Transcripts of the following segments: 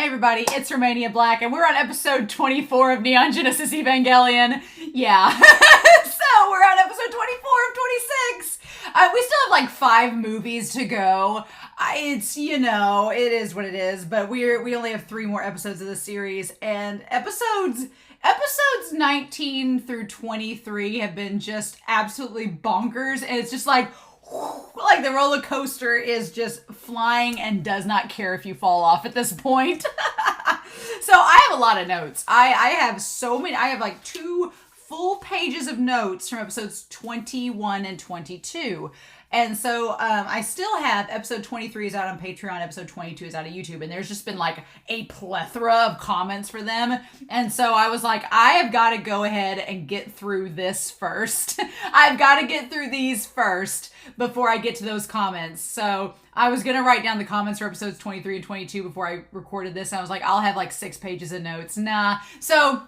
Hey everybody, it's Romania Black, and we're on episode 24 of Neon Genesis Evangelion. Yeah. So we're on episode 24 of 26. We still have like 5 movies to go. It's, you know, it is what it is, but we only have 3 more episodes of the series, and episodes 19 through 23 have been just absolutely bonkers, and it's just like the roller coaster is just flying and does not care if you fall off at this point. So I have a lot of notes. I have so many. I have like 2 full pages of notes from episodes 21 and 22. And so I still have episode 23 is out on Patreon, episode 22 is out on YouTube, and there's just been like a plethora of comments for them. And so I was like, I have got to go ahead and get through this first. I've got to get through these first before I get to those comments. So I was going to write down the comments for episodes 23 and 22 before I recorded this. And I was like, I'll have like 6 pages of notes. Nah. So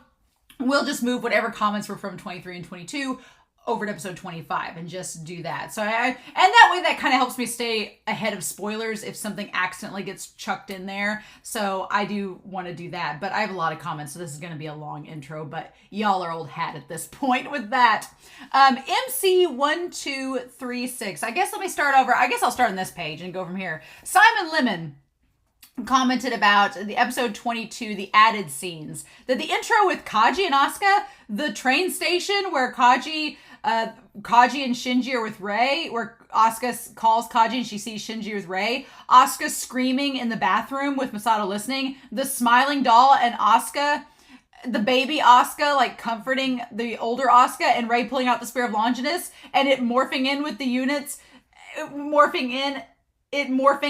we'll just move whatever comments were from 23 and 22 over to episode 25 and just do that. So and that way that kind of helps me stay ahead of spoilers if something accidentally gets chucked in there. So I do want to do that, but I have a lot of comments, so this is going to be a long intro, but y'all are old hat at this point with that. MC1236. I guess let me start over. I guess I'll start on this page and go from here. Simon Lemon commented about the episode 22, the added scenes. That the intro with Kaji and Asuka, the train station where Kaji and Shinji are with Rei, where Asuka calls Kaji and she sees Shinji with Rei, Asuka screaming in the bathroom with Masato listening, the smiling doll and Asuka, the baby Asuka like comforting the older Asuka, and Rei pulling out the Spear of Longinus and it morphing in with the units, morphing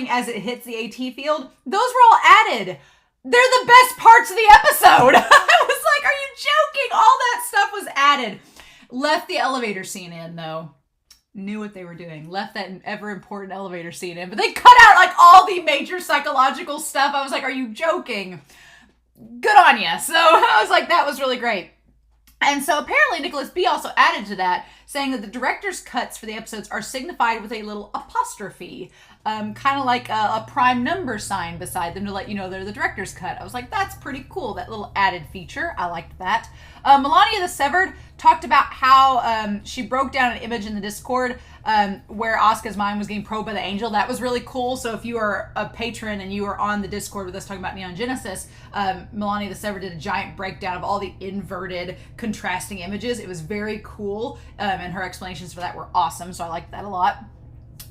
as it hits the AT field. Those were all added. They're the best parts of the episode. I was like, are you joking? All that stuff was added. Left the elevator scene in, though. Knew what they were doing. Left that ever important elevator scene in. But they cut out like all the major psychological stuff. I was like, are you joking? Good on ya. So I was like, that was really great. And so apparently Nicholas B. also added to that, saying that the director's cuts for the episodes are signified with a little apostrophe, kind of like a prime number sign beside them to let you know they're the director's cut. I was like, that's pretty cool, that little added feature. I liked that. Melania the Severed talked about how she broke down an image in the Discord where Asuka's mind was getting probed by the angel. That was really cool. So if you are a patron and you are on the Discord with us talking about Neon Genesis, Melania the Severed did a giant breakdown of all the inverted contrasting images. It was very cool, and her explanations for that were awesome. So I liked that a lot.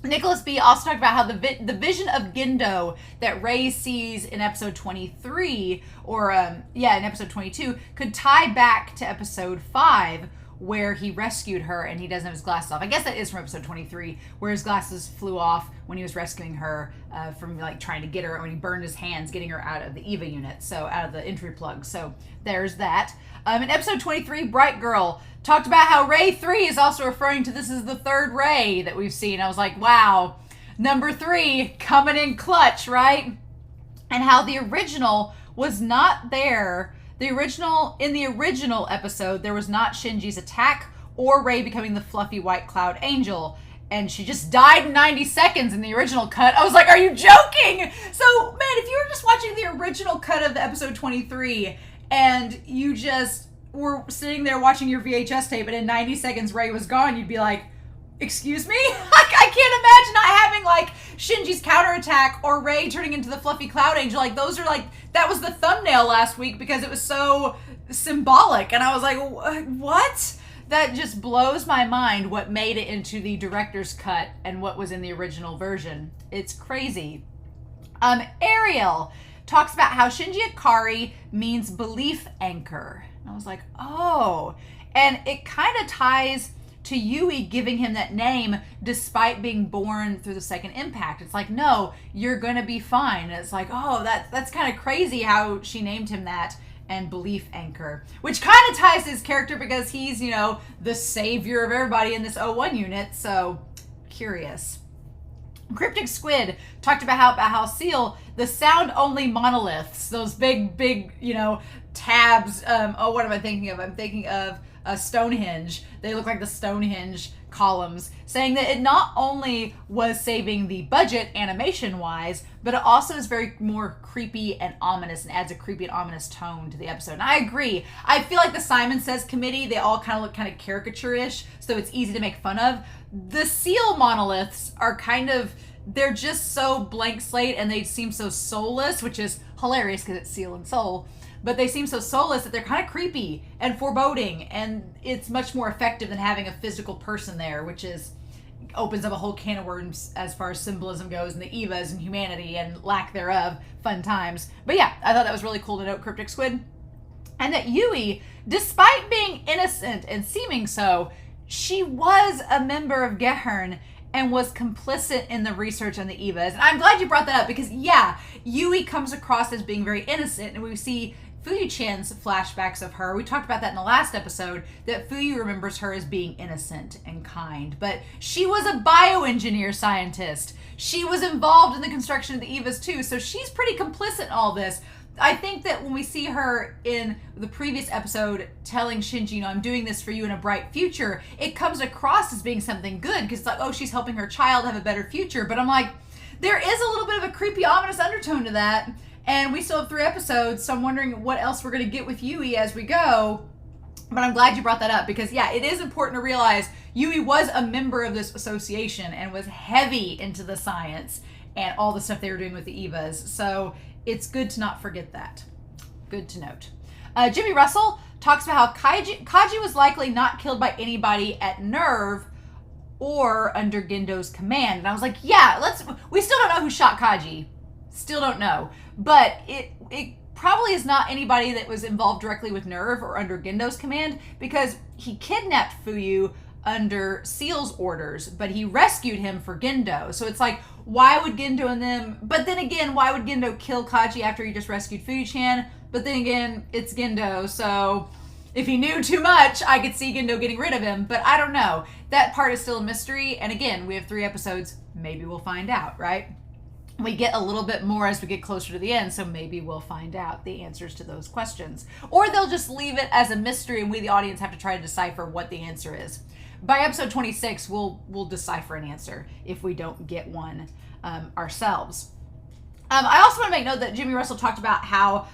Nicholas B. also talked about how the vision of Gendo that Rei sees in episode 23, or in episode 22, could tie back to episode 5, where he rescued her and he doesn't have his glasses off. I guess that is from episode 23, where his glasses flew off when he was rescuing her from like trying to get her, when he burned his hands getting her out of the EVA unit, so out of the entry plug. So there's that. In episode 23, Bright Girl talked about how Rei 3 is also referring to this as the 3rd Rei that we've seen. I was like, wow, number 3 coming in clutch, right? And how the original was not there. In the original episode, there was not Shinji's attack or Rei becoming the fluffy white cloud angel. And she just died in 90 seconds in the original cut. I was like, are you joking? So, man, if you were just watching the original cut of the episode 23 and you just were sitting there watching your VHS tape and in 90 seconds Rei was gone, you'd be like, excuse me? I can't imagine not having like Shinji's counterattack or Rei turning into the fluffy cloud angel. Like those are like, that was the thumbnail last week because it was so symbolic. And I was like, what? That just blows my mind what made it into the director's cut and what was in the original version. It's crazy. Ariel talks about how Shinji Ikari means belief anchor. And I was like, oh. And it kind of ties to Yui giving him that name despite being born through the second impact. It's like, no, you're gonna be fine. And it's like, oh, that's kind of crazy how she named him that, and belief anchor, which kind of ties to his character because he's, you know, the savior of everybody in this O1 unit. So curious. Cryptic Squid talked about how Seal, the sound only monoliths, those big, you know, tabs. What am I thinking of? I'm thinking of Stonehenge. They look like the Stonehenge columns, saying that it not only was saving the budget animation-wise, but it also is very more creepy and ominous and adds a creepy and ominous tone to the episode. And I agree. I feel like the Simon Says committee, they all kind of look kind of caricature-ish, so it's easy to make fun of. The seal monoliths are kind of, they're just so blank slate and they seem so soulless, which is hilarious because it's seal and soul. But they seem so soulless that they're kind of creepy and foreboding, and it's much more effective than having a physical person there, which opens up a whole can of worms as far as symbolism goes and the Evas and humanity and lack thereof. Fun times. But yeah, I thought that was really cool to note, Cryptic Squid. And that Yui, despite being innocent and seeming so, she was a member of Gehern and was complicit in the research on the Evas. And I'm glad you brought that up because, yeah, Yui comes across as being very innocent, and we see Fuyu-chan's flashbacks of her. We talked about that in the last episode, that Fuyu remembers her as being innocent and kind. But she was a bioengineer scientist. She was involved in the construction of the Evas too, so she's pretty complicit in all this. I think that when we see her in the previous episode telling Shinji, I'm doing this for you in a bright future, it comes across as being something good because it's like, oh, she's helping her child have a better future. But I'm like, there is a little bit of a creepy, ominous undertone to that. And we still have 3 episodes, so I'm wondering what else we're going to get with Yui as we go. But I'm glad you brought that up because, yeah, it is important to realize Yui was a member of this association and was heavy into the science and all the stuff they were doing with the Evas. So it's good to not forget that. Good to note. Jimmy Russell talks about how Kaji was likely not killed by anybody at Nerve or under Gendo's command. And I was like, yeah, we still don't know who shot Kaji. Still don't know. But it probably is not anybody that was involved directly with Nerve or under Gendo's command, because he kidnapped Fuyu under Seal's orders, but he rescued him for Gendo. So it's like, why would Gendo and them... But then again, why would Gendo kill Kaji after he just rescued Fuyu-chan? But then again, it's Gendo, so if he knew too much, I could see Gendo getting rid of him. But I don't know. That part is still a mystery. And again, we have 3 episodes. Maybe we'll find out, right? We get a little bit more as we get closer to the end, so maybe we'll find out the answers to those questions. Or they'll just leave it as a mystery and we, the audience, have to try to decipher what the answer is. By episode 26, we'll decipher an answer if we don't get one ourselves. I also want to make note that Jimmy Russell talked about how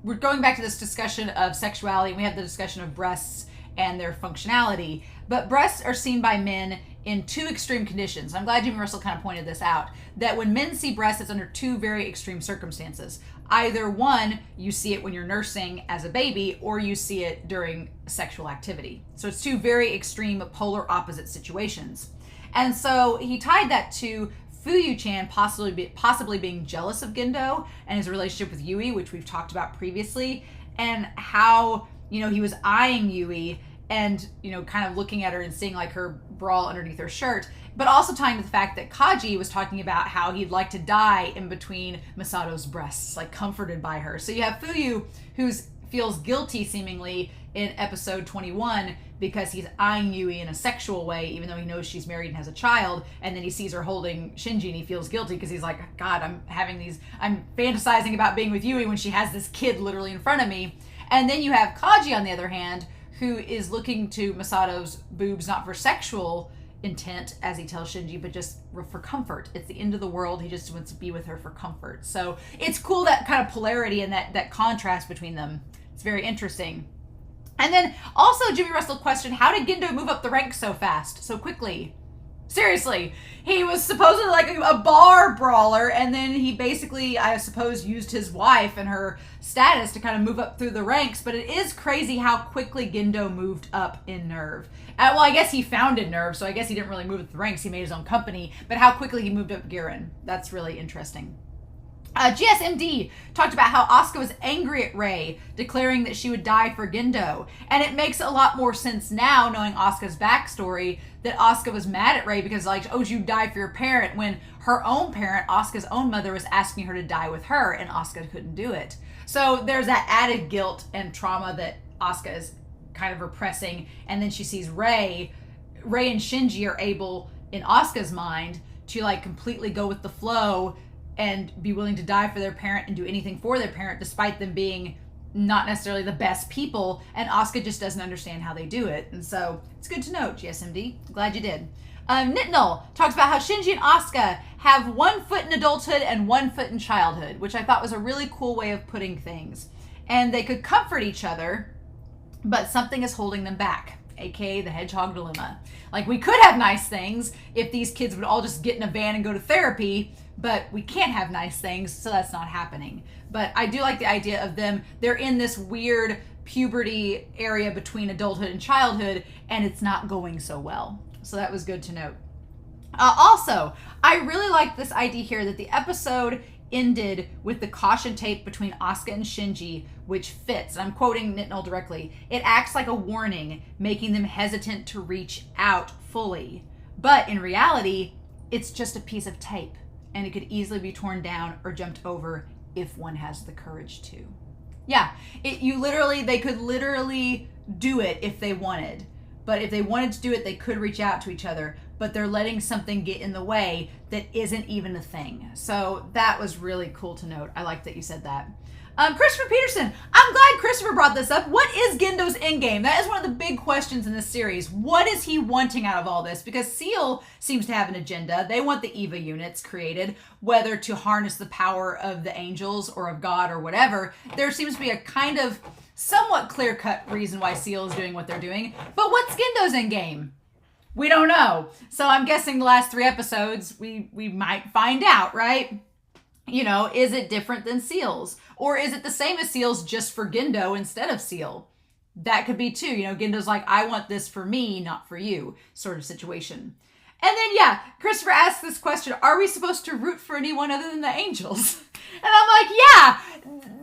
we're going back to this discussion of sexuality, and we have the discussion of breasts and their functionality. But breasts are seen by men in 2 extreme conditions. I'm glad Jimmy Russell kind of pointed this out, that when men see breasts, it's under 2 very extreme circumstances. Either one, you see it when you're nursing as a baby, or you see it during sexual activity. So it's 2 very extreme, polar opposite situations. And so he tied that to Fuyu-chan possibly being jealous of Gendo and his relationship with Yui, which we've talked about previously, and how, he was eyeing Yui and, kind of looking at her and seeing like her bra underneath her shirt, but also tying to the fact that Kaji was talking about how he'd like to die in between Misato's breasts, like comforted by her. So you have Fuyu, who feels guilty seemingly in episode 21 because he's eyeing Yui in a sexual way, even though he knows she's married and has a child, and then he sees her holding Shinji and he feels guilty because he's like, God, I'm fantasizing about being with Yui when she has this kid literally in front of me. And then you have Kaji, on the other hand, who is looking to Misato's boobs not for sexual intent, as he tells Shinji, but just for comfort. It's the end of the world. He just wants to be with her for comfort. So it's cool, that kind of polarity and that contrast between them. It's very interesting. And then also Jimmy Russell questioned, how did Gendo move up the ranks so fast, so quickly? Seriously, he was supposedly like a bar brawler, and then he basically, I suppose, used his wife and her status to kind of move up through the ranks. But it is crazy how quickly Gendo moved up in Nerve. Well, I guess he founded Nerve, so I guess he didn't really move up the ranks. He made his own company. But how quickly he moved up Garen, that's really interesting. GSMD talked about how Asuka was angry at Rei, declaring that she would die for Gendo. And it makes a lot more sense now, knowing Asuka's backstory, that Asuka was mad at Rei because, like, oh, you die for your parent, when her own parent, Asuka's own mother, was asking her to die with her, and Asuka couldn't do it. So there's that added guilt and trauma that Asuka is kind of repressing. And then she sees Rei and Shinji are able, in Asuka's mind, to, like, completely go with the flow and be willing to die for their parent and do anything for their parent, despite them being not necessarily the best people, and Asuka just doesn't understand how they do it. And so it's good to note, GSMD. Glad you did. Nitnal talks about how Shinji and Asuka have 1 foot in adulthood and 1 foot in childhood, which I thought was a really cool way of putting things. And they could comfort each other, but something is holding them back, aka the hedgehog dilemma. Like, we could have nice things if these kids would all just get in a van and go to therapy, but we can't have nice things, so that's not happening. But I do like the idea of them, they're in this weird puberty area between adulthood and childhood, and it's not going so well. So that was good to note. Also, I really like this idea here that the episode ended with the caution tape between Asuka and Shinji, which fits. And I'm quoting Nitnal directly. It acts like a warning, making them hesitant to reach out fully. But in reality, it's just a piece of tape, and it could easily be torn down or jumped over if one has the courage to. Yeah, they could literally do it if they wanted. But if they wanted to do it, they could reach out to each other. But they're letting something get in the way that isn't even a thing. So that was really cool to note. I like that you said that. Christopher Peterson, I'm glad Christopher brought this up. What is Gendo's endgame? That is one of the big questions in this series. What is he wanting out of all this? Because Seal seems to have an agenda. They want the EVA units created, whether to harness the power of the angels or of God or whatever. There seems to be a kind of somewhat clear-cut reason why Seal is doing what they're doing. But what's Gendo's endgame? We don't know. So I'm guessing the last 3 episodes, we might find out, right? You know, is it different than Seal's? Or is it the same as Seal's just for Gendo instead of Seal? That could be too. You know, Gendo's like, I want this for me, not for you, sort of situation. And then, yeah, Christopher asks this question, are we supposed to root for anyone other than the angels? And I'm like, yeah,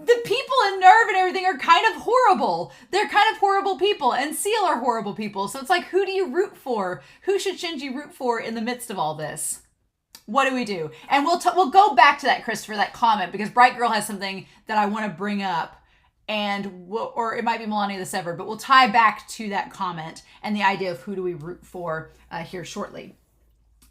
the people in Nerve and everything are kind of horrible. They're kind of horrible people, and Seal are horrible people. So it's like, who do you root for? Who should Shinji root for in the midst of all this? What do we do? And we'll go back to that, Christopher, that comment, because Bright Girl has something that I want to bring up, or it might be Melania the Severed, but we'll tie back to that comment and the idea of who do we root for here shortly.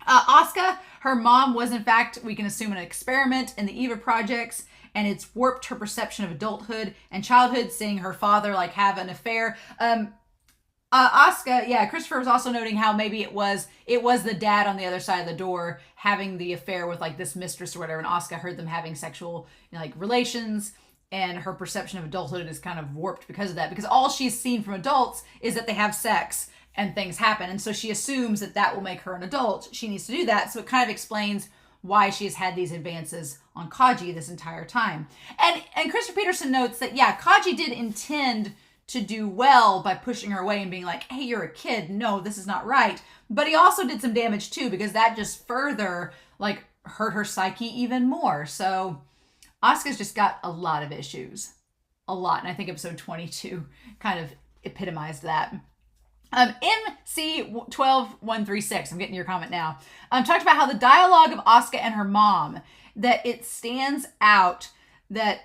Asuka, her mom was in fact, we can assume, an experiment in the EVA projects, and it's warped her perception of adulthood and childhood, seeing her father like have an affair. Asuka, yeah, Christopher was also noting how maybe it was the dad on the other side of the door having the affair with like this mistress or whatever, and Asuka heard them having sexual, you know, like relations, and her perception of adulthood is kind of warped because of that, because all she's seen from adults is that they have sex and things happen, and so she assumes that that will make her an adult. She needs to do that, so it kind of explains why she has had these advances on Kaji this entire time. And Christopher Peterson notes that, yeah, Kaji did intend to do well by pushing her away and being like, hey, you're a kid. No, this is not right. But he also did some damage too, because that just further like hurt her psyche even more. So Asuka's just got a lot of issues. A lot. And I think episode 22 kind of epitomized that. MC12136, I'm getting your comment now, talked about how the dialogue of Asuka and her mom, that it stands out that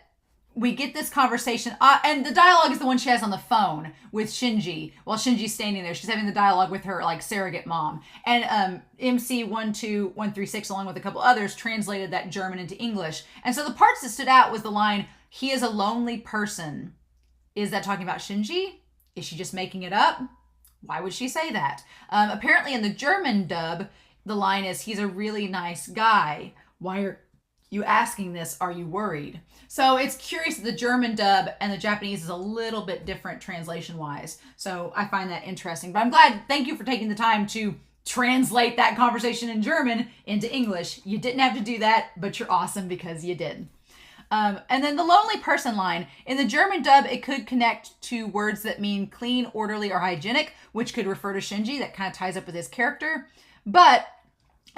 we get this conversation, and the dialogue is the one she has on the phone with Shinji while Shinji's standing there. She's having the dialogue with her like surrogate mom. And MC12136, along with a couple others, translated that German into English. And so the parts that stood out was the line, he is a lonely person. Is that talking about Shinji? Is she just making it up? Why would she say that? Apparently in the German dub, the line is, he's a really nice guy. Why are you asking this? Are you worried? So it's curious that the German dub and the Japanese is a little bit different translation-wise. So I find that interesting. But I'm glad, thank you for taking the time to translate that conversation in German into English. You didn't have to do that, but you're awesome because you did. And then the lonely person line. In the German dub, it could connect to words that mean clean, orderly, or hygienic, which could refer to Shinji. That kind of ties up with his character. But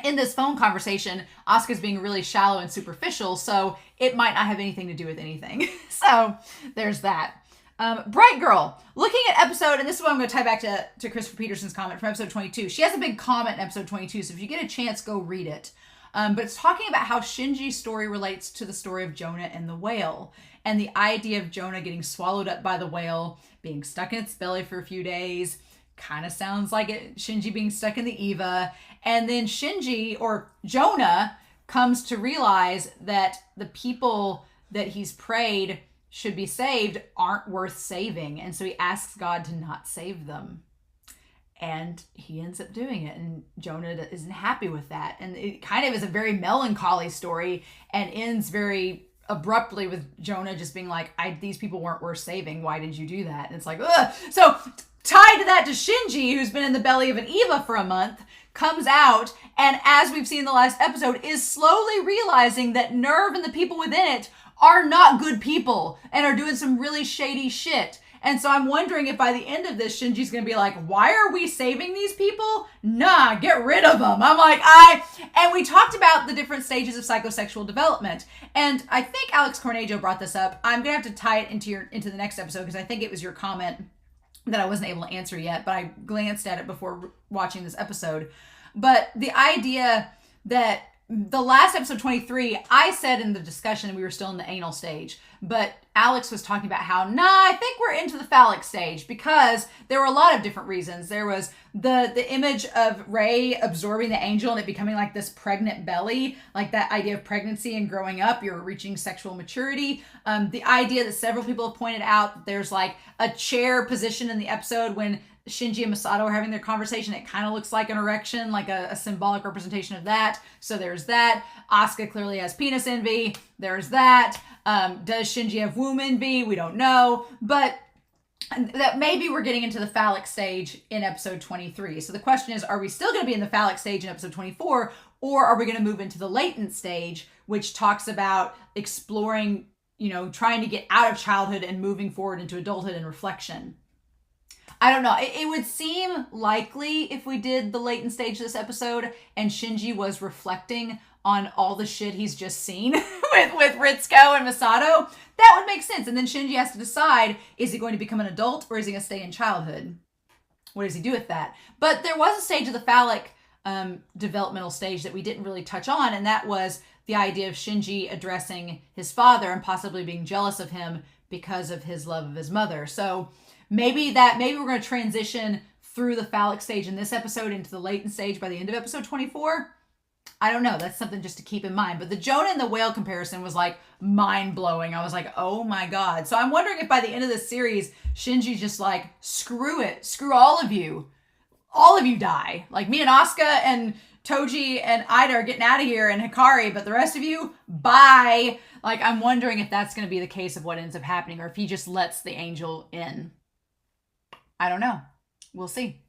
in this phone conversation, Asuka's being really shallow and superficial, so it might not have anything to do with anything. So there's that. Bright Girl, looking at episode, and this is what I'm going to tie back to Christopher Peterson's comment from episode 22. She has a big comment in episode 22, so if you get a chance, go read it. But it's talking about how Shinji's story relates to the story of Jonah and the whale, and the idea of Jonah getting swallowed up by the whale, being stuck in its belly for a few days, kind of sounds like Shinji being stuck in the Eva, and then Shinji, or Jonah, comes to realize that the people that he's prayed should be saved aren't worth saving. And so he asks God to not save them. And he ends up doing it. And Jonah isn't happy with that. And it kind of is a very melancholy story and ends very abruptly with Jonah just being like, these people weren't worth saving. Why did you do that? And it's like, ugh. So tied to that to Shinji, who's been in the belly of an Eva for a month, comes out, and as we've seen in the last episode, is slowly realizing that Nerve and the people within it are not good people and are doing some really shady shit. And so I'm wondering if by the end of this, Shinji's going to be like, why are we saving these people? Nah, get rid of them. I'm like, and we talked about the different stages of psychosexual development. And I think Alex Cornejo brought this up. I'm going to have to tie it into the next episode because I think it was your comment that I wasn't able to answer yet, but I glanced at it before watching this episode. But the idea that the last episode 23, I said in the discussion we were still in the anal stage, but Alex was talking about how, I think we're into the phallic stage because there were a lot of different reasons. There was the image of Rey absorbing the angel and it becoming like this pregnant belly, like that idea of pregnancy and growing up, you're reaching sexual maturity. The idea that several people have pointed out that there's like a chair position in the episode when Shinji and Masato are having their conversation. It kind of looks like an erection, like a symbolic representation of that. So there's that. Asuka clearly has penis envy. There's that. Does Shinji have womb envy? We don't know. But that maybe we're getting into the phallic stage in episode 23. So the question is, are we still going to be in the phallic stage in episode 24? Or are we going to move into the latent stage, which talks about exploring, trying to get out of childhood and moving forward into adulthood and reflection? I don't know. It would seem likely if we did the latent stage this episode and Shinji was reflecting on all the shit he's just seen with Ritsuko and Masato, that would make sense. And then Shinji has to decide, is he going to become an adult or is he going to stay in childhood? What does he do with that? But there was a stage of the phallic developmental stage that we didn't really touch on, and that was the idea of Shinji addressing his father and possibly being jealous of him because of his love of his mother. So maybe we're going to transition through the phallic stage in this episode into the latent stage by the end of episode 24. I don't know. That's something just to keep in mind. But the Jonah and the whale comparison was like mind-blowing. I was like, oh my God. So I'm wondering if by the end of this series, Shinji's just like, screw it. Screw all of you. All of you die. Like me and Asuka and Toji and Ida are getting out of here and Hikari, but the rest of you, bye. Like, I'm wondering if that's going to be the case of what ends up happening or if he just lets the angel in. I don't know. We'll see.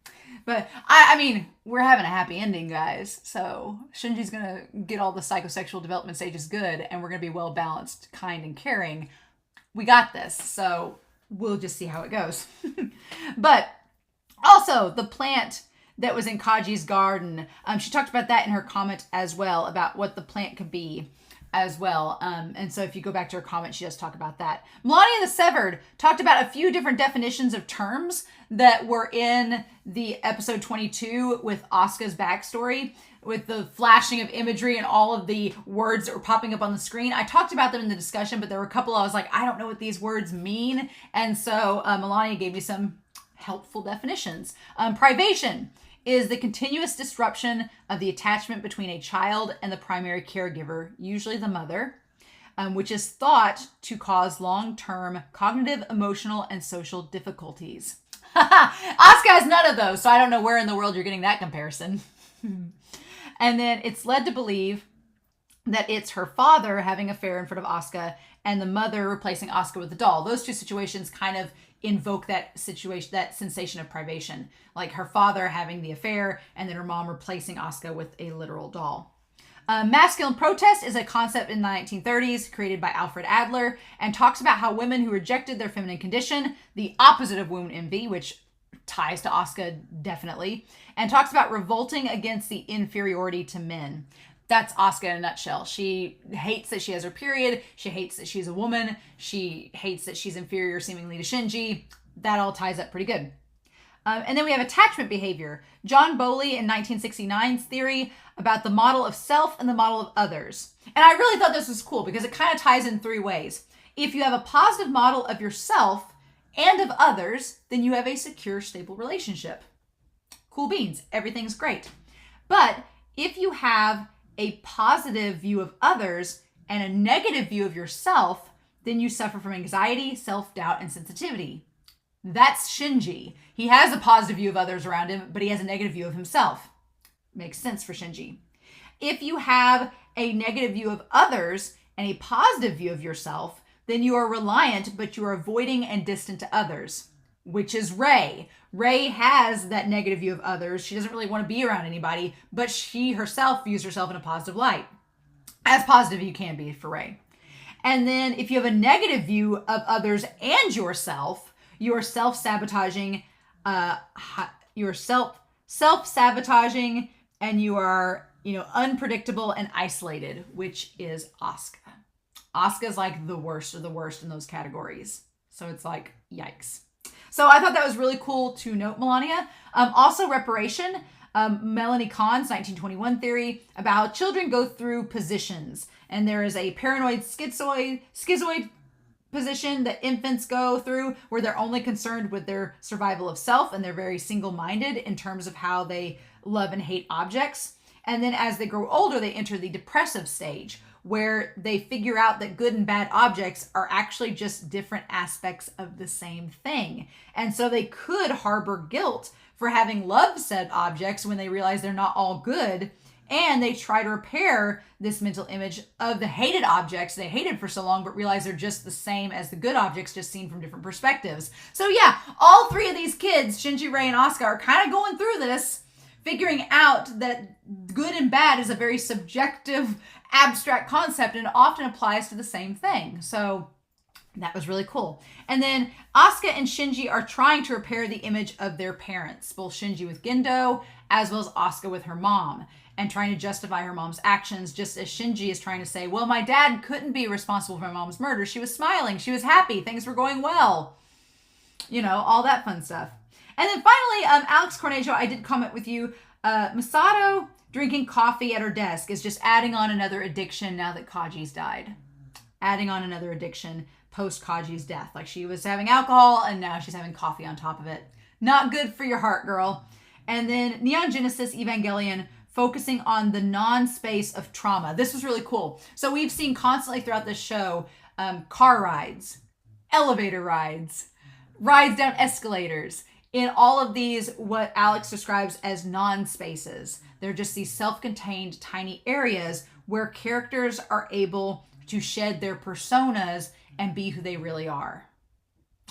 But I mean, we're having a happy ending, guys. So Shinji's going to get all the psychosexual development stages good, and we're going to be well balanced, kind, and caring. We got this. So we'll just see how it goes. But also the plant that was in Kaji's garden, she talked about that in her comment as well, about what the plant could be as well. And so if you go back to her comment, she does talk about that. Melania the Severed talked about a few different definitions of terms that were in the episode 22 with Asuka's backstory, with the flashing of imagery and all of the words that were popping up on the screen. I talked about them in the discussion, but there were a couple I was like, I don't know what these words mean. And so Melania gave me some helpful definitions. Privation is the continuous disruption of the attachment between a child and the primary caregiver, usually the mother, which is thought to cause long-term cognitive, emotional, and social difficulties. Asuka has none of those, so I don't know where in the world you're getting that comparison. And then it's led to believe that it's her father having an affair in front of Asuka and the mother replacing Asuka with a doll. Those two situations kind of invoke that situation, that sensation of privation, like her father having the affair and then her mom replacing Asuka with a literal doll. Masculine protest is a concept in the 1930s created by Alfred Adler and talks about how women who rejected their feminine condition, the opposite of womb envy, which ties to Asuka definitely, and talks about revolting against the inferiority to men. That's Asuka in a nutshell. She hates that she has her period. She hates that she's a woman. She hates that she's inferior seemingly to Shinji. That all ties up pretty good. And then we have attachment behavior. John Bowley in 1969's theory about the model of self and the model of others. And I really thought this was cool because it kind of ties in three ways. If you have a positive model of yourself and of others, then you have a secure, stable relationship. Cool beans. Everything's great. But if you have a positive view of others and a negative view of yourself, then you suffer from anxiety, self-doubt, and sensitivity. That's Shinji. He has a positive view of others around him, but he has a negative view of himself. Makes sense for Shinji. If you have a negative view of others and a positive view of yourself, then you are reliant, but you are avoiding and distant to others, which is Rei. Rei has that negative view of others. She doesn't really want to be around anybody, but she herself views herself in a positive light. As positive you can be for Rei. And then if you have a negative view of others and yourself, you are self-sabotaging, self-sabotaging, and you are, unpredictable and isolated, which is Asuka. Asuka's like the worst of the worst in those categories. So it's like, yikes. So I thought that was really cool to note, Melania. Also, reparation. Melanie Kahn's 1921 theory about how children go through positions. And there is a paranoid schizoid position that infants go through where they're only concerned with their survival of self, and they're very single-minded in terms of how they love and hate objects. And then as they grow older, they enter the depressive stage, where they figure out that good and bad objects are actually just different aspects of the same thing. And so they could harbor guilt for having loved said objects when they realize they're not all good. And they try to repair this mental image of the hated objects they hated for so long, but realize they're just the same as the good objects, just seen from different perspectives. So yeah, all three of these kids, Shinji, Rei, and Asuka, are kind of going through this, figuring out that good and bad is a very subjective, abstract concept, and it often applies to the same thing. So that was really cool. And then Asuka and Shinji are trying to repair the image of their parents, both Shinji with Gendo, as well as Asuka with her mom, and trying to justify her mom's actions, just as Shinji is trying to say, well, my dad couldn't be responsible for my mom's murder. She was smiling. She was happy. Things were going well. All that fun stuff. And then finally, Alex Cornejo, I did comment with you, Masato drinking coffee at her desk is just adding on another addiction now that Kaji's died. Adding on another addiction post Kaji's death. Like, she was having alcohol and now she's having coffee on top of it. Not good for your heart, girl. And then Neon Genesis Evangelion focusing on the non-space of trauma. This was really cool. So we've seen constantly throughout this show, car rides, elevator rides, rides down escalators. In all of these, what Alex describes as non-spaces. They're just these self-contained tiny areas where characters are able to shed their personas and be who they really are,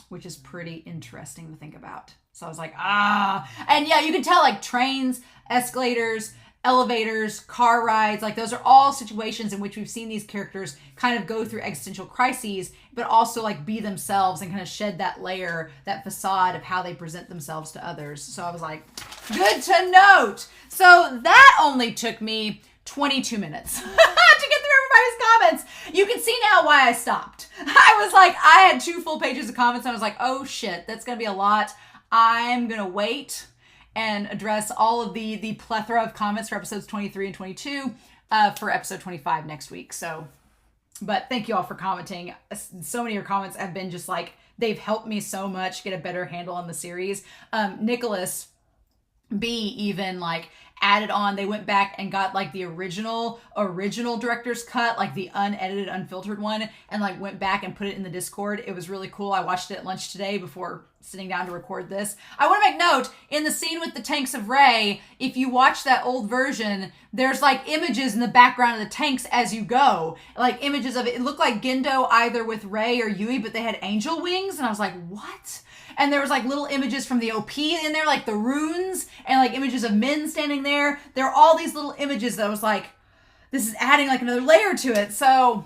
which is pretty interesting to think about. So I was like, and yeah, you can tell, like, trains, escalators, elevators, car rides, like, those are all situations in which we've seen these characters kind of go through existential crises, but also like be themselves and kind of shed that layer, that facade of how they present themselves to others. So I was like, good to note. So that only took me 22 minutes to get through everybody's comments. You can see now why I stopped. I was like, I had 2 full pages of comments and I was like, oh shit, that's going to be a lot. I'm going to wait and address all of the plethora of comments for episodes 23 and 22 for episode 25 next week. So, but thank you all for commenting. So many of your comments have been just like, they've helped me so much get a better handle on the series. Nicholas B even like added on, they went back and got like the original director's cut, like the unedited, unfiltered one, and like went back and put it in the Discord. It was really cool. I watched it at lunch today before sitting down to record this. I want to make note, in the scene with the tanks of Rei, if you watch that old version, there's like images in the background of the tanks as you go. Like images of it. It looked like Gendo either with Rei or Yui, but they had angel wings. And I was like, what? And there was like little images from the OP in there, like the runes, and like images of men standing there. There are all these little images that I was like, this is adding like another layer to it. So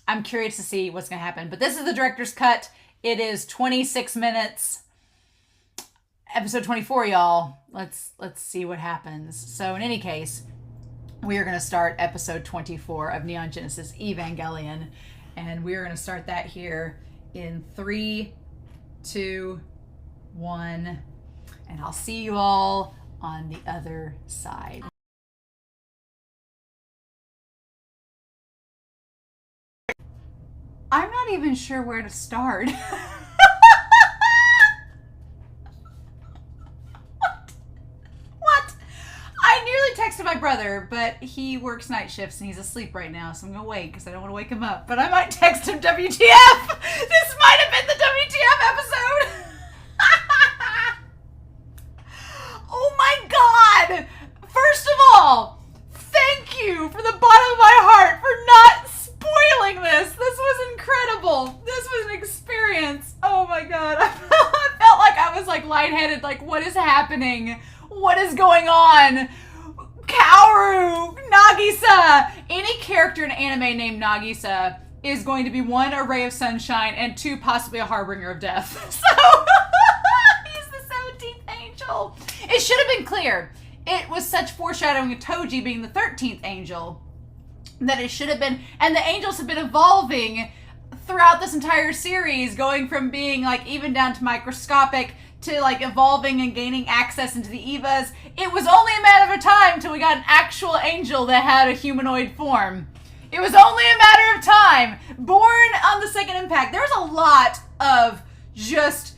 I'm curious to see what's going to happen. But this is the director's cut. It is 26 minutes. Episode 24, y'all. Let's see what happens. So in any case, we are going to start episode 24 of Neon Genesis Evangelion. And we are going to start that here in 3, 2, 1, and I'll see you all on the other side. I'm not even sure where to start. What? I nearly texted my brother, but he works night shifts and he's asleep right now, so I'm gonna wait because I don't want to wake him up. But I might text him WTF. This might have been the WTF episode. Oh my god! First of all, thank you from the bottom of my heart for not spoiling this. This was incredible. This was an experience. Oh my god. I felt like I was like lightheaded. Like, what is happening? What is going on? Kaworu Nagisa. Any character in anime named Nagisa is going to be one, a ray of sunshine, and two, possibly a harbinger of death. So he's the 17th angel. It should have been clear. It was such foreshadowing of Toji being the 13th angel that it should have been, and the angels have been evolving throughout this entire series, going from being like even down to microscopic to like evolving and gaining access into the Evas. It was only a matter of time till we got an actual angel that had a humanoid form. It was only a matter of time. Born on the second impact. There's a lot of just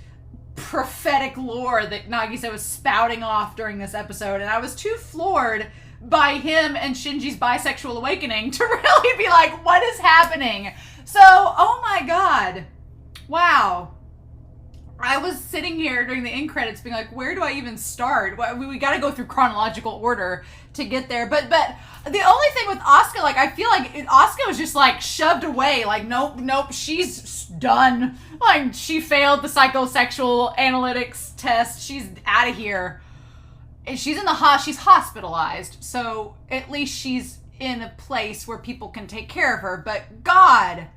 prophetic lore that Nagisa was spouting off during this episode, and I was too floored by him and Shinji's bisexual awakening to really be like, what is happening? So, oh my god. Wow. I was sitting here during the end credits being like, where do I even start? We got to go through chronological order to get there. But the only thing with Asuka, like, I feel like Asuka was just like shoved away. Like, nope, she's done. Like, she failed the psychosexual analytics test. She's out of here. And she's in the she's hospitalized. So at least she's in a place where people can take care of her. But God,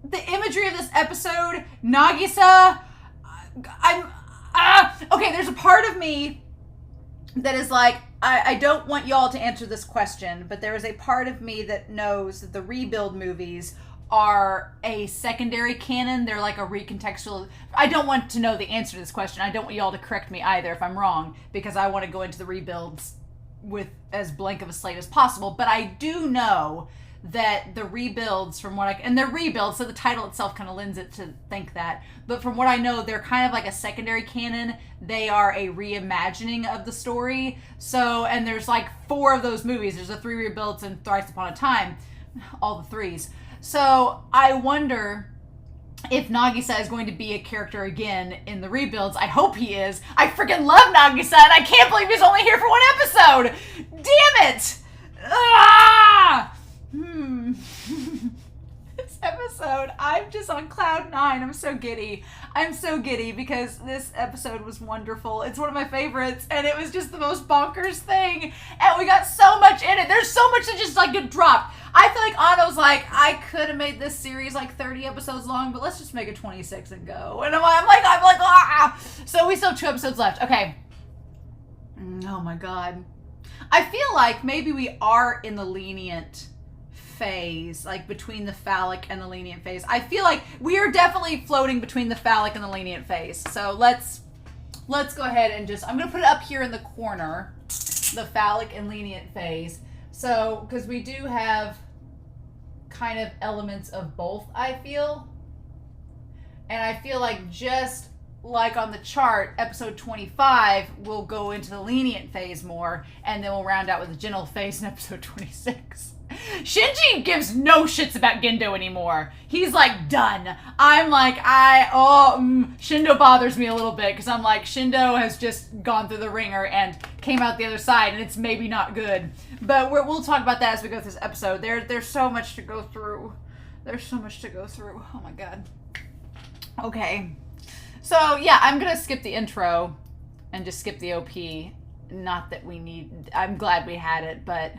the imagery of this episode, Nagisa, okay, there's a part of me that is like, I don't want y'all to answer this question, but there is a part of me that knows that the Rebuild movies are a secondary canon. They're like a recontextual. I don't want to know the answer to this question. I don't want y'all to correct me either if I'm wrong, because I want to go into the Rebuilds with as blank of a slate as possible. But I do know that the Rebuilds, from what and they're rebuilds, so the title itself kind of lends it to think that. But from what I know, they're kind of like a secondary canon. They are a reimagining of the story. So, and there's like 4 of those movies. There's the 3 Rebuilds and Thrice Upon a Time, all the 3s. So I wonder if Nagisa is going to be a character again in the Rebuilds. I hope he is. I freaking love Nagisa, and I can't believe he's only here for 1 episode. Damn it! Ah! This episode, I'm just on cloud 9. I'm so giddy. I'm so giddy because this episode was wonderful. It's one of my favorites, and it was just the most bonkers thing. And we got so much in it. There's so much that just like get dropped. I feel like Anno's like, I could have made this series like 30 episodes long, but let's just make it 26 and go. And I'm like, ah. So we still have 2 episodes left. Okay. Oh my God. I feel like maybe we are in the lenient phase, like between the phallic and the lenient phase. I feel like we are definitely floating between the phallic and the lenient phase. So let's go ahead and I'm going to put it up here in the corner, the phallic and lenient phase. So, because we do have kind of elements of both, I feel. And I feel like just like on the chart, episode 25 will go into the lenient phase more, and then we'll round out with the gentle phase in episode 26. Shinji gives no shits about Gendo anymore. He's like done. I'm like, Shindo bothers me a little bit because I'm like, Shindo has just gone through the ringer and came out the other side, and it's maybe not good. But we'll talk about that as we go through this episode. There's so much to go through. There's so much to go through. Oh my God. Okay. So yeah, I'm gonna skip the intro and just skip the OP. Not that we need. I'm glad we had it, but.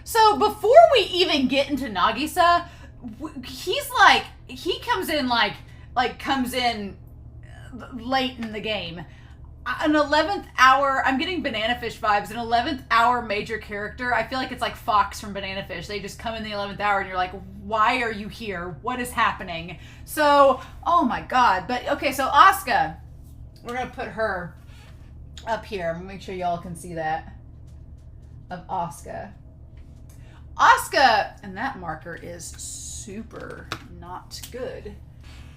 So before we even get into Nagisa, he's like, he comes in comes in late in the game. An 11th hour, I'm getting Banana Fish vibes, an 11th hour major character. I feel like it's like Fox from Banana Fish. They just come in the 11th hour and you're like, why are you here? What is happening? So, oh my God. But okay, so Asuka, we're going to put her up here. I'm going to make sure y'all can see that of Asuka. Asuka, and that marker is super not good.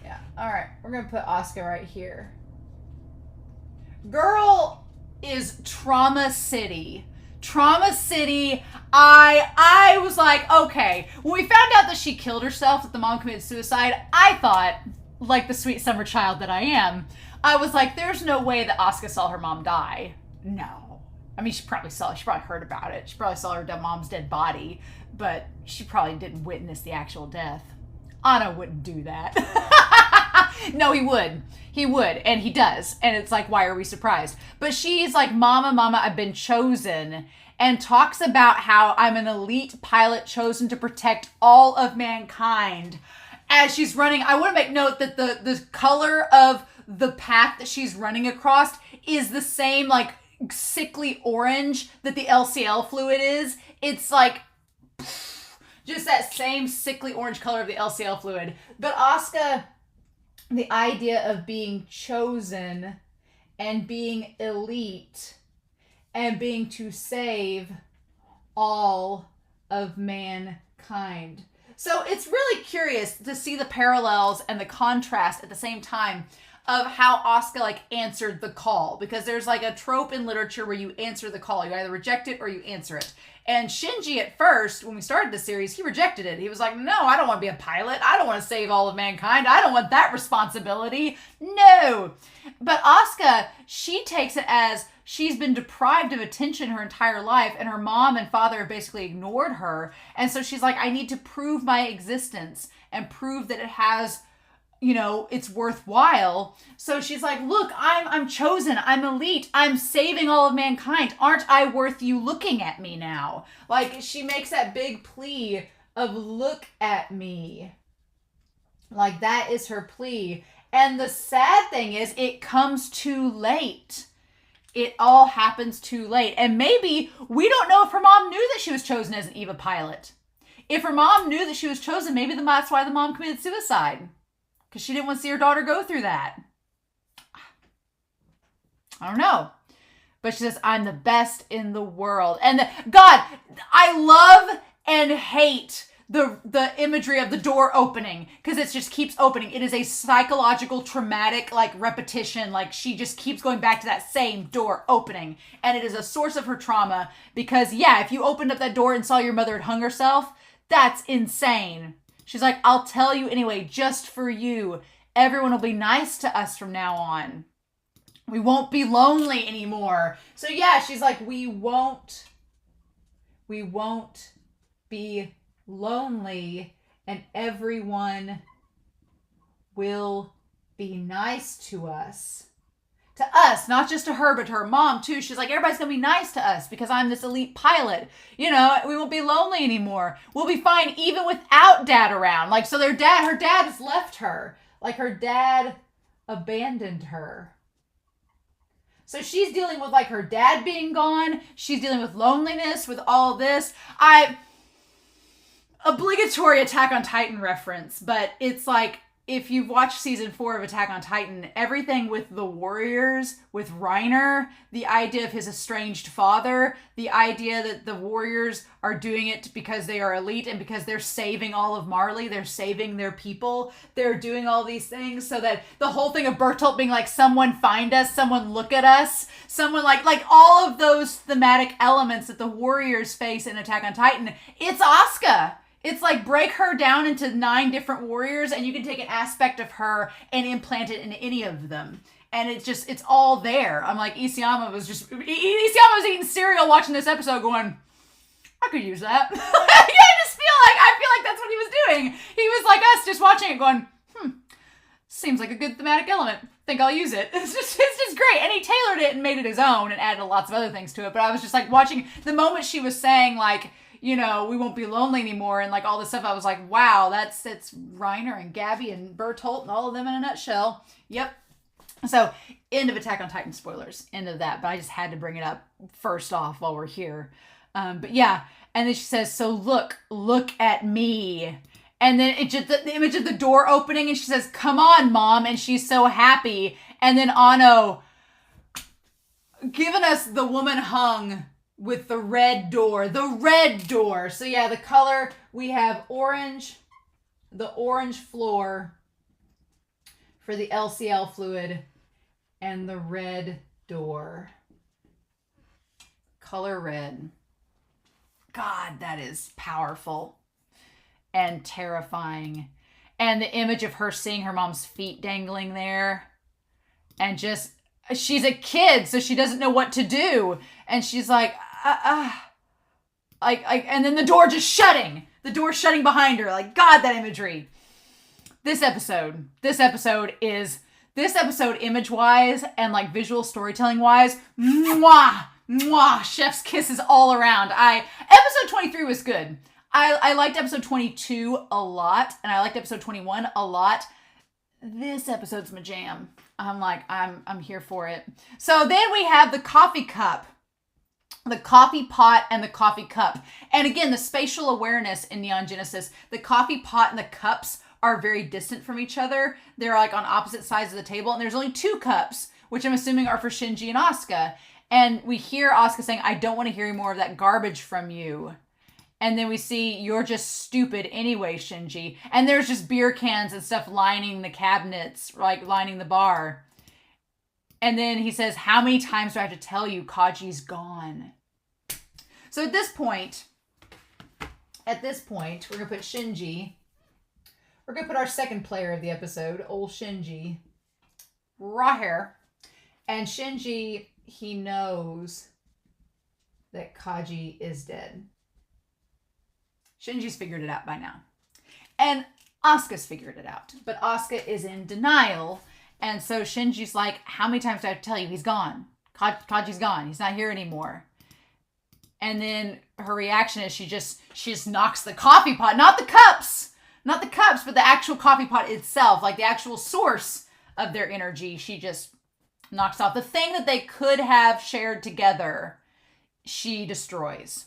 Yeah, all right, we're gonna put Asuka right here. Girl is trauma city. Trauma City. I was like, okay. When we found out that she killed herself, that the mom committed suicide, I thought, like the sweet summer child that I am, I was like, there's no way that Asuka saw her mom die. No. I mean, she probably heard about it. She probably saw her mom's dead body, but she probably didn't witness the actual death. Anno wouldn't do that. No, he would. He would, and he does. And it's like, why are we surprised? But she's like, Mama, I've been chosen. And talks about how I'm an elite pilot chosen to protect all of mankind. As she's running, I want to make note that the color of the path that she's running across is the same, like, sickly orange that the LCL fluid is. It's like just that same sickly orange color of the LCL fluid. But Asuka, the idea of being chosen and being elite and being to save all of mankind. So it's really curious to see the parallels and the contrast at the same time of how Asuka like answered the call, because there's like a trope in literature where you answer the call. You either reject it or you answer it. And Shinji at first, when we started the series, he rejected it. He was like, no, I don't want to be a pilot. I don't want to save all of mankind. I don't want that responsibility. No. But Asuka, she takes it as she's been deprived of attention her entire life, and her mom and father have basically ignored her. And so she's like, I need to prove my existence and prove that it has, you know, it's worthwhile. So she's like, look, I'm chosen. I'm elite. I'm saving all of mankind. Aren't I worth you looking at me now? Like, she makes that big plea of look at me. Like, that is her plea. And the sad thing is, it comes too late. It all happens too late. And maybe we don't know if her mom knew that she was chosen as an EVA pilot. If her mom knew that she was chosen, maybe that's why the mom committed suicide. Because she didn't want to see her daughter go through that. I don't know. But she says, I'm the best in the world. And God, I love and hate the imagery of the door opening. Because it just keeps opening. It is a psychological, traumatic, like, repetition. Like, she just keeps going back to that same door opening. And it is a source of her trauma. Because, yeah, if you opened up that door and saw your mother had hung herself, that's insane. She's like, I'll tell you anyway, just for you. Everyone will be nice to us from now on. We won't be lonely anymore. So yeah, she's like, we won't be lonely, and everyone will be nice to us. To us, not just to her, but to her mom too. She's like, everybody's gonna be nice to us because I'm this elite pilot. You know, we won't be lonely anymore. We'll be fine even without dad around. Like, so her dad has left her. Like, her dad abandoned her. So she's dealing with like her dad being gone. She's dealing with loneliness, with all this. Obligatory Attack on Titan reference, but it's like, if you've watched season 4 of Attack on Titan, everything with the warriors, with Reiner, the idea of his estranged father, the idea that the warriors are doing it because they are elite and because they're saving all of Marley, they're saving their people, they're doing all these things, so that the whole thing of Bertolt being like, someone find us, someone look at us, someone like all of those thematic elements that the warriors face in Attack on Titan, it's Asuka. It's like, break her down into 9 different warriors and you can take an aspect of her and implant it in any of them. And it's all there. I'm like, Isayama was eating cereal watching this episode going, I could use that. Yeah, I feel like that's what he was doing. He was like us, just watching it going, seems like a good thematic element. Think I'll use it. It's just great. And he tailored it and made it his own and added lots of other things to it. But I was just like watching the moment she was saying like, you know, we won't be lonely anymore and like all this stuff. I was like, wow, that's Reiner and Gabby and Bertolt and all of them in a nutshell. Yep. So end of Attack on Titan spoilers. End of that. But I just had to bring it up first off while we're here. But yeah. And then she says, so look at me. And then it just the image of the door opening and she says, come on, Mom. And she's so happy. And then Anno giving us the woman hung with the red door. So yeah, the color, we have orange, the orange floor for the LCL fluid, and the red door. Color red. God, that is powerful and terrifying. And the image of her seeing her mom's feet dangling there. And just, she's a kid, so she doesn't know what to do. And she's like, and then the door just shutting. The door shutting behind her. Like, God, that imagery. This episode image-wise and like visual storytelling-wise, mwah, mwah, chef's kisses all around. Episode 23 was good. I liked episode 22 a lot, and I liked episode 21 a lot. This episode's my jam. I'm here for it. So then we have the coffee cup, the coffee pot, and the coffee cup. And again, the spatial awareness in Neon Genesis, the coffee pot and the cups are very distant from each other. They're like on opposite sides of the table, and there's only 2 cups, which I'm assuming are for Shinji and Asuka. And we hear Asuka saying, I don't want to hear any more of that garbage from you. And then we see, you're just stupid anyway, Shinji. And there's just beer cans and stuff lining the cabinets, like lining the bar. And then he says, how many times do I have to tell you Kaji's gone? So at this point, we're going to put Shinji. We're going to put our second player of the episode, old Shinji, right here. And Shinji, he knows that Kaji is dead. Shinji's figured it out by now. And Asuka's figured it out. But Asuka is in denial. And so Shinji's like, how many times do I have to tell you? He's gone. Kaji's gone. He's not here anymore. And then her reaction is she just knocks the coffee pot, not the cups, but the actual coffee pot itself, like the actual source of their energy. She just knocks off the thing that they could have shared together. She destroys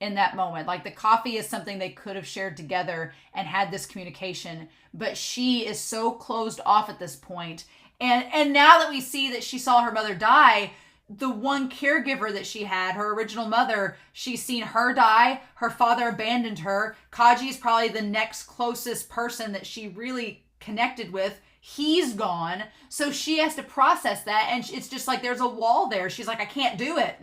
in that moment. Like the coffee is something they could have shared together and had this communication, but she is so closed off at this point. And now that we see that she saw her mother die, the one caregiver that she had, her original mother, she's seen her die. Her father abandoned her. Kaji is probably the next closest person that she really connected with. He's gone. So she has to process that. And it's just like, there's a wall there. She's like, I can't do it.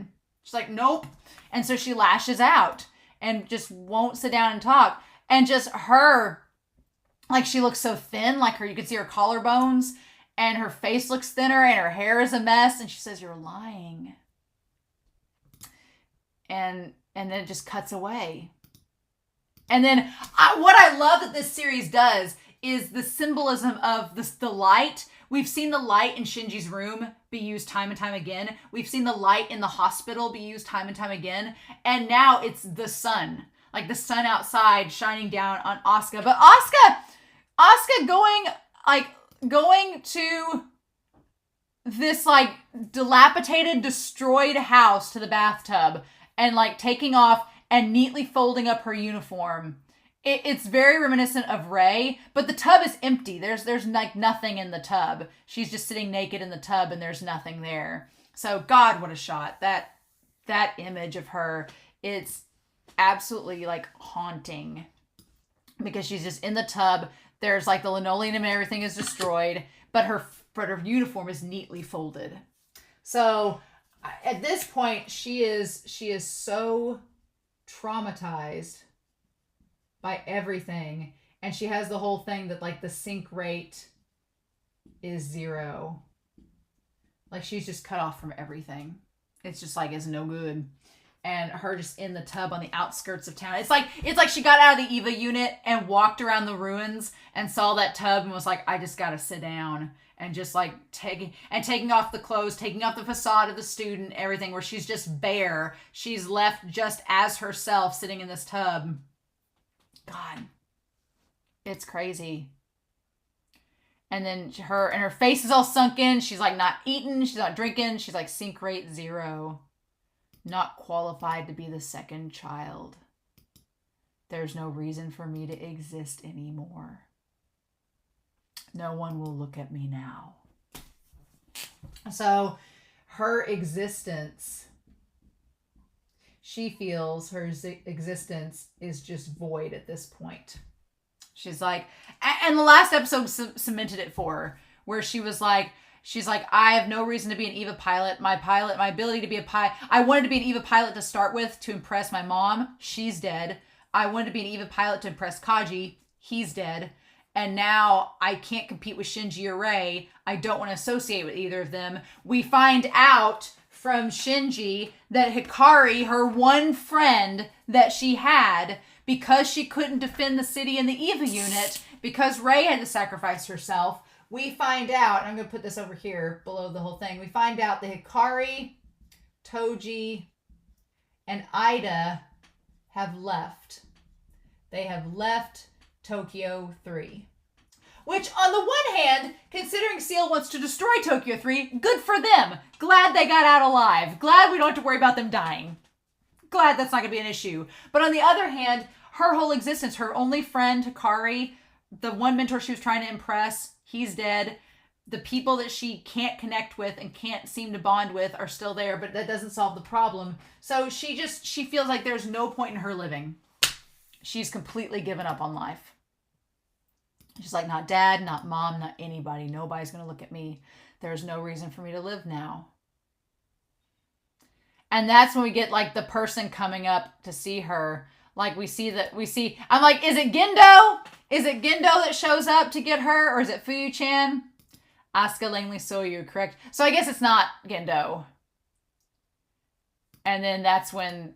She's like, nope. And so she lashes out and just won't sit down and talk. And just her, like, she looks so thin, like her, you can see her collarbones. And her face looks thinner and her hair is a mess. And she says, you're lying. And then it just cuts away. And then what I love that this series does is the symbolism of the light. We've seen the light in Shinji's room be used time and time again. We've seen the light in the hospital be used time and time again. And now it's the sun. Like the sun outside shining down on Asuka. But Asuka going to this like dilapidated, destroyed house to the bathtub and like taking off and neatly folding up her uniform. It's very reminiscent of Rey, but the tub is empty. There's like nothing in the tub. She's just sitting naked in the tub and there's nothing there. So God, what a shot. That image of her, it's absolutely like haunting because she's just in the tub. There's like the linoleum and everything is destroyed, but her uniform is neatly folded. So at this point, she is so traumatized by everything. And she has the whole thing that like the sync rate is 0. Like she's just cut off from everything. It's just like, it's no good. And her just in the tub on the outskirts of town. It's like she got out of the EVA unit and walked around the ruins and saw that tub and was like, I just gotta sit down. And just like taking off the clothes, taking off the facade of the student, everything, where she's just bare. She's left just as herself sitting in this tub. God, it's crazy. And then her face is all sunk in. She's like not eating. She's not drinking. She's like sync rate 0. Not qualified to be the second child. There's no reason for me to exist anymore. No one will look at me now. So her existence, she feels her existence is just void at this point. She's like, and the last episode cemented it for her, where she was like, She's like, I have no reason to be an EVA pilot. My ability to be a pilot. I wanted to be an EVA pilot to start with to impress my mom. She's dead. I wanted to be an EVA pilot to impress Kaji. He's dead. And now I can't compete with Shinji or Rei. I don't want to associate with either of them. We find out from Shinji that Hikari, her one friend that she had, because she couldn't defend the city in the EVA unit, because Rei had to sacrifice herself, we find out, and I'm going to put this over here below the whole thing, we find out that Hikari, Toji, and Ida have left. They have left Tokyo 3. Which, on the one hand, considering Seal wants to destroy Tokyo 3, good for them. Glad they got out alive. Glad we don't have to worry about them dying. Glad that's not going to be an issue. But on the other hand, her whole existence, her only friend, Hikari, the one mentor she was trying to impress, he's dead. The people that she can't connect with and can't seem to bond with are still there, but that doesn't solve the problem. So she feels like there's no point in her living. She's completely given up on life. She's like, not dad, not mom, not anybody. Nobody's going to look at me. There's no reason for me to live now. And that's when we get like the person coming up to see her. Like I'm like, is it Gendo? Is it Gendo that shows up to get her? Or is it Fuyu-chan? Asuka Langley Soyu, correct? So I guess it's not Gendo. And then that's when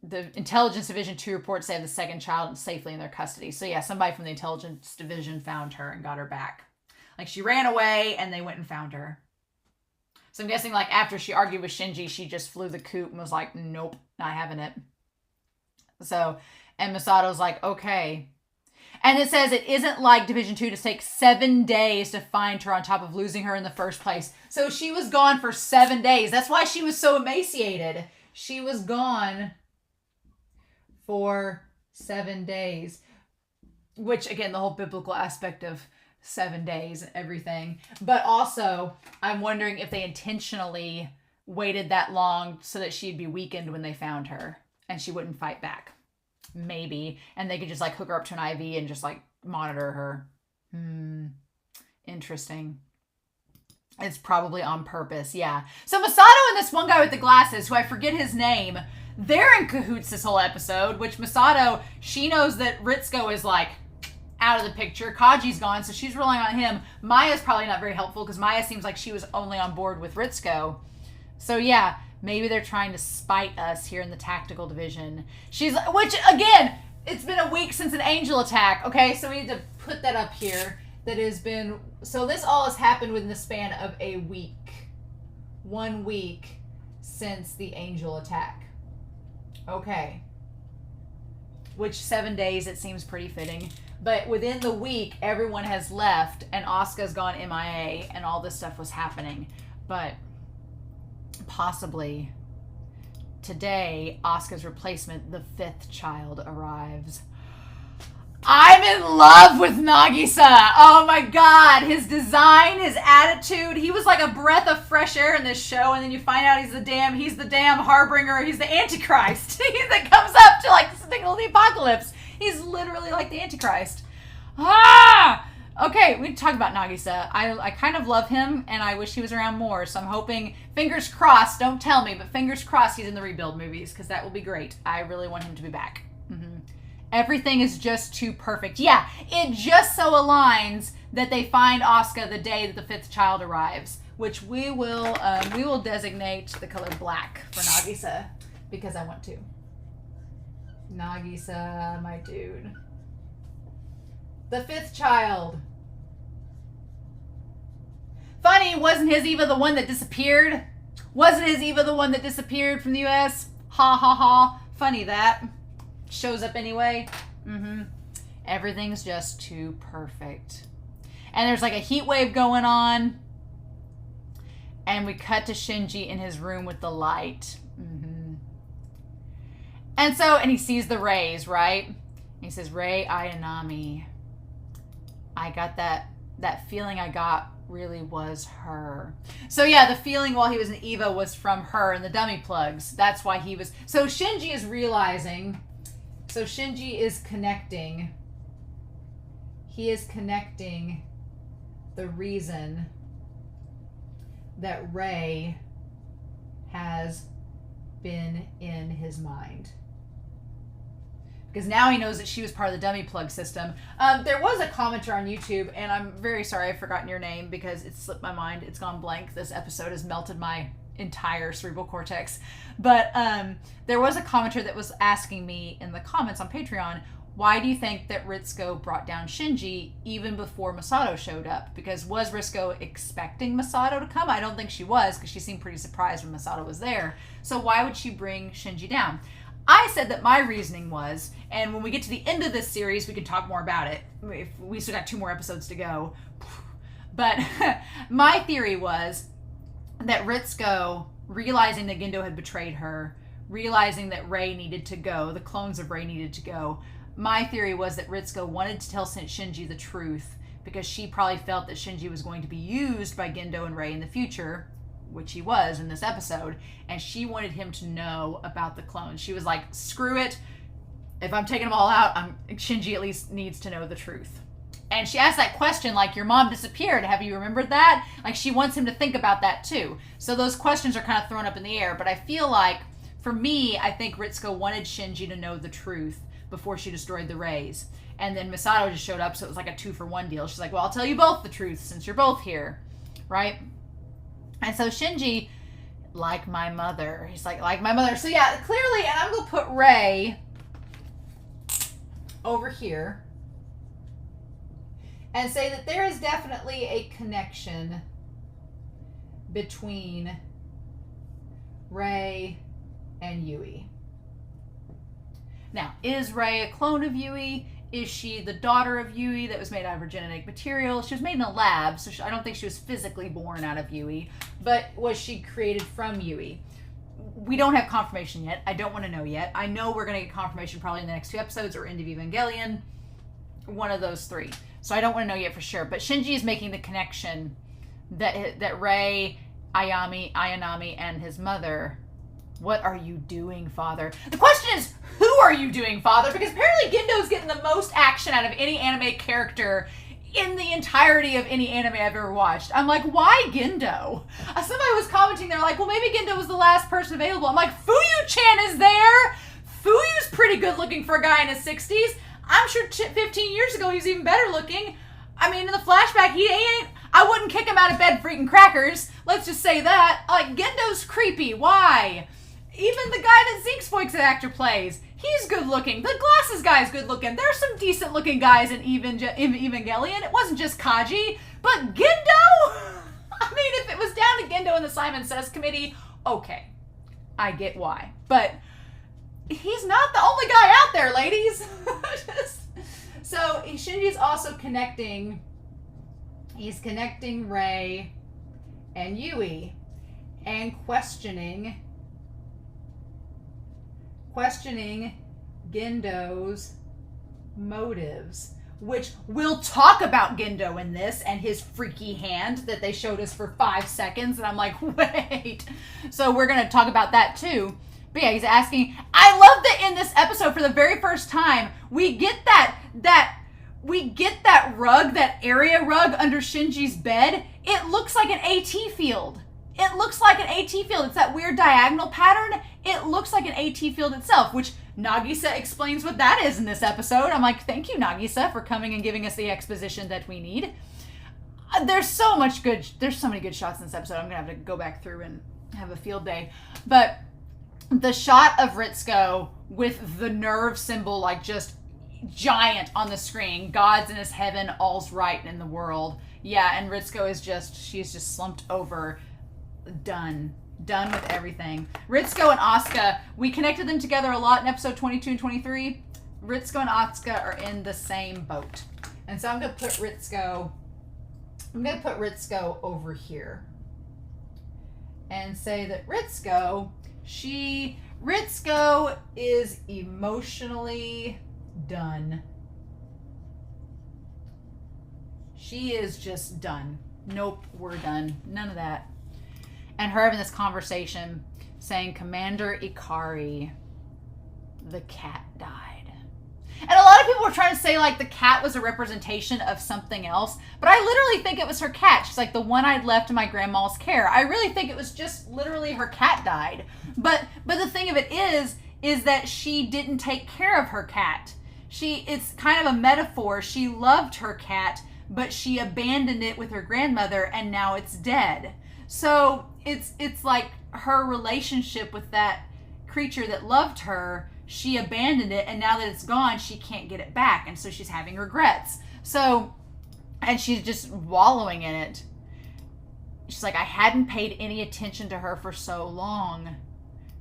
the Intelligence Division 2 reports they have the second child safely in their custody. So yeah, somebody from the Intelligence Division found her and got her back. Like she ran away and they went and found her. So I'm guessing like after she argued with Shinji, she just flew the coop and was like, nope, not having it. So, and Misato's like, okay. And it says it isn't like Division 2 to take 7 days to find her on top of losing her in the first place. So she was gone for 7 days. That's why she was so emaciated. She was gone for 7 days. Which, again, the whole biblical aspect of 7 days and everything. But also, I'm wondering if they intentionally waited that long so that she'd be weakened when they found her. And she wouldn't fight back. Maybe. And they could just like hook her up to an IV and just like monitor her. Interesting. It's probably on purpose. Yeah. So Masato and this one guy with the glasses, who I forget his name, they're in cahoots this whole episode, which Masato, she knows that Ritsuko is like out of the picture. Kaji's gone, so she's relying on him. Maya's probably not very helpful because Maya seems like she was only on board with Ritsuko. So yeah, maybe they're trying to spite us here in the tactical division. Which again, it's been a week since an angel attack. Okay, so we need to put that up here. That has been, so this all has happened within the span of a week. 1 week since the angel attack. Okay. Which 7 days, it seems pretty fitting. But within the week, everyone has left and Asuka's gone MIA and all this stuff was happening. But possibly today, Asuka's replacement, the 5th child, arrives. I'm in love with Nagisa. Oh my god. His design, his attitude. He was like a breath of fresh air in this show, and then you find out he's the damn harbinger. He's the antichrist. That comes up to like signal the apocalypse. He's literally like the antichrist. Okay, we talk about Nagisa. I kind of love him, and I wish he was around more. So I'm hoping, fingers crossed, don't tell me, but fingers crossed he's in the rebuild movies, because that will be great. I really want him to be back. Everything is just too perfect. Yeah, it just so aligns that they find Asuka the day that the 5th child arrives, which we will designate the color black for Nagisa, because I want to. Nagisa, my dude. The 5th child. Funny, wasn't his Eva the one that disappeared? Wasn't his Eva the one that disappeared from the US? Ha ha ha. Funny that. Shows up anyway. Everything's just too perfect. And there's like a heat wave going on. And we cut to Shinji in his room with the light. And he sees the rays, right? And he says, Rei Ayanami. I got that feeling I got really was her. So yeah, the feeling while he was in Eva was from her and the dummy plugs. That's why he was. So Shinji is realizing. So Shinji is connecting. He is connecting the reason that Rei has been in his mind. Because now he knows that she was part of the dummy plug system. There was a commenter on YouTube, and I'm very sorry I've forgotten your name because it slipped my mind. It's gone blank. This episode has melted my entire cerebral cortex. But there was a commenter that was asking me in the comments on Patreon, why do you think that Ritsuko brought down Shinji even before Masato showed up? Because was Ritsuko expecting Masato to come? I don't think she was, because she seemed pretty surprised when Masato was there. So why would she bring Shinji down? I said that my reasoning was, and when we get to the end of this series, we can talk more about it. We still got 2 more episodes to go. But my theory was that Ritsuko, realizing that Gendo had betrayed her, realizing that Rei needed to go, the clones of Rei needed to go, my theory was that Ritsuko wanted to tell Shinji the truth because she probably felt that Shinji was going to be used by Gendo and Rei in the future, which he was in this episode, and she wanted him to know about the clones. She was like, screw it. If I'm taking them all out, Shinji at least needs to know the truth. And she asked that question like, your mom disappeared. Have you remembered that? Like, she wants him to think about that too. So those questions are kind of thrown up in the air. But I feel like, for me, I think Ritsuko wanted Shinji to know the truth before she destroyed the Reis. And then Masato just showed up, so it was like a 2-for-1 deal. She's like, well, I'll tell you both the truth since you're both here. Right? And so Shinji, like my mother. He's like my mother. So yeah, clearly, and I'm going to put Rei over here and say that there is definitely a connection between Rei and Yui. Now, is Rei a clone of Yui? Is she the daughter of Yui that was made out of her genetic material? She was made in a lab, so I don't think she was physically born out of Yui. But was she created from Yui? We don't have confirmation yet. I don't want to know yet. I know we're going to get confirmation probably in the next 2 episodes or End of Evangelion. One of those 3. So I don't want to know yet for sure. But Shinji is making the connection that Rei, Ayanami, and his mother... What are you doing, Father? The question is, who are you doing, Father? Because apparently Gendo's getting the most action out of any anime character in the entirety of any anime I've ever watched. I'm like, why Gendo? Somebody was commenting, they're like, well, maybe Gendo was the last person available. I'm like, Fuyu-chan is there! Fuyu's pretty good looking for a guy in his 60s. I'm sure 15 years ago he was even better looking. I mean, in the flashback, he ain't... I wouldn't kick him out of bed for eating crackers. Let's just say that. Like, Gendo's creepy. Why? Even the guy that Zinx Voice actor plays, he's good looking. The glasses guy's good looking. There's some decent looking guys in Evangelion. It wasn't just Kaji, but Gendo? I mean, if it was down to Gendo and the Simon Says Committee, okay, I get why. But he's not the only guy out there, ladies. So Shinji's also connecting. He's connecting Rei and Yui and questioning Gendo's motives, which we'll talk about Gendo in this and his freaky hand that they showed us for 5 seconds. And I'm like, wait. So we're going to talk about that too. But yeah, he's asking, I love that in this episode for the very first time, we get that rug, that area rug under Shinji's bed. It looks like an AT field. It looks like an AT field. It's that weird diagonal pattern. It looks like an AT field itself, which Nagisa explains what that is in this episode. I'm like, thank you, Nagisa, for coming and giving us the exposition that we need. There's so many good shots in this episode. I'm going to have to go back through and have a field day. But the shot of Ritsuko with the nerve symbol, like just giant on the screen, God's in his heaven, all's right in the world. Yeah, and Ritsuko is she's just slumped over, done with everything. Ritsuko and Asuka, we connected them together a lot in episode 22 and 23. Ritsuko and Asuka are in the same boat. And so I'm going to put Ritsuko over here and say that Ritsuko is emotionally done. She is just done. Nope, we're done. None of that. And her having this conversation saying, Commander Ikari, the cat died. And a lot of people were trying to say, like, the cat was a representation of something else. But I literally think it was her cat. She's like, the one I'd left in my grandma's care. I really think it was just literally her cat died. But the thing of it is that she didn't take care of her cat. It's kind of a metaphor. She loved her cat, but she abandoned it with her grandmother, and now it's dead. So it's like her relationship with that creature that loved her, she abandoned it, and now that it's gone, she can't get it back, and so she's having regrets. So, and she's just wallowing in it. She's like, I hadn't paid any attention to her for so long,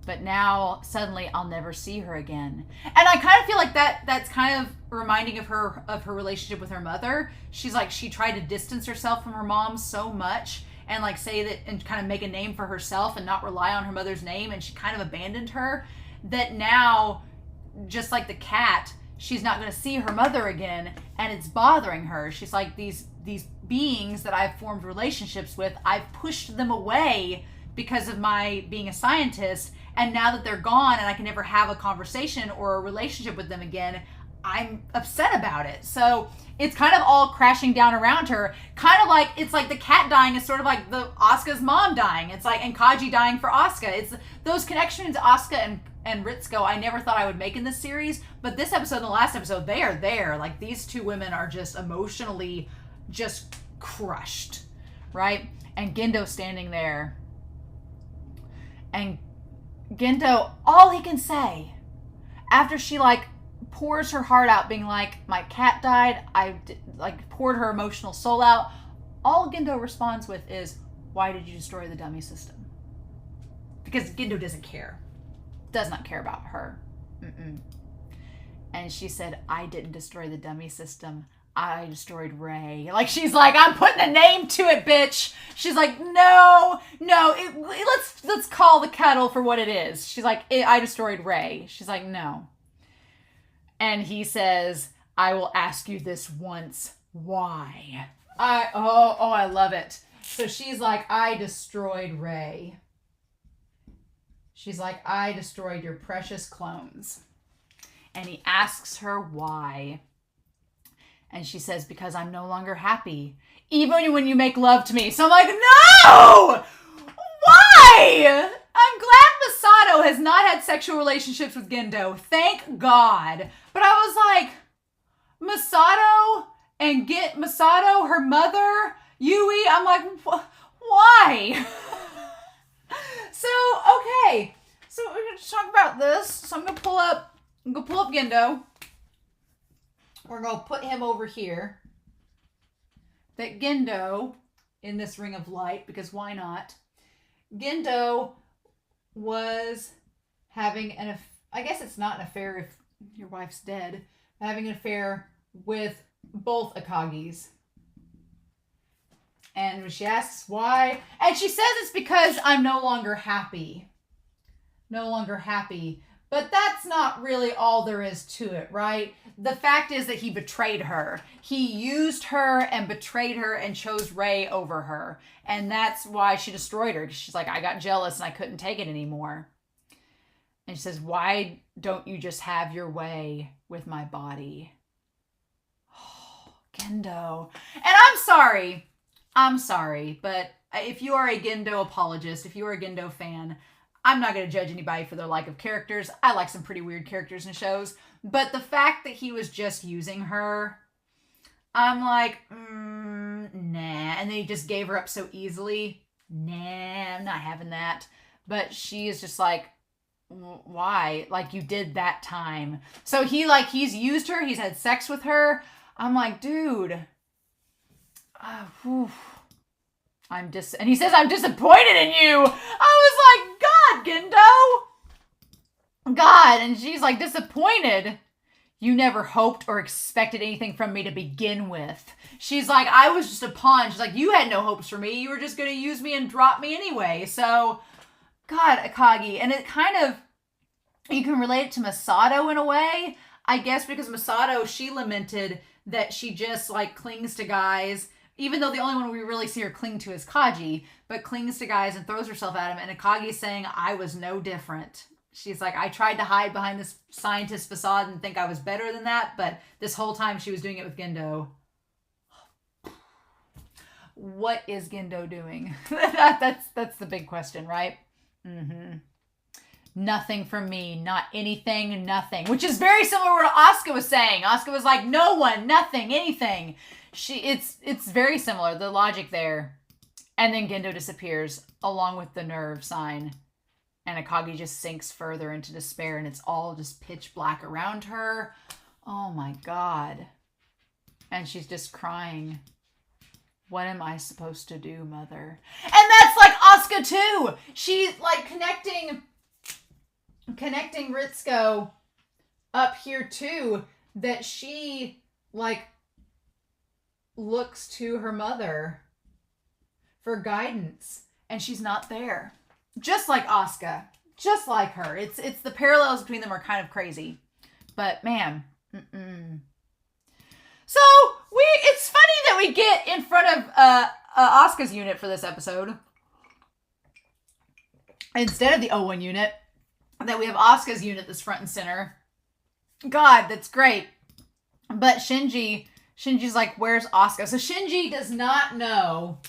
but now suddenly I'll never see her again. And I kind of feel like that's kind of reminding of her relationship with her mother. She's like, she tried to distance herself from her mom so much and like say that and kind of make a name for herself and not rely on her mother's name, and she kind of abandoned her, that now, just like the cat, she's not going to see her mother again, and it's bothering her. She's like, these beings that I've formed relationships with, I've pushed them away because of my being a scientist, and now that they're gone and I can never have a conversation or a relationship with them again, I'm upset about it. So it's kind of all crashing down around her. Kind of like, it's like the cat dying is sort of like the Asuka's mom dying. It's like, and Kaji dying for Asuka. It's those connections, Asuka and Ritsuko, I never thought I would make in this series. But this episode and the last episode, they are there. Like, these two women are just emotionally just crushed, right? And Gendo standing there. And Gendo, all he can say, after she like pours her heart out being like, my cat died, like poured her emotional soul out, all Gendo responds with is, why did you destroy the dummy system? Because Gendo doesn't care. Does not care about her. And she said, I didn't destroy the dummy system, I destroyed Ray. Like, she's like, I'm putting a name to it, bitch. She's like, no, let's call the kettle for what it is. She's like, I destroyed Ray. She's like, no. And he says, I will ask you this once. Why? I love it. So she's like, I destroyed Ray. She's like, I destroyed your precious clones. And he asks her why. And she says, because I'm no longer happy, even when you make love to me. So I'm like, no! Why? I'm glad Masato has not had sexual relationships with Gendo. Thank God. But I was like, Masato and get Masato, her mother, Yui. I'm like, why? So, okay. So we're going to talk about this. So I'm going to pull up Gendo. We're going to put him over here. That Gendo, in this ring of light, because why not? Gendo was having I guess it's not an affair if your wife's dead, having an affair with both Akagis. And when she asks why, and she says it's because I'm no longer happy. No longer happy. But that's not really all there is to it, right? The fact is that he betrayed her. He used her and betrayed her and chose Ray over her. And that's why she destroyed her. She's like, I got jealous and I couldn't take it anymore. And she says, why don't you just have your way with my body? Oh, Gendo. And I'm sorry, but if you are a Gendo apologist, if you are a Gendo fan, I'm not going to judge anybody for their like of characters. I like some pretty weird characters in shows. But the fact that he was just using her, I'm like, nah. And then he just gave her up so easily. Nah, I'm not having that. But she is just like, why? Like, you did that time. So he's used her. He's had sex with her. I'm like, dude. And he says, I'm disappointed in you. I was like, God, Gendo. God. And she's like, disappointed. You never hoped or expected anything from me to begin with. She's like, I was just a pawn. She's like, you had no hopes for me. You were just going to use me and drop me anyway. So, God, Akagi. And it kind of, you can relate it to Masato in a way. I guess because Masato, she lamented that she just like clings to guys. Even though the only one we really see her cling to is Kaji, but clings to guys and throws herself at him. And Akagi's saying, I was no different. She's like, I tried to hide behind this scientist facade and think I was better than that, but this whole time she was doing it with Gendo. What is Gendo doing? That's the big question, right? Mm-hmm. Nothing from me, not anything, nothing. Which is very similar to what Asuka was saying. Asuka was like, no one, nothing, anything. It's very similar, the logic there. And then Gendo disappears along with the nerve sign. And Akagi just sinks further into despair, and it's all just pitch black around her. Oh my God. And she's just crying. What am I supposed to do, mother? And that's like Asuka too. She's like connecting Ritsuko up here too, that she like looks to her mother for guidance, and she's not there. Just like Asuka, just like her. It's the parallels between them are kind of crazy, but man, So it's funny that we get in front of Asuka's unit for this episode instead of the O1 unit. That we have Asuka's unit that's front and center. God, that's great. But Shinji's like, where's Asuka? So Shinji does not know.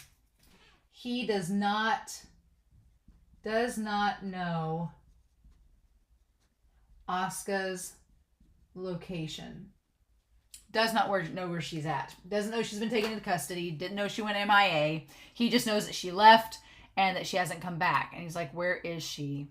He does not know Asuka's location. Does not know where she's at. Doesn't know she's been taken into custody. Didn't know she went MIA. He just knows that she left and that she hasn't come back. And he's like, where is she?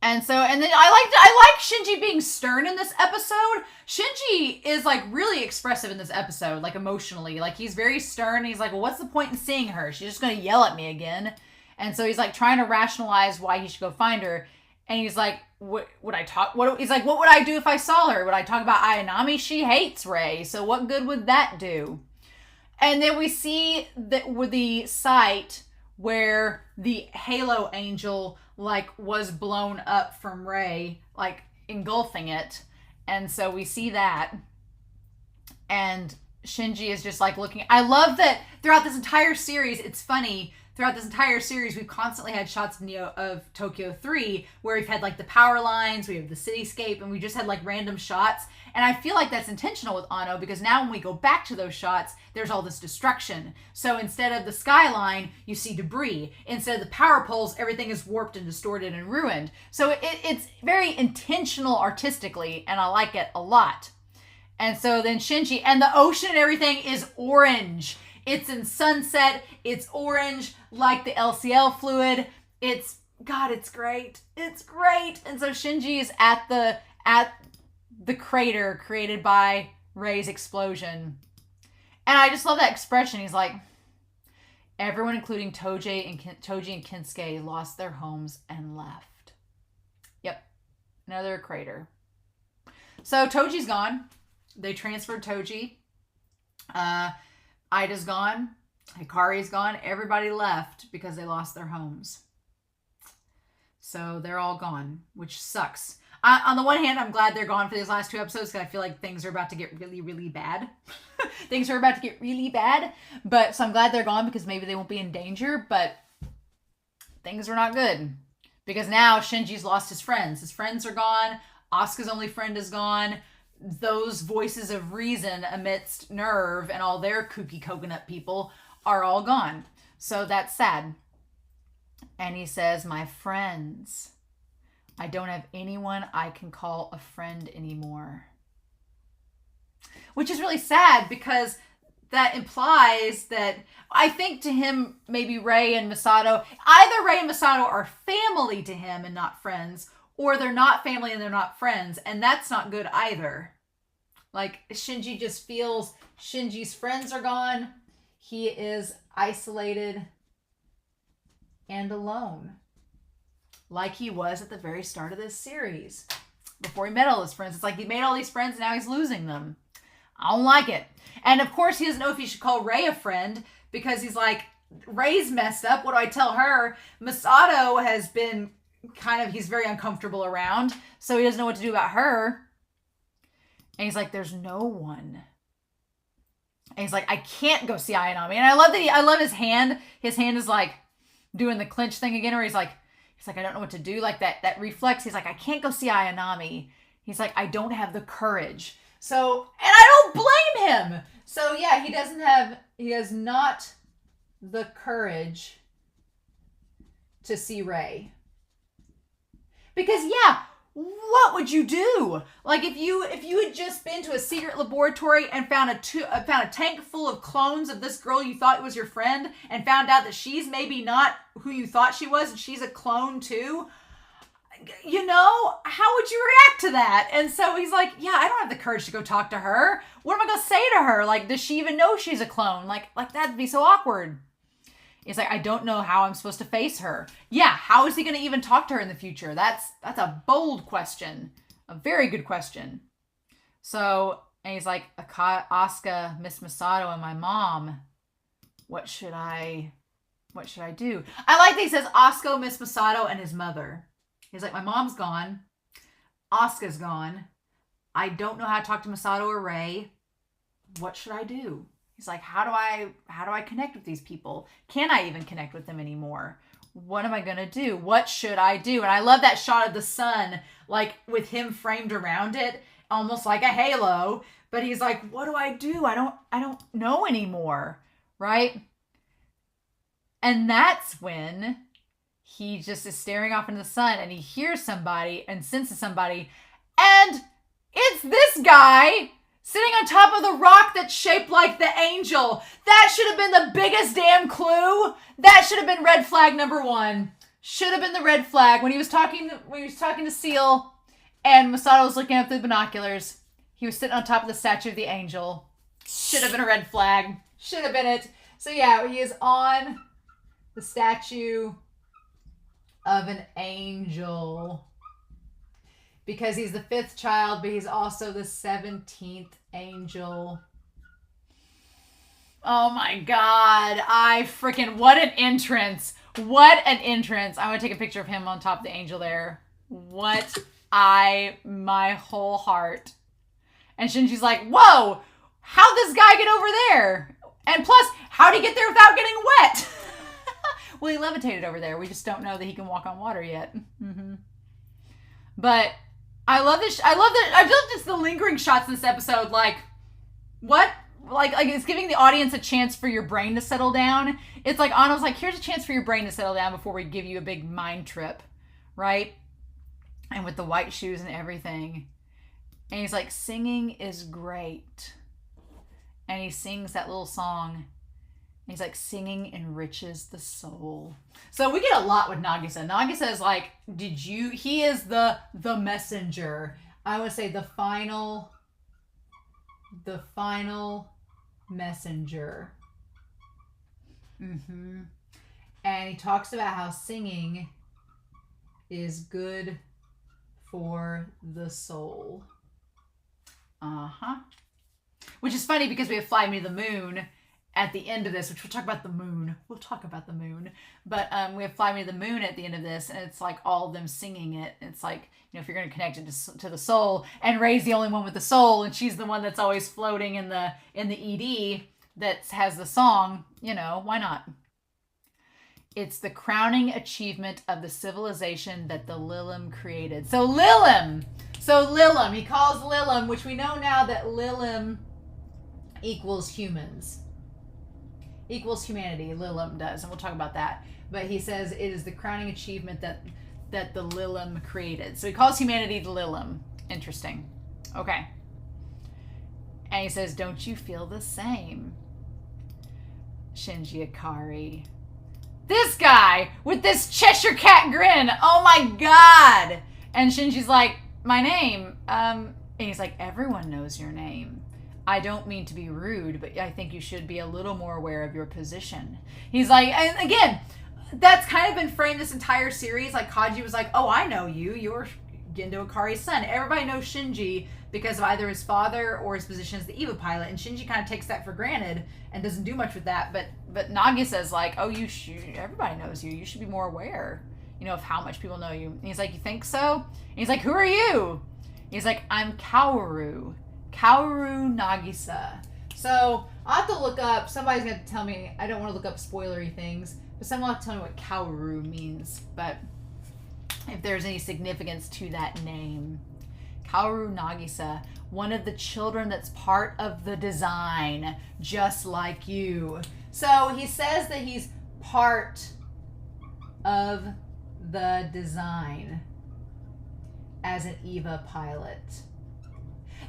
And then I like Shinji being stern in this episode. Shinji is like really expressive in this episode, like emotionally. Like he's very stern. He's like, well, what's the point in seeing her? She's just going to yell at me again. And so he's like trying to rationalize why he should go find her. And he's like, what would I talk? He's like, what would I do if I saw her? Would I talk about Ayanami? She hates Rei. So what good would that do? And then we see that with the site where the Halo Angel like was blown up from Rei, like engulfing it. And so we see that. And Shinji is just like looking. I love that throughout this entire series, it's funny. Throughout this entire series, we've constantly had shots of Tokyo 3 where we've had like the power lines, we have the cityscape, and we just had like random shots. And I feel like that's intentional with Anno because now when we go back to those shots, there's all this destruction. So instead of the skyline, you see debris. Instead of the power poles, everything is warped and distorted and ruined. So it's very intentional artistically, and I like it a lot. And so then Shinji, and the ocean and everything is orange. It's in sunset. It's orange like the LCL fluid. It's great. It's great. And so Shinji is at the crater created by Rei's explosion. And I just love that expression. He's like, everyone, including Toji and Kinsuke, lost their homes and left. Yep. Another crater. So Toji's gone. They transferred Toji. Ida's gone. Hikari's gone. Everybody left because they lost their homes. So they're all gone, which sucks. On the one hand, I'm glad they're gone for these last two episodes because I feel like things are about to get really, really bad. Things are about to get really bad. So I'm glad they're gone because maybe they won't be in danger. But things are not good. Because now Shinji's lost his friends. His friends are gone. Asuka's only friend is gone. Those voices of reason amidst Nerve and all their kooky coconut people are all gone. So that's sad. And he says, my friends, I don't have anyone I can call a friend anymore. Which is really sad because that implies that I think to him, maybe Rei and Masato, either Rei and Masato are family to him and not friends, or they're not family and they're not friends, and that's not good either. Like, Shinji just feels Shinji's friends are gone. He is isolated and alone. Like he was at the very start of this series. Before he met all his friends. It's like he made all these friends and now he's losing them. I don't like it. And of course he doesn't know if he should call Rei a friend because he's like, Rei's messed up. What do I tell her? Masato has been he's very uncomfortable around, so he doesn't know what to do about her. And he's like, there's no one. And he's like, I can't go see Ayanami. And I love his hand. His hand is like doing the clench thing again, where he's like, He's like, I don't know what to do. Like that reflex. He's like, I can't go see Ayanami. He's like, I don't have the courage. So, and I don't blame him. So yeah, he has not the courage to see Rei. Because yeah, what would you do? Like if you had just been to a secret laboratory and found a tank full of clones of this girl you thought was your friend and found out that she's maybe not who you thought she was and she's a clone too, you know, how would you react to that? And so he's like, yeah, I don't have the courage to go talk to her. What am I going to say to her? Like, does she even know she's a clone? Like that'd be so awkward. He's like, I don't know how I'm supposed to face her. Yeah, how is he going to even talk to her in the future? That's a bold question. A very good question. So, and he's like, Asuka, Miss Masato, and my mom. What should I do? I like that he says Asuka, Miss Masato, and his mother. He's like, my mom's gone. Asuka's gone. I don't know how to talk to Masato or Rei. What should I do? He's like, how do I connect with these people? Can I even connect with them anymore? What am I going to do? What should I do? And I love that shot of the sun, like with him framed around it, almost like a halo. But he's like, what do I do? I don't know anymore. Right? And that's when he just is staring off into the sun and he hears somebody and senses somebody. And it's this guy sitting on top of the rock that's shaped like the angel. That should have been the biggest damn clue. That should have been red flag number 1. Should have been the red flag. When he was talking to Seal and Masato was looking up through the binoculars, he was sitting on top of the statue of the angel. Should have been a red flag. Should have been it. So yeah, he is on the statue of an angel. Because he's the 5th child, but he's also the 17th angel. Oh my God. What an entrance. What an entrance. I want to take a picture of him on top of the angel there. My whole heart. And Shinji's like, whoa, how'd this guy get over there? And plus, how'd he get there without getting wet? Well, he levitated over there. We just don't know that he can walk on water yet. Mm-hmm. But I love this. I love just the lingering shots in this episode. Like, what? Like it's giving the audience a chance for your brain to settle down. It's like Anno's like, here's a chance for your brain to settle down before we give you a big mind trip, right? And with the white shoes and everything. And he's like, singing is great. And he sings that little song. He's like, singing enriches the soul. So we get a lot with Nagisa. Nagisa is like, he is the messenger. I would say the final messenger. Mm-hmm. And he talks about how singing is good for the soul. Uh-huh. Which is funny because we have Fly Me to the Moon at the end of this, which we'll talk about the moon. We'll talk about the moon. But we have Fly Me to the Moon at the end of this, and it's like all of them singing it. It's like, you know, if you're going to connect it to the soul, and Ray's the only one with the soul, and she's the one that's always floating in the ED that has the song, you know, why not? It's the crowning achievement of the civilization that the Lilim created. So Lilim, he calls Lilim, which we know now that Lilim equals humans. Equals humanity, Lilim does, and we'll talk about that. But he says it is the crowning achievement that the Lilim created. So he calls humanity the Lilim. Interesting. Okay. And he says, don't you feel the same, Shinji Ikari? This guy with this Cheshire Cat grin. Oh my God. And Shinji's like, my name. And he's like, everyone knows your name. I don't mean to be rude, but I think you should be a little more aware of your position. He's like, and again, that's kind of been framed this entire series. Like Kaji was like, oh, I know you. You're Gendo Ikari's son. Everybody knows Shinji because of either his father or his position as the EVA pilot. And Shinji kind of takes that for granted and doesn't do much with that. But Nagisa's like, oh, everybody knows you. You should be more aware, you know, of how much people know you. And he's like, you think so? And he's like, who are you? He's like, I'm Kaworu Nagisa. So I'll have to look up, somebody's going to tell me, I don't want to look up spoilery things, but someone will have to tell me what Kaworu means. But if there's any significance to that name. Kaworu Nagisa, one of the children that's part of the design, just like you. So he says that he's part of the design as an EVA pilot.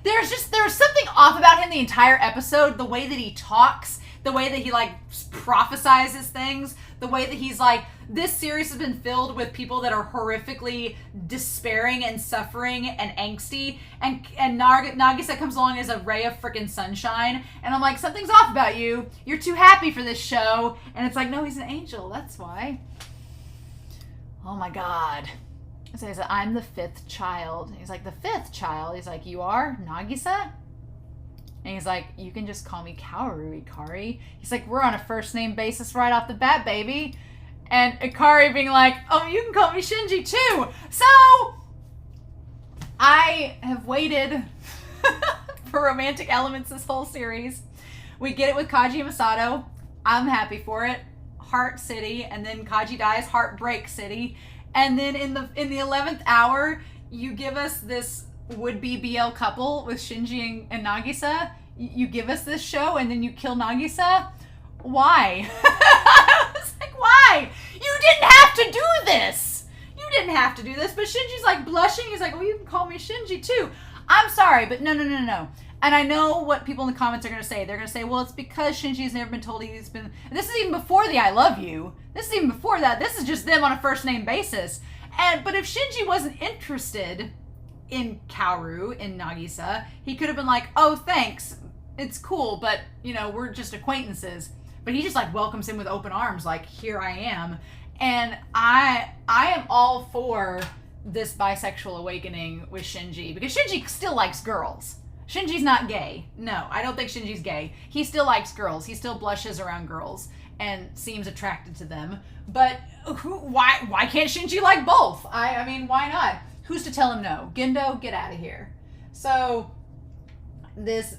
There's something off about him the entire episode. The way that he talks, the way that he like prophesizes things, the way that he's like, this series has been filled with people that are horrifically despairing and suffering and angsty, and Nagisa comes along as a ray of freaking sunshine, and I'm like, something's off about you. You're too happy for this show. And it's like, no, he's an angel. That's why. Oh my God. So he said, I'm the fifth child. He's like, the fifth child? He's like, you are? Nagisa? And he's like, you can just call me Kaworu, Ikari. He's like, we're on a first name basis right off the bat, baby. And Ikari being like, oh, you can call me Shinji too. So, I have waited for romantic elements this whole series. We get it with Kaji and Masato. I'm happy for it. Heart City. And then Kaji dies, Heartbreak City. And then in the 11th hour, you give us this would-be BL couple with Shinji and Nagisa. You give us this show and then you kill Nagisa? Why? I was like, why? You didn't have to do this. You didn't have to do this. But Shinji's like blushing. He's like, well, you can call me Shinji too. I'm sorry, but no. And I know what people in the comments are going to say. They're going to say, well, it's because Shinji's never been told he's been... This is even before the I love you. This is even before that. This is just them on a first name basis. But if Shinji wasn't interested in Kaworu, in Nagisa, he could have been like, oh, thanks. It's cool, but, we're just acquaintances. But he just, like, welcomes him with open arms, like, here I am. And I am all for this bisexual awakening with Shinji, because Shinji still likes girls. Shinji's not gay. No, I don't think Shinji's gay. He still likes girls. He still blushes around girls and seems attracted to them. But why can't Shinji like both? I mean, why not? Who's to tell him no? Gendo, get out of here. So, this...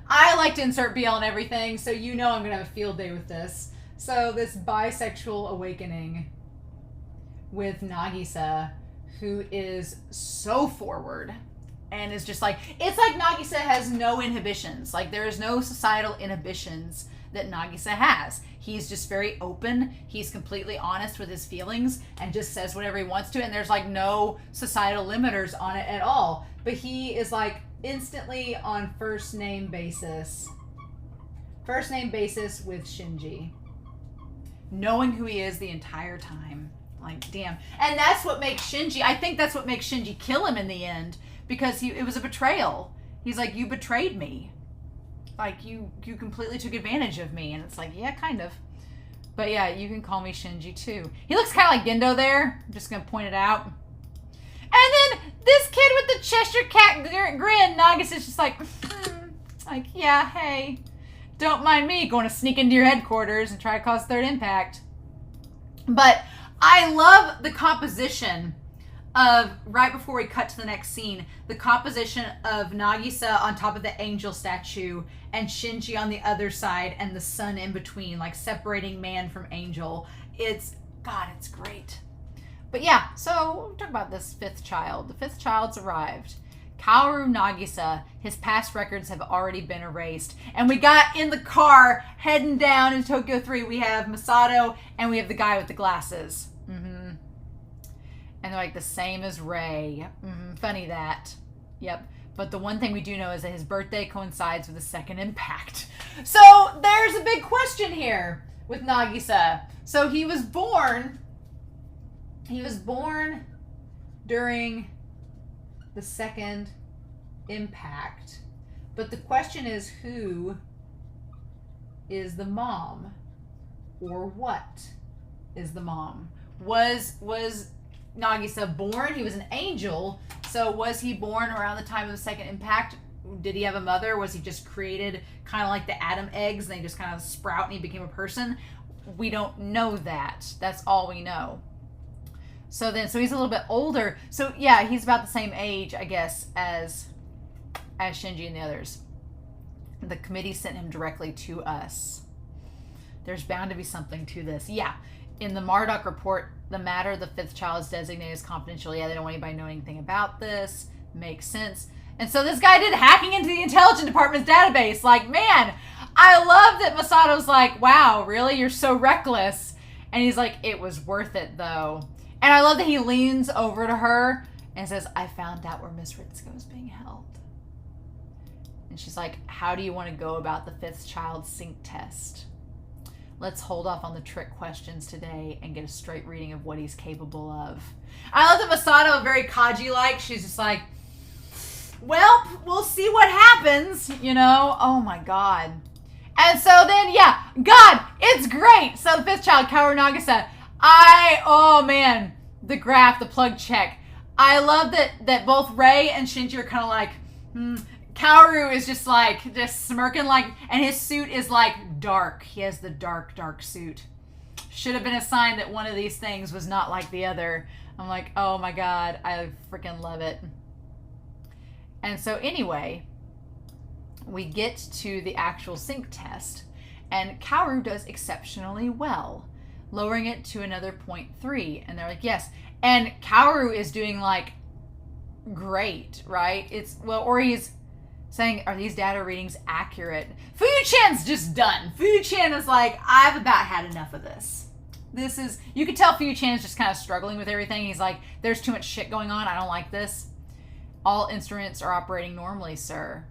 I like to insert BL in everything, so I'm going to have a field day with this. So, this bisexual awakening with Nagisa, who is so forward... And is just like, it's like Nagisa has no inhibitions. Like, there is no societal inhibitions that Nagisa has. He's just very open. He's completely honest with his feelings and just says whatever he wants to. And there's like no societal limiters on it at all. But he is like instantly on first name basis with Shinji. Knowing who he is the entire time. Like, damn. And that's what makes Shinji, I think that's what makes Shinji kill him in the end. Because it was a betrayal. He's like, you betrayed me. Like, you completely took advantage of me. And it's like, yeah, kind of. But yeah, you can call me Shinji too. He looks kind of like Gendo there. I'm just going to point it out. And then this kid with the Cheshire Cat grin, Nagisa's just like, like, yeah, hey, don't mind me going to sneak into your headquarters and try to cause third impact. But I love the composition of, right before we cut to the next scene, the composition of Nagisa on top of the angel statue and Shinji on the other side and the sun in between, like separating man from angel. It's great. But yeah, so we'll talk about this fifth child. The fifth child's arrived. Kaworu Nagisa, his past records have already been erased. And we got in the car heading down in Tokyo 3. We have Masato and we have the guy with the glasses. And they're like the same as Ray. Funny that. Yep. But the one thing we do know is that his birthday coincides with the second impact. So there's a big question here with Nagisa. So he was born during the second impact. But the question is, who is the mom? Or what is the mom? Was Nagisa born? He was an angel. So was he born around the time of the second impact? Did he have a mother? Was he just created kind of like the Adam eggs and they just kind of sprout and he became a person? We don't know that. That's all we know. So he's a little bit older. So yeah, he's about the same age, I guess, as Shinji and the others. The committee sent him directly to us. There's bound to be something to this. Yeah. In the Marduk report, the matter, the fifth child is designated as confidential. Yeah, they don't want anybody to know anything about this. Makes sense. And so this guy did hacking into the intelligence department's database. Like, man, I love that Masato's like, wow, really? You're so reckless. And he's like, it was worth it, though. And I love that he leans over to her and says, I found out where Miss Ritsuko is being held. And she's like, how do you want to go about the fifth child sync test? Let's hold off on the trick questions today and get a straight reading of what he's capable of. I love that Masato, very Kaji-like. She's just like, well, we'll see what happens, you know? Oh, my God. And so then, yeah, God, it's great. So the fifth child, Kaworu Nagisa, oh, man, the graph, the plug check. I love that both Rei and Shinji are kind of like, Kaworu is just like, just smirking like, and his suit is like dark. He has the dark, dark suit. Should have been a sign that one of these things was not like the other. I'm like, oh my God, I freaking love it. And so anyway, we get to the actual sync test, and Kaworu does exceptionally well, lowering it to another 0.3. And they're like, yes. And Kaworu is doing like great, right? Or he's saying, are these data readings accurate? Fuyu-chan's just done. Fuyu-chan is like, I've about had enough of this. You could tell Fuyu-chan's just kind of struggling with everything. He's like, there's too much shit going on. I don't like this. All instruments are operating normally, sir.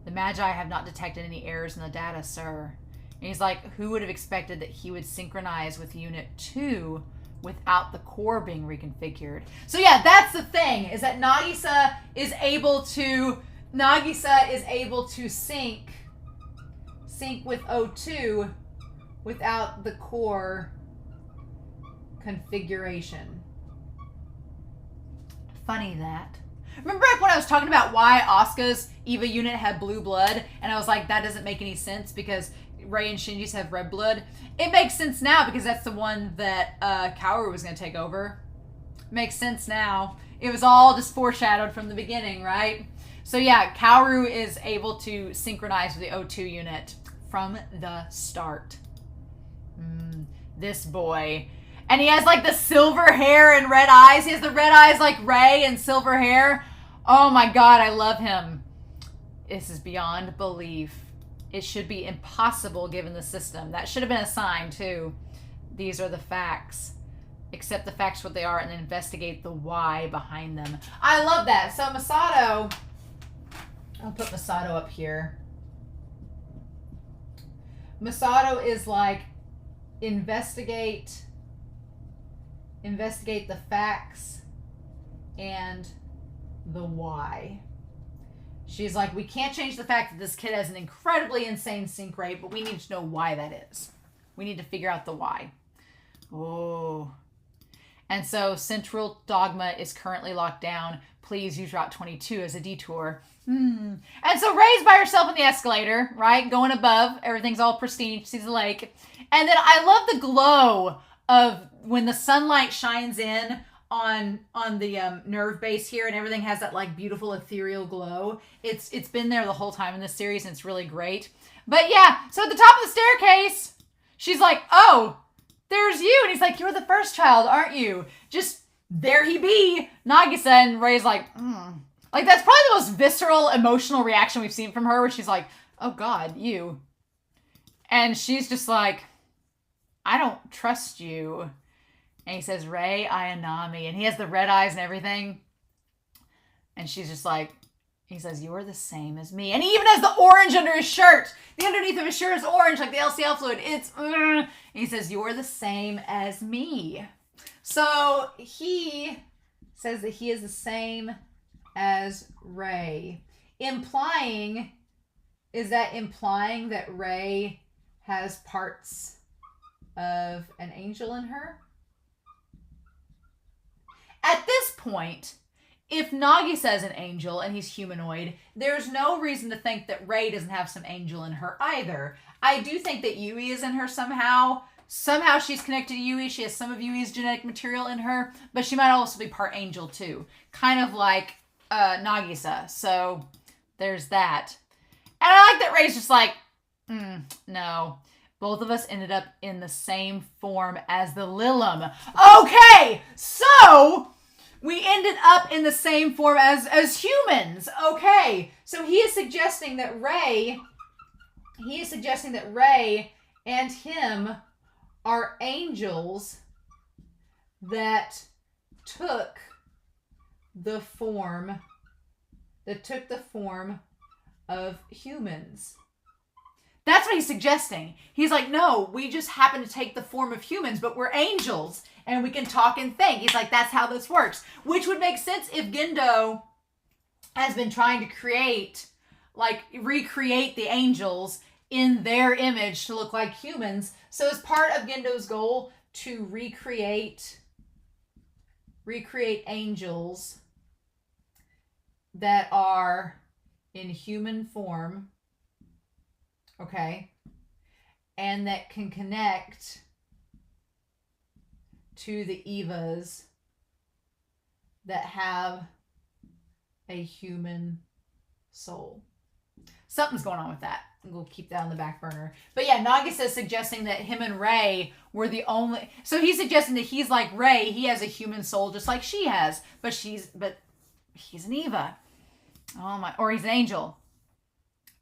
The Magi have not detected any errors in the data, sir. And he's like, who would have expected that he would synchronize with Unit 2 without the core being reconfigured? So yeah, that's the thing, is that Nagisa is able to sync with O2 without the core configuration. Funny that. Remember when I was talking about why Asuka's Eva unit had blue blood, and I was like, that doesn't make any sense because Rei and Shinji's have red blood? It makes sense now because that's the one that Kaworu was going to take over. Makes sense now. It was all just foreshadowed from the beginning, right? So yeah, Kaworu is able to synchronize with the O2 unit from the start. This boy. And he has like the silver hair and red eyes. He has the red eyes like Rei and silver hair. Oh my God, I love him. This is beyond belief. It should be impossible given the system. That should have been a sign too. These are the facts. Accept the facts what they are and then investigate the why behind them. I love that. So Masato, I'll put Masato up here. Masato is like, investigate the facts and the why. She's like, we can't change the fact that this kid has an incredibly insane sync rate, but we need to know why that is. We need to figure out the why. Oh. And so Central Dogma is currently locked down. Please use Route 22 as a detour. And so Rei's by herself in the escalator, right? Going above. Everything's all pristine. She sees the lake. And then I love the glow of when the sunlight shines in on the nerve base here, and everything has that like beautiful ethereal glow. It's been there the whole time in this series, and it's really great. But yeah, so at the top of the staircase, she's like, oh, there's you. And he's like, you're the first child, aren't you? Just there he be, Nagisa. And Rei's like, Like, that's probably the most visceral, emotional reaction we've seen from her, where she's like, oh God, you. And she's just like, I don't trust you. And he says, Rei Ayanami. And he has the red eyes and everything. And she's just like, he says, you are the same as me. And he even has the orange under his shirt. The underneath of his shirt is orange, like the LCL fluid. And he says, you're the same as me. So he says that he is the same as Rei. Implying that Rei has parts of an angel in her? At this point, if Nagisa is an angel and he's humanoid, there's no reason to think that Rei doesn't have some angel in her either. I do think that Yui is in her somehow. Somehow she's connected to Yui. She has some of Yui's genetic material in her, but she might also be part angel too. Kind of like Nagisa. So there's that. And I like that Rei's just like, no. Both of us ended up in the same form as the Lilim. Okay, so we ended up in the same form as humans. Okay, so he is suggesting that Rei and him are angels that took the form of humans. That's what he's suggesting. He's like, no, we just happen to take the form of humans, but we're angels and we can talk and think. He's like, that's how this works. Which would make sense if Gendo has been trying to recreate the angels in their image to look like humans. So as part of Gendo's goal to recreate angels that are in human form, okay, and that can connect to the Evas that have a human soul. Something's going on with that. We'll keep that on the back burner. But yeah, Nagisa is suggesting that him and Rei were the only... So he's suggesting that he's like Rei. He has a human soul just like she has. But he's an Eva. Oh my... Or he's an angel.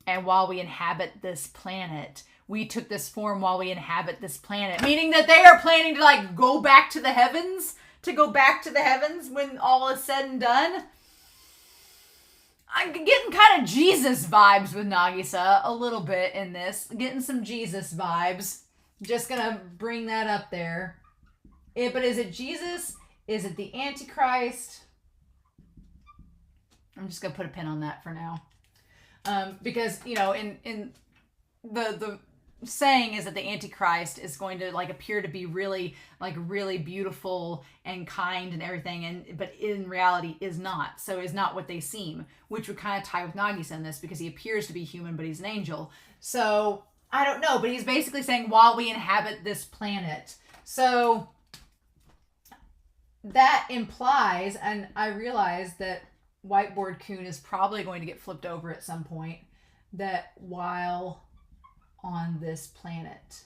And while we inhabit this planet, we took this form while we inhabit this planet. Meaning that they are planning to go back to the heavens? To go back to the heavens when all is said and done? I'm getting kind of Jesus vibes with Nagisa a little bit in this. Getting some Jesus vibes. Just gonna bring that up there. But is it Jesus? Is it the Antichrist? I'm just gonna put a pin on that for now. Because, in the saying is that the Antichrist is going to appear to be really beautiful and kind and everything, but in reality is not. So is not what they seem, which would kind of tie with Nagisa in this because he appears to be human, but he's an angel. So I don't know, but he's basically saying while we inhabit this planet. So that implies, and I realize that Whiteboard Kun is probably going to get flipped over at some point, that while on this planet,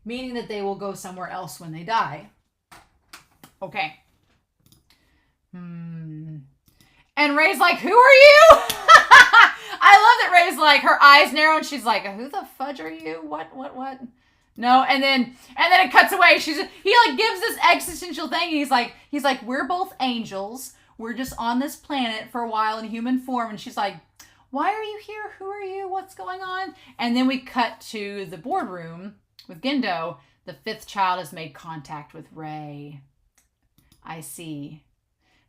meaning that they will go somewhere else when they die. Okay. And Ray's like, who are you? I love that Ray's her eyes narrow and she's like, who the fudge are you? What? No, and then it cuts away. He gives this existential thing. He's like, we're both angels. We're just on this planet for a while in human form. And she's like, why are you here? Who are you? What's going on? And then we cut to the boardroom with Gendo. The fifth child has made contact with Rei. I see.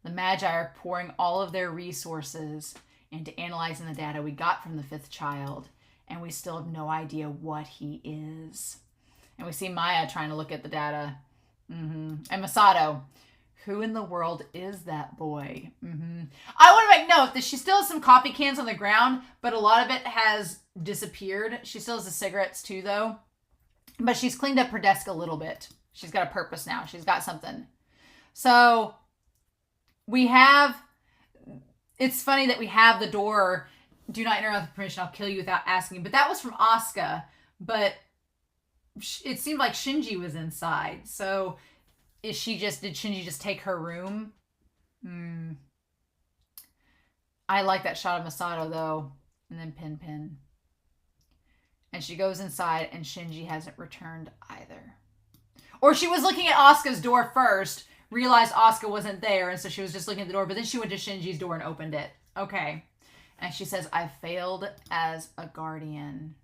The Magi are pouring all of their resources into analyzing the data we got from the fifth child. And we still have no idea what he is. And we see Maya trying to look at the data. And Masato. Who in the world is that boy? I want to make note that she still has some coffee cans on the ground, but a lot of it has disappeared. She still has the cigarettes too, though. But she's cleaned up her desk a little bit. She's got a purpose now. She's got something. So it's funny that we have the door, do not enter without permission, I'll kill you without asking. But that was from Asuka. But it seemed like Shinji was inside. So... did Shinji just take her room? I like that shot of Masato, though. And then Pin. And she goes inside, and Shinji hasn't returned either. Or she was looking at Asuka's door first, realized Asuka wasn't there, and so she was just looking at the door, but then she went to Shinji's door and opened it. Okay. And she says, I failed as a guardian.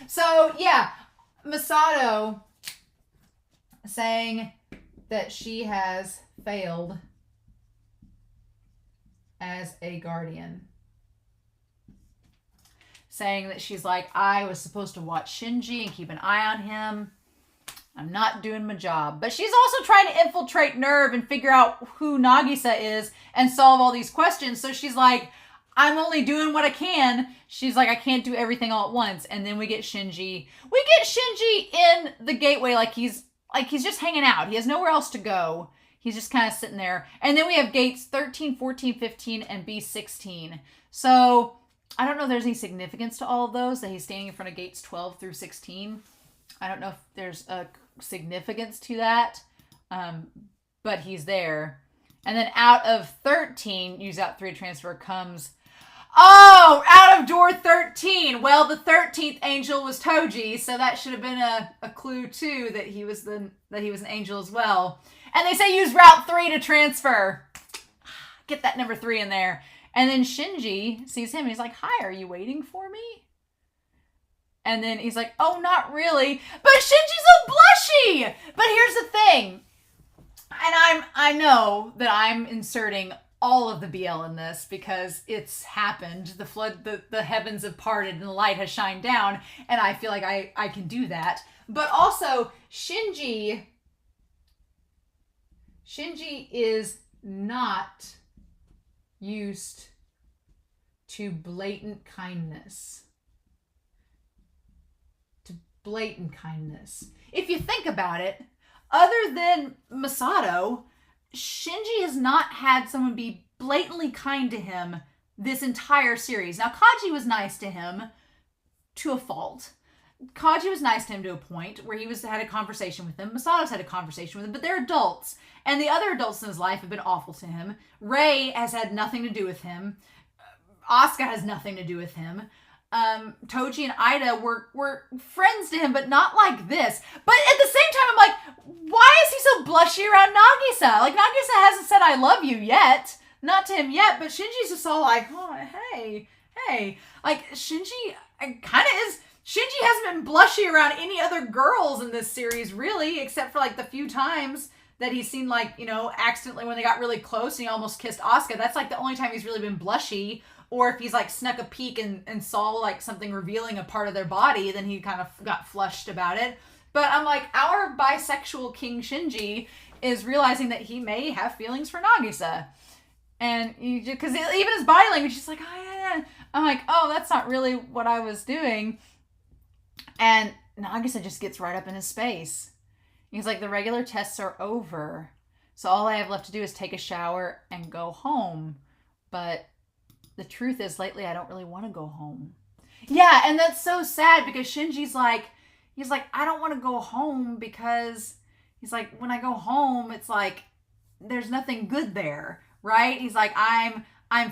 So, yeah. Masato... saying that she has failed as a guardian. Saying that she's like, I was supposed to watch Shinji and keep an eye on him. I'm not doing my job. But she's also trying to infiltrate NERV and figure out who Nagisa is and solve all these questions. So she's like, I'm only doing what I can. She's like, I can't do everything all at once. And then we get Shinji. We get Shinji in the gateway like he's just hanging out. He has nowhere else to go. He's just kind of sitting there. And then we have gates 13, 14, 15, and B16. So I don't know if there's any significance to all of those, that he's standing in front of gates 12 through 16. I don't know if there's a significance to that, but he's there. And then out of 13, use out 3 to transfer, comes... Oh, out of door 13. Well, the 13th angel was Toji, so that should have been a clue too, that he was an angel as well. And they say use route 3 to transfer. Get that number 3 in there. And then Shinji sees him and he's like, "Hi, are you waiting for me?" And then he's like, "Oh, not really." But Shinji's so blushy. But here's the thing. And I know that I'm inserting all of the BL in this because it's happened. The flood, the heavens have parted and the light has shined down, and I feel like I can do that. But also, Shinji is not used to blatant kindness. If you think about it, other than Masato, Shinji has not had someone be blatantly kind to him this entire series. Now, Kaji was nice to him to a fault. Kaji was nice to him to a point where he had a conversation with him. Masato's had a conversation with him, but they're adults. And the other adults in his life have been awful to him. Rei has had nothing to do with him. Asuka has nothing to do with him. Toji and Ida were friends to him, but not like this. But at the same time, I'm like, why is he so blushy around Nagisa? Like, Nagisa hasn't said "I love you" yet. Not to him yet, but Shinji's just all like, "Oh, hey." Like, Shinji kind of is... Shinji hasn't been blushy around any other girls in this series, really, except for, like, the few times that he's seen, like, you know, accidentally when they got really close and he almost kissed Asuka. That's, like, the only time he's really been blushy. Or if he's, like, snuck a peek and saw, like, something revealing a part of their body, then he kind of got flushed about it. But I'm like, our bisexual King Shinji is realizing that he may have feelings for Nagisa. And because even his body language is like, "Oh, yeah." I'm like, oh, that's not really what I was doing. And Nagisa just gets right up in his space. He's like, "The regular tests are over, so all I have left to do is take a shower and go home. But the truth is, lately, I don't really want to go home." Yeah, and that's so sad because Shinji's like, he's like, "I don't want to go home because," he's like, "when I go home, it's like, there's nothing good there," right? He's like, I'm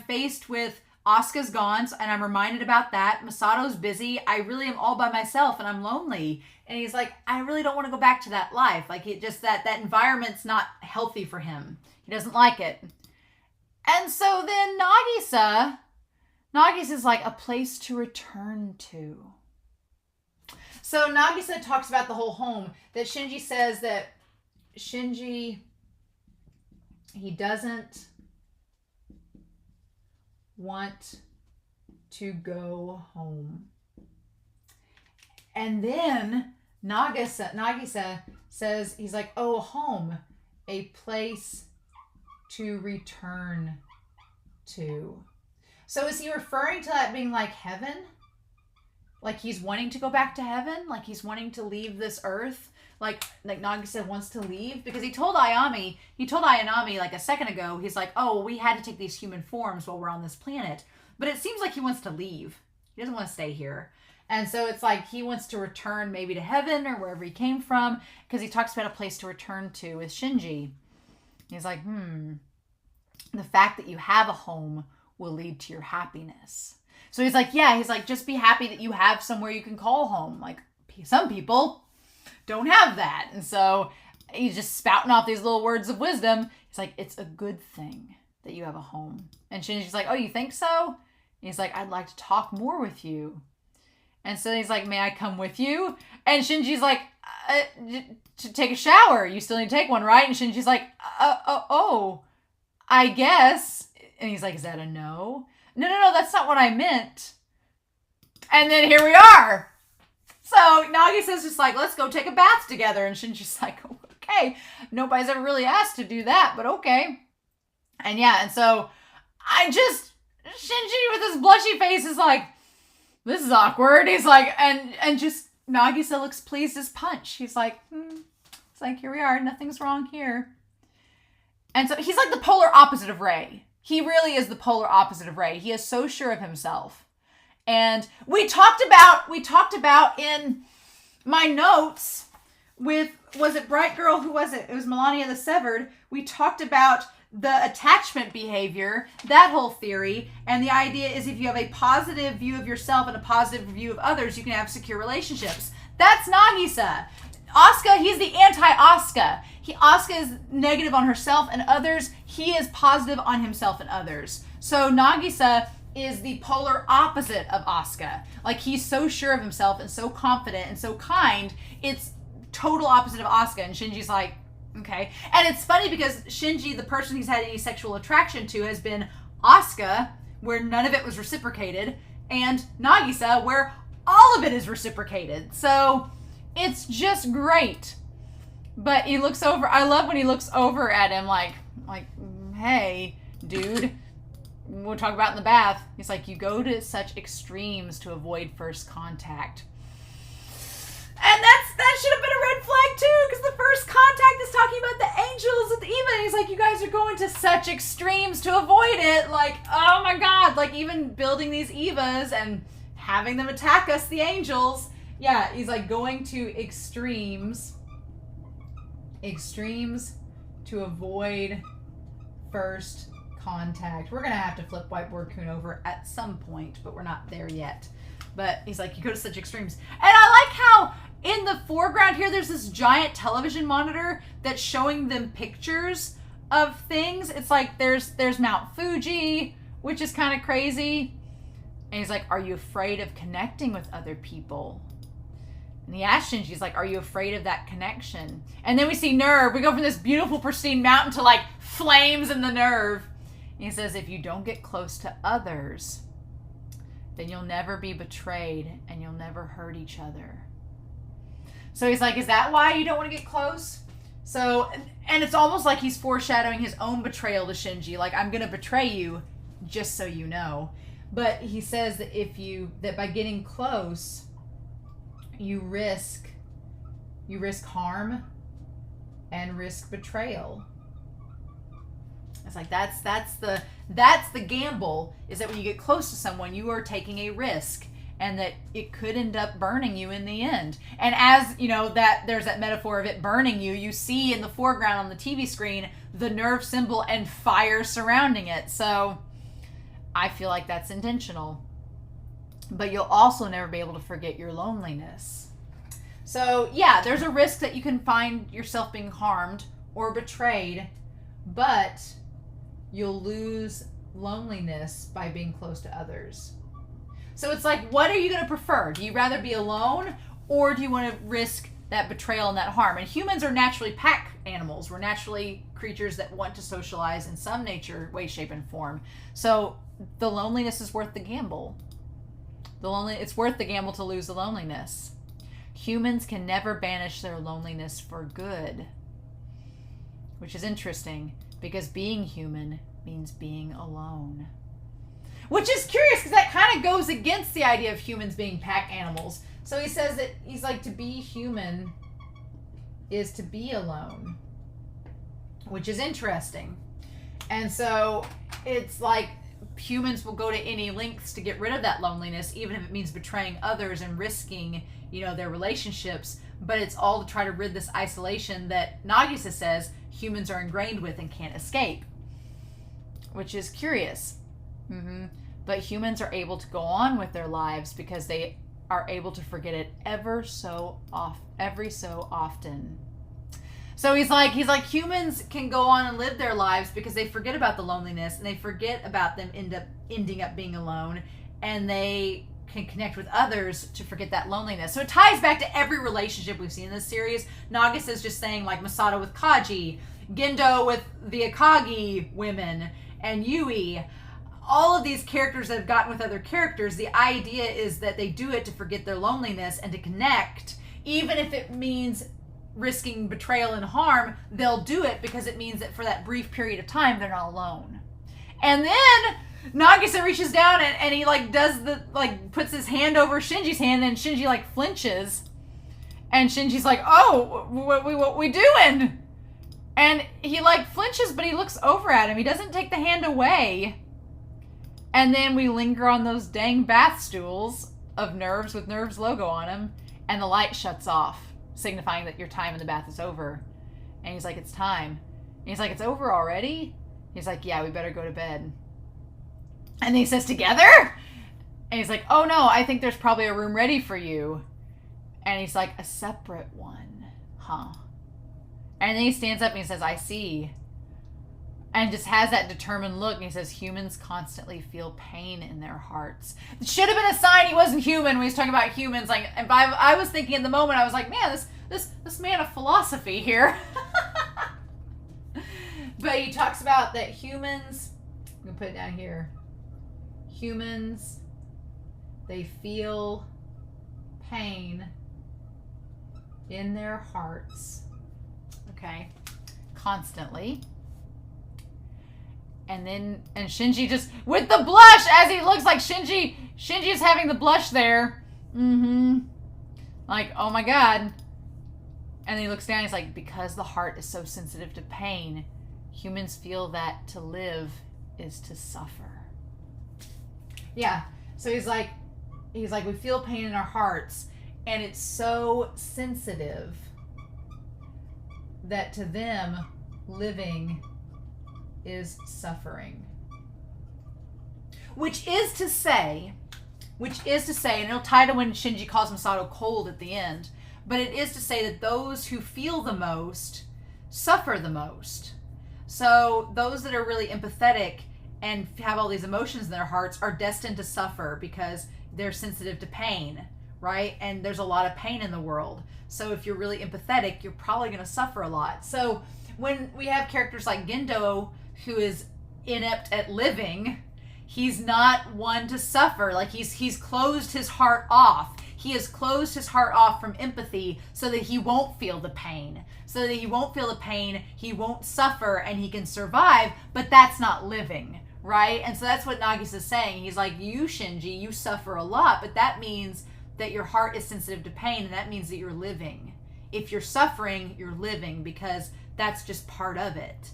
faced with Asuka's gone, and I'm reminded about that. Masato's busy. I really am all by myself, and I'm lonely. And he's like, I really don't want to go back to that life. Like, it just, that environment's not healthy for him. He doesn't like it. And so then Nagisa's like a place to return to. So Nagisa talks about the whole home, that Shinji says that he doesn't want to go home. And then Nagisa says, he's like, "Oh, home, a place to return to." So is he referring to that being like heaven? Like he's wanting to go back to heaven? Like he's wanting to leave this earth? Like Nagisa wants to leave? Because he told Ayanami like a second ago, he's like, "Oh, we had to take these human forms while we're on this planet." But it seems like he wants to leave. He doesn't want to stay here. And so it's like he wants to return maybe to heaven or wherever he came from, because he talks about a place to return to with Shinji. He's like, the fact that you have a home will lead to your happiness. So he's like, just be happy that you have somewhere you can call home. Like, some people don't have that. And so he's just spouting off these little words of wisdom. He's like, it's a good thing that you have a home. And Shinji's like, "Oh, you think so?" And he's like, "I'd like to talk more with you." And so he's like, "May I come with you?" And Shinji's like, "To take a shower. You still need to take one, right?" And Shinji's like, oh, I guess. And he's like, "Is that a no?" No, that's not what I meant. And then here we are. So Nagisa's just like, "Let's go take a bath together." And Shinji's like, "Okay." Nobody's ever really asked to do that, but okay. And yeah, and so Shinji with his blushy face is like, "This is awkward." He's like, and just Nagisa looks pleased as punch. He's like, it's like, here we are. Nothing's wrong here. And so he's like the polar opposite of Rei. He really is the polar opposite of Rei. He is so sure of himself. And we talked about in my notes with, was it Bright Girl? Who was it? It was Melania the Severed. We talked about the attachment behavior, that whole theory, and the idea is if you have a positive view of yourself and a positive view of others, you can have secure relationships. That's Nagisa. Asuka, he's the anti-Asuka. Asuka is negative on herself and others. He is positive on himself and others. So Nagisa is the polar opposite of Asuka. Like, he's so sure of himself and so confident and so kind. It's total opposite of Asuka. And Shinji's like, okay. And it's funny because Shinji, the person he's had any sexual attraction to, has been Asuka, where none of it was reciprocated, and Nagisa, where all of it is reciprocated. So it's just great. But he looks over, I love when he looks over at him like, hey, dude, we'll talk about in the bath. He's like, you go to such extremes to avoid first contact. And that should have been a red flag too, because the first contact is talking about the angels with Eva. And he's like, you guys are going to such extremes to avoid it. Like, oh my God, like even building these Evas and having them attack us, the angels. Yeah, he's like going to extremes to avoid first contact. We're going to have to flip Whiteboard Kun over at some point, but we're not there yet. But he's like, you go to such extremes. And I like how in the foreground here, there's this giant television monitor that's showing them pictures of things. It's like there's Mount Fuji, which is kind of crazy. And he's like, are you afraid of connecting with other people? And he asks Shinji, he's like, are you afraid of that connection? And then we see Nerve. We go from this beautiful, pristine mountain to like flames in the Nerve. And he says, if you don't get close to others, then you'll never be betrayed and you'll never hurt each other. So he's like, is that why you don't want to get close? So, and it's almost like he's foreshadowing his own betrayal to Shinji. Like, I'm going to betray you just so you know. But he says that that by getting close, you risk harm and risk betrayal. It's like, that's the gamble, is that when you get close to someone, you are taking a risk and that it could end up burning you in the end. And as you know, that there's that metaphor of it burning you, you see in the foreground on the TV screen, the Nerve symbol and fire surrounding it. So I feel like that's intentional. But you'll also never be able to forget your loneliness. So yeah, there's a risk that you can find yourself being harmed or betrayed, but you'll lose loneliness by being close to others. So it's like, what are you going to prefer? Do you rather be alone, or do you want to risk that betrayal and that harm? And humans are naturally pack animals. We're naturally creatures that want to socialize in some nature, way, shape, and form. So the loneliness is worth the gamble. It's worth the gamble to lose the loneliness. Humans can never banish their loneliness for good, which is interesting because being human means being alone. Which is curious because that kind of goes against the idea of humans being pack animals. So he says that he's like, to be human is to be alone, which is interesting. And so it's like humans will go to any lengths to get rid of that loneliness, even if it means betraying others and risking, their relationships. But it's all to try to rid this isolation that Nagisa says humans are ingrained with and can't escape, which is curious. But humans are able to go on with their lives because they are able to forget it every so often. So he's like humans can go on and live their lives because they forget about the loneliness and they forget about them ending up being alone, and they can connect with others to forget that loneliness. So it ties back to every relationship we've seen in this series. Nagisa is just saying, like Masato with Kaji, Gendo with the Akagi women, and Yui. All of these characters that have gotten with other characters, the idea is that they do it to forget their loneliness and to connect, even if it means risking betrayal and harm. They'll do it because it means that for that brief period of time, they're not alone. And then Nagisa reaches down and he puts his hand over Shinji's hand, and Shinji flinches, and Shinji's like, oh, what we doing? And he flinches, but he looks over at him. He doesn't take the hand away. And then we linger on those dang bath stools of Nerves with Nerves logo on them, and the light shuts off, signifying that your time in the bath is over. And he's like, it's time. And he's like, it's over already? He's like, yeah, we better go to bed. And then he says, together? And he's like, oh no, I think there's probably a room ready for you. And he's like, a separate one, huh? And then he stands up and he says, I see. And just has that determined look. And he says, humans constantly feel pain in their hearts. It should have been a sign he wasn't human when he's talking about humans. Like, and I was thinking in the moment, I was like, man, this man of philosophy here. But he talks about that humans, I'm going to put it down here. Humans, they feel pain in their hearts. Okay. Constantly. And Shinji just, with the blush, as he looks like Shinji is having the blush there. Like, oh my God. And then he looks down, he's like, because the heart is so sensitive to pain, humans feel that to live is to suffer. Yeah. So he's like, we feel pain in our hearts, and it's so sensitive that to them, living is suffering. Which is to say, and it'll tie to when Shinji calls Masato cold at the end, but it is to say that those who feel the most suffer the most. So those that are really empathetic and have all these emotions in their hearts are destined to suffer because they're sensitive to pain, right? And there's a lot of pain in the world. So if you're really empathetic, you're probably going to suffer a lot. So when we have characters like Gendo, who is inept at living, he's not one to suffer. Like he's closed his heart off. He has closed his heart off from empathy so that he won't feel the pain. So that he won't feel the pain, he won't suffer, and he can survive, but that's not living, right? And so that's what Nagisa's saying. He's like, you, Shinji, you suffer a lot, but that means that your heart is sensitive to pain, and that means that you're living. If you're suffering, you're living, because that's just part of it.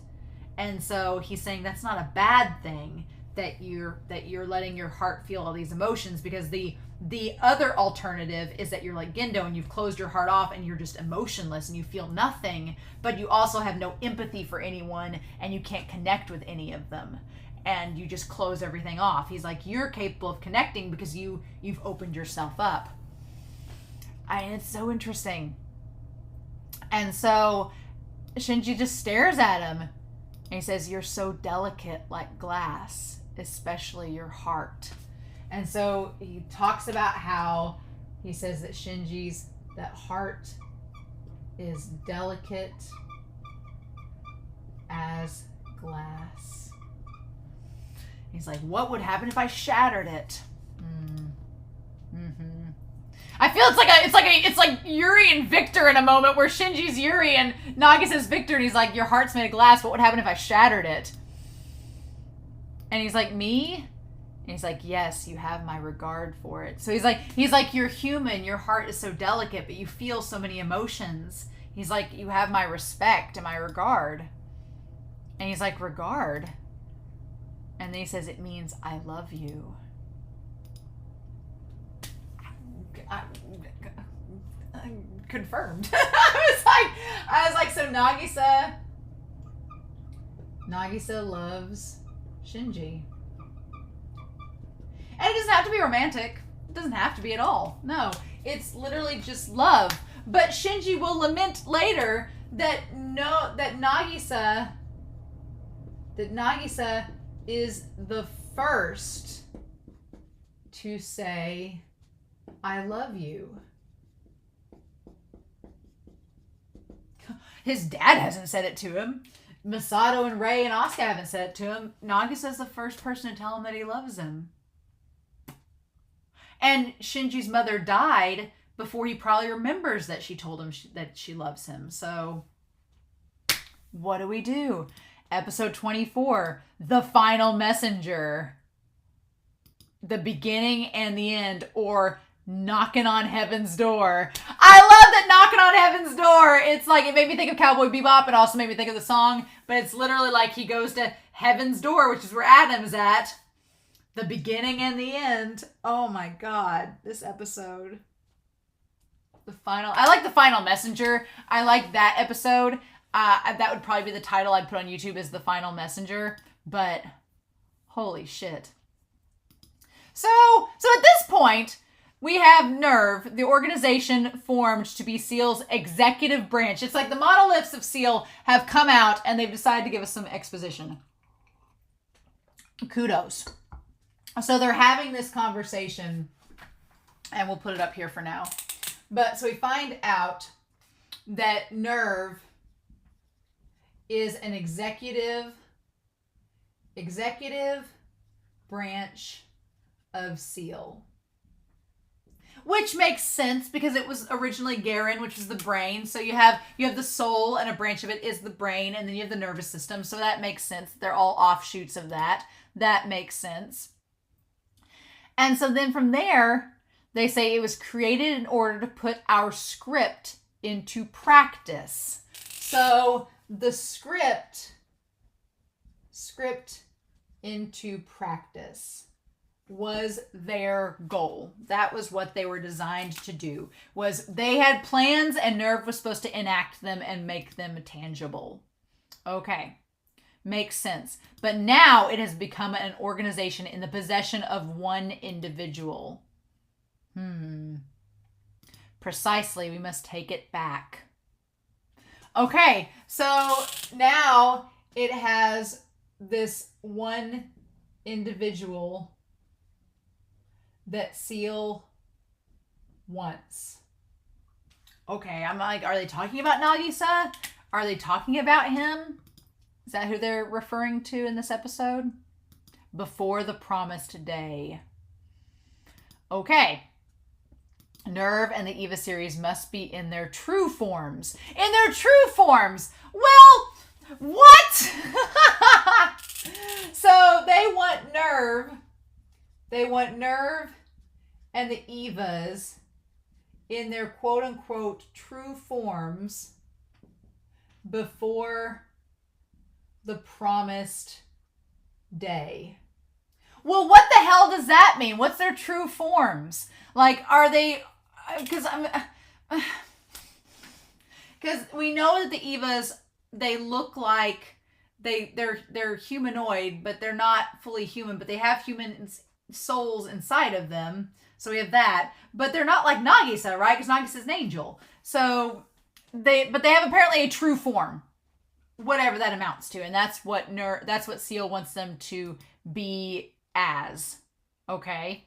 And so he's saying that's not a bad thing that you're letting your heart feel all these emotions, because the other alternative is that you're like Gendo and you've closed your heart off and you're just emotionless and you feel nothing, but you also have no empathy for anyone and you can't connect with any of them, and you just close everything off. He's like, you're capable of connecting because you've opened yourself up. And it's so interesting. And so Shinji just stares at him and he says, you're so delicate like glass, especially your heart. And so he talks about how he says that that heart is delicate as glass. He's like, what would happen if I shattered it? I feel it's like Yuri and Victor in a moment where Shinji's Yuri and Nagisa's Victor, and he's like, your heart's made of glass. What would happen if I shattered it? And he's like, me? And he's like, yes, you have my regard for it. So he's like, you're human. Your heart is so delicate, but you feel so many emotions. He's like, you have my respect and my regard. And he's like, regard? And then he says, it means I love you. Confirmed. I was like, so Nagisa loves Shinji. And it doesn't have to be romantic. It doesn't have to be at all. No, it's literally just love. But Shinji will lament later that Nagisa is the first to say, I love you. His dad hasn't said it to him. Masato and Rei and Asuka haven't said it to him. Nagisa's the first person to tell him that he loves him. And Shinji's mother died before he probably remembers that she told him that she loves him. So, what do? Episode 24, The Final Messenger. The beginning and the end, or knocking on heaven's door. I love that knocking on heaven's door. It's like, it made me think of Cowboy Bebop. It also made me think of the song, but it's literally like he goes to heaven's door, which is where Adam's at. The beginning and the end. Oh my god, this episode. I like the final messenger. I like that episode. That would probably be the title I'd put on YouTube, is the final messenger. But holy shit. So at this point, we have NERV, the organization formed to be SEAL's executive branch. It's like the monoliths of SEAL have come out and they've decided to give us some exposition. Kudos. So they're having this conversation, and we'll put it up here for now. But so we find out that NERV is an executive branch of SEAL. Which makes sense because it was originally Garen, which is the brain. So you have the soul, and a branch of it is the brain, and then you have the nervous system. So that makes sense. They're all offshoots of that. That makes sense. And so then from there, they say it was created in order to put our script into practice. So the script into practice was their goal. That was what they were designed to do. Was they had plans, and NERV was supposed to enact them and make them tangible. Okay. Makes sense. But now it has become an organization in the possession of one individual. Precisely. We must take it back. Okay. So now it has this one individual that SEAL wants. Okay. I'm like, are they talking about Nagisa? Are they talking about him? Is that who they're referring to in this episode? Before the promised day. Okay. NERV and the EVA series must be in their true forms. In their true forms! Well, what? So they want NERV. They want NERV and the EVAs in their quote-unquote true forms before the promised day. Well, what the hell does that mean? What's their true forms? Like, are they... Because we know that the EVAs, they look like they're humanoid, but they're not fully human, but they have human souls inside of them. So we have that. But they're not like Nagisa, right? Because Nagisa's an angel. So they have apparently a true form. Whatever that amounts to, and that's what SEAL wants them to be as. Okay?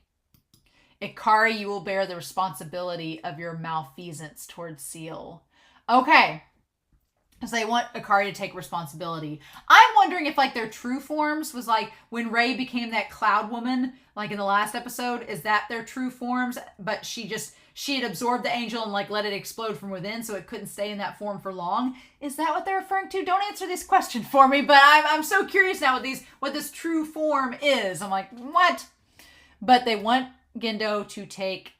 Ikari, you will bear the responsibility of your malfeasance towards SEAL. Okay. So they want Ikari to take responsibility. I'm wondering if like their true forms was like when Rei became that cloud woman, like in the last episode, is that their true forms? But she had absorbed the angel and like let it explode from within, so it couldn't stay in that form for long. Is that what they're referring to? Don't answer this question for me, but I'm so curious now what this true form is. I'm like, what? But they want Gendo to take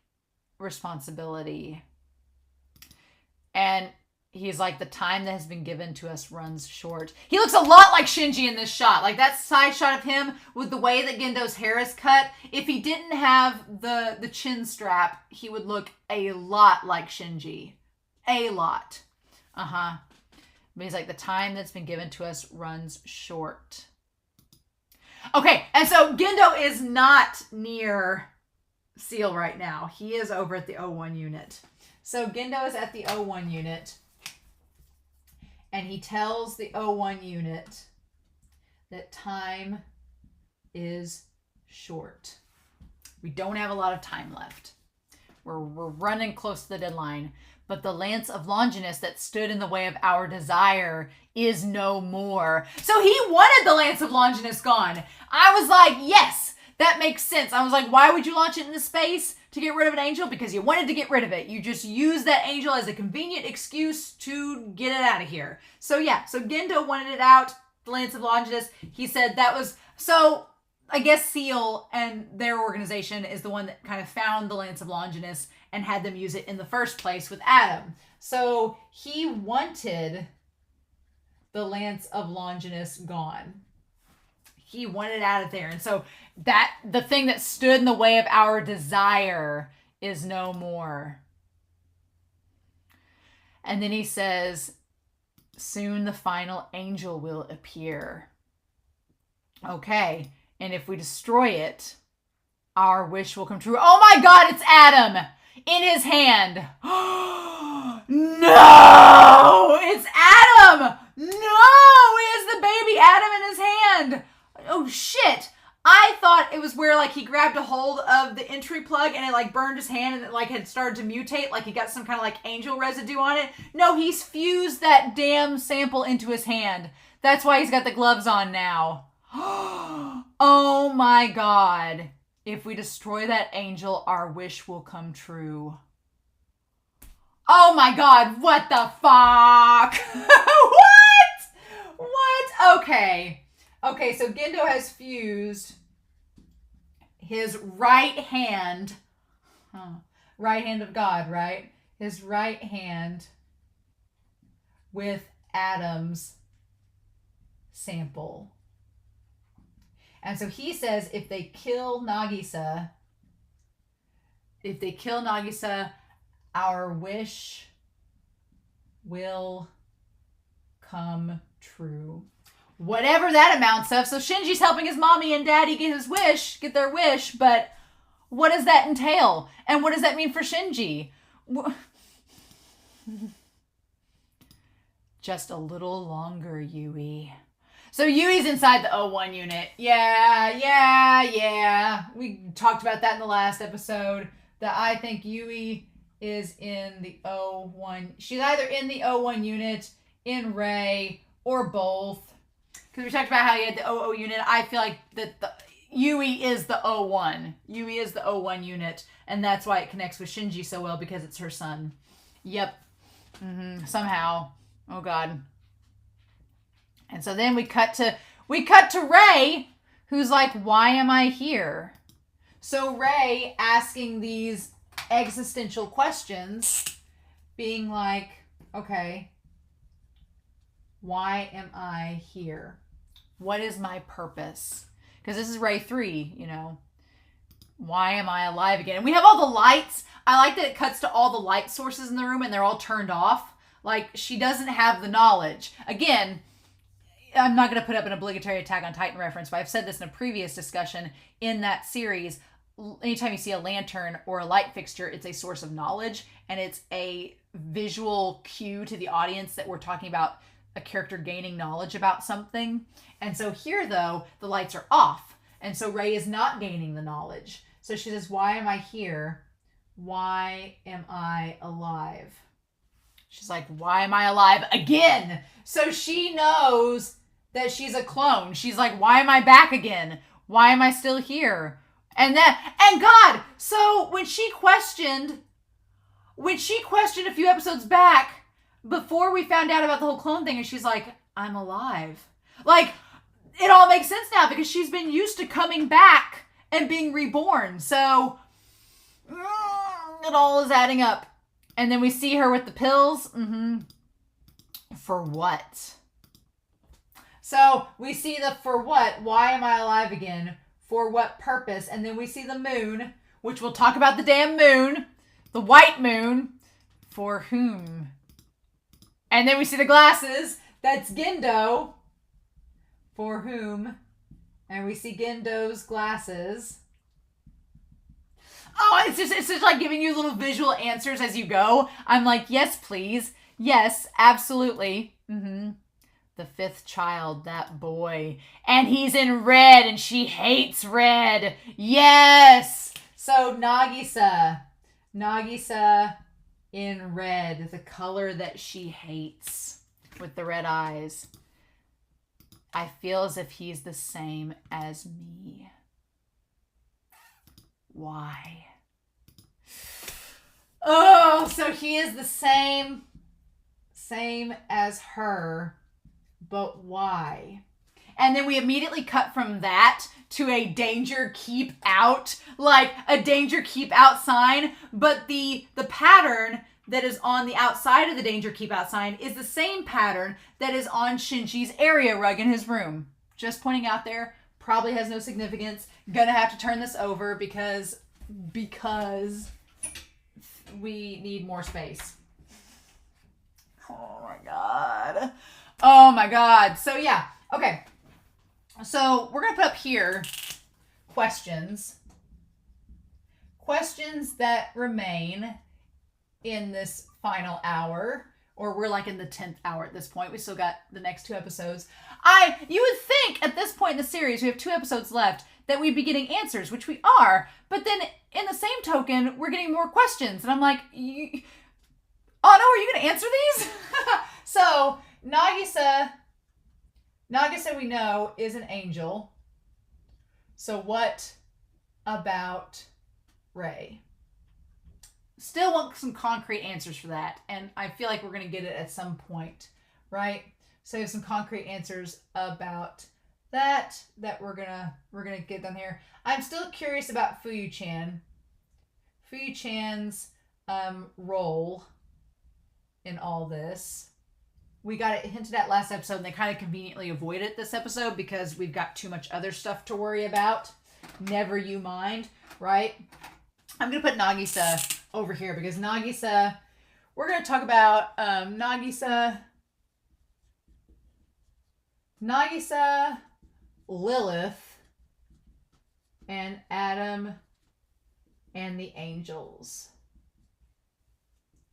responsibility. And he's like, the time that has been given to us runs short. He looks a lot like Shinji in this shot. Like that side shot of him with the way that Gendo's hair is cut. If he didn't have the chin strap, he would look a lot like Shinji. A lot. But he's like, the time that's been given to us runs short. Okay, and so Gendo is not near SEAL right now. He is over at the O1 unit. So Gendo is at the O1 unit. And he tells the O1 unit that time is short. We don't have a lot of time left. We're running close to the deadline. But the lance of Longinus that stood in the way of our desire is no more. So he wanted the lance of Longinus gone. I was like, yes, that makes sense. I was like, why would you launch it into space to get rid of an angel? Because you wanted to get rid of it. You just used that angel as a convenient excuse to get it out of here. So yeah, so Gendo wanted it out, the lance of Longinus. He said that was... So I guess SEAL and their organization is the one that kind of found the lance of Longinus and had them use it in the first place with Adam. So he wanted the lance of Longinus gone. he wanted out of there. And so that the thing that stood in the way of our desire is no more. And then he says, soon the final angel will appear. Okay. And if we destroy it, our wish will come true. Oh my God, it's Adam in his hand. No, it's Adam. No, he has the baby Adam in his hand. Oh shit. I thought it was where like he grabbed a hold of the entry plug and it like burned his hand and it like had started to mutate, like he got some kind of like angel residue on it. No, he's fused that damn sample into his hand. That's why he's got the gloves on now. Oh my God. If we destroy that angel, our wish will come true. Oh my God, what the fuck? What? Okay. Okay, so Gendo has fused his right hand of God, right? His right hand with Adam's sample. And so he says if they kill Nagisa, our wish will come true. Whatever that amounts of. So Shinji's helping his mommy and daddy get their wish, but what does that entail? And what does that mean for Shinji? Just a little longer, Yui. So Yui's inside the O1 unit. Yeah. We talked about that in the last episode. That I think Yui is in the O1. She's either in the O1 unit, in Rei, or both. Because we talked about how you had the OO unit. I feel like that the Yui is the O1. Yui is the O1 unit. And that's why it connects with Shinji so well, because it's her son. Yep. Somehow. Oh, God. And so then we cut to Rei, who's like, why am I here? So Rei asking these existential questions, being like, okay, why am I here? What is my purpose? Because this is Rei 3, you know. Why am I alive again? And we have all the lights. I like that it cuts to all the light sources in the room and they're all turned off. Like, she doesn't have the knowledge. Again, I'm not going to put up an obligatory Attack on Titan reference, but I've said this in a previous discussion in that series. Anytime you see a lantern or a light fixture, it's a source of knowledge, and it's a visual cue to the audience that we're talking about a character gaining knowledge about something. And so here, though, the lights are off, and so Rei is not gaining the knowledge. So she says, why am I here? Why am I alive? She's like, why am I alive again? So she knows that she's a clone. She's like, why am I back again? Why am I still here? And God, so when she questioned a few episodes back, before we found out about the whole clone thing, and she's like, I'm alive. Like, it all makes sense now because she's been used to coming back and being reborn. So it all is adding up. And then we see her with the pills. For what? So we see the for what? Why am I alive again? For what purpose? And then we see the moon, which we'll talk about the damn moon. The white moon. For whom? And then we see the glasses. That's Gendo. For whom? And we see Gendo's glasses. Oh, it's just like giving you little visual answers as you go. I'm like, yes, please. Yes, absolutely. The fifth child, that boy. And he's in red and she hates red. Yes. So Nagisa in red, the color that she hates with the red eyes. I feel as if he's the same as me. Why? Oh, so he is the same as her, but why? And then we immediately cut from that to a danger keep out, like a danger keep out sign, but the pattern that is on the outside of the danger keep out sign is the same pattern that is on Shinji's area rug in his room. Just pointing out there, Probably has no significance. Gonna have to turn this over because we need more space. Oh my god. Oh my god. So yeah. Okay. So we're gonna put up here questions. Questions that remain in this final hour. Or we're like in the 10th hour at this point. We still got the next 2 episodes. You would think at this point in the series, we have 2 episodes left, that we'd be getting answers, which we are. But then in the same token, we're getting more questions. And I'm like, oh no, are you going to answer these? So Nagisa we know is an angel. So what about Rei? Still want some concrete answers for that, and I feel like we're going to get it at some point, right? So some concrete answers about that we're gonna get down here. I'm still curious about Fuyu-chan. Fuyu-chan's role in all this. We got it hinted at last episode, and they kind of conveniently avoid it this episode because we've got too much other stuff to worry about. Never you mind, right? I'm going to put Nagisa over here because Nagisa, we're going to talk about Nagisa, Lilith, and Adam and the angels.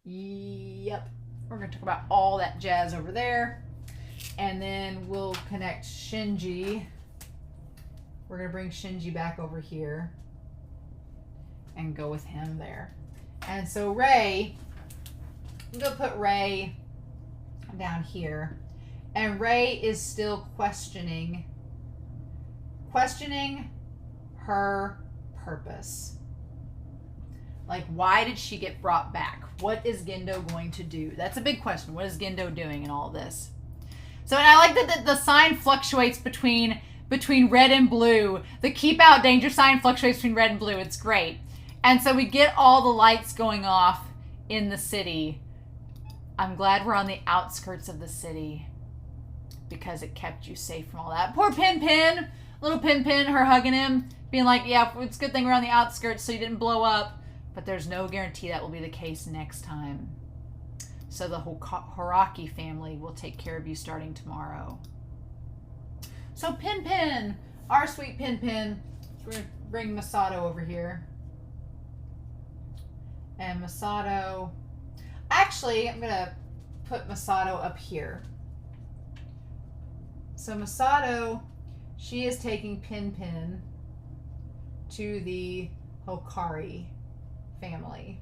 Yep. We're going to talk about all that jazz over there. And then we'll connect Shinji. We're going to bring Shinji back over here and go with him there. And so Rei, I'm going to put Rei down here. And Rei is still questioning her purpose. Like, why did she get brought back? What is Gendo going to do? That's a big question. What is Gendo doing in all this? So, and I like that the sign fluctuates between red and blue. The keep out danger sign fluctuates between red and blue. It's great. And so we get all the lights going off in the city. I'm glad we're on the outskirts of the city because it kept you safe from all that. Poor Pin, little Pin, her hugging him, being like, yeah, it's a good thing we're on the outskirts so you didn't blow up. But there's no guarantee that will be the case next time. So the whole Horaki family will take care of you starting tomorrow. So Pin, our sweet Pin, we're going to bring Masato over here. And Masato, actually, I'm going to put Masato up here. So Masato, she is taking Pin to the Hokari family.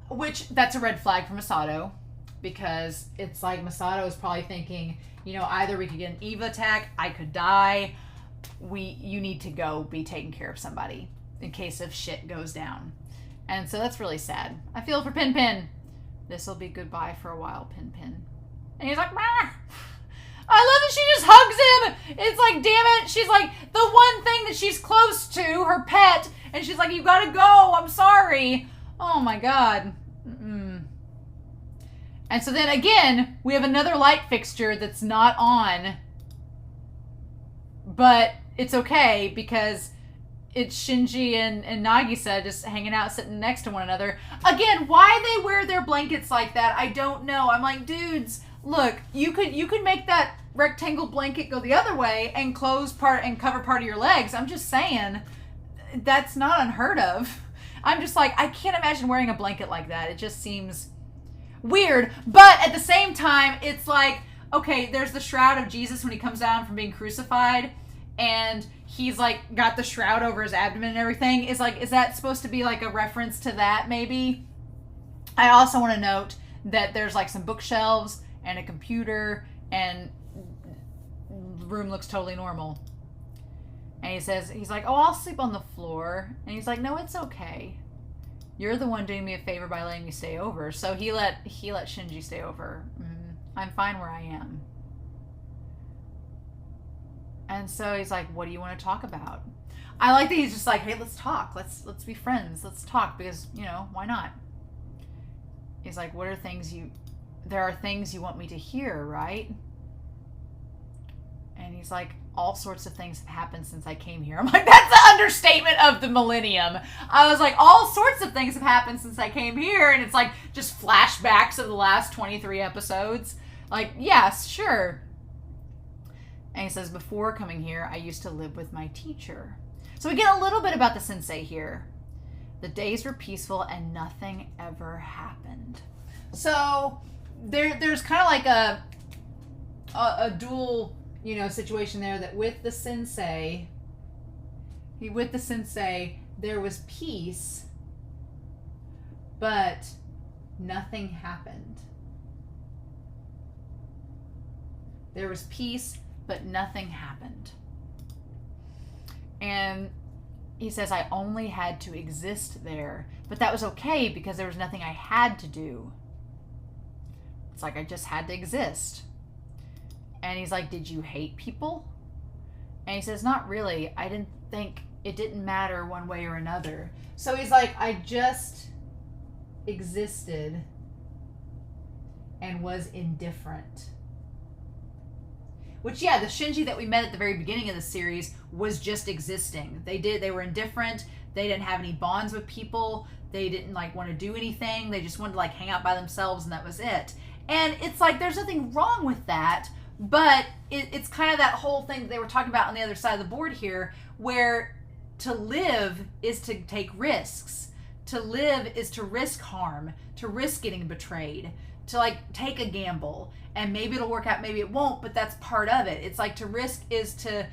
Which, that's a red flag for Masato. Because it's like Masato is probably thinking, you know, either we could get an EVA attack, I could die. You need to go be taking care of somebody in case if shit goes down. And so that's really sad. I feel for Pin. This will be goodbye for a while, Pin. And he's like, bah! I love that she just hugs him. It's like, damn it. She's like, the one thing that she's close to, her pet. And she's like, you gotta go. I'm sorry. Oh my God. Mm-mm. And so then again, we have another light fixture that's not on. But it's okay because it's Shinji and Nagisa just hanging out, sitting next to one another. Again, why they wear their blankets like that, I don't know. I'm like, dudes, look, you could make that rectangle blanket go the other way and close part and cover part of your legs. I'm just saying, that's not unheard of. I'm just like, I can't imagine wearing a blanket like that. It just seems weird. But at the same time, it's like, okay, there's the shroud of Jesus when he comes down from being crucified. And he's like got the shroud over his abdomen and everything. Is that supposed to be like a reference to that maybe? I also want to note that there's like some bookshelves and a computer and the room looks totally normal. And he's like, oh, I'll sleep on the floor. And he's like, no, it's okay. You're the one doing me a favor by letting me stay over. So he let Shinji stay over. I'm fine where I am. And so he's like, what do you want to talk about? I like that he's just like, hey, let's talk. Let's be friends. Let's talk because, you know, why not? He's like, there are things you want me to hear, right? And he's like, all sorts of things have happened since I came here. I'm like, that's the understatement of the millennium. I was like, all sorts of things have happened since I came here. And it's like just flashbacks of the last 23 episodes. Like, yes, sure. And he says, before coming here, I used to live with my teacher. So we get a little bit about the sensei here. The days were peaceful and nothing ever happened. So there's kind of like a dual, situation there, that with the sensei, there was peace, but nothing happened. There was peace, but nothing happened. And he says, I only had to exist there, but that was okay because there was nothing I had to do. It's like I just had to exist. And he's like, did you hate people? And he says, not really. I didn't think it didn't matter one way or another. So he's like, I just existed and was indifferent. Which, yeah, the Shinji that we met at the very beginning of the series was just existing. They were indifferent. They didn't have any bonds with people. They didn't want to do anything. They just wanted to hang out by themselves, and that was it. And it's like, there's nothing wrong with that, but it's kind of that whole thing that they were talking about on the other side of the board here, where to live is to take risks. To live is to risk harm, to risk getting betrayed, to take a gamble. And maybe it'll work out, maybe it won't, but that's part of it. It's like to risk is to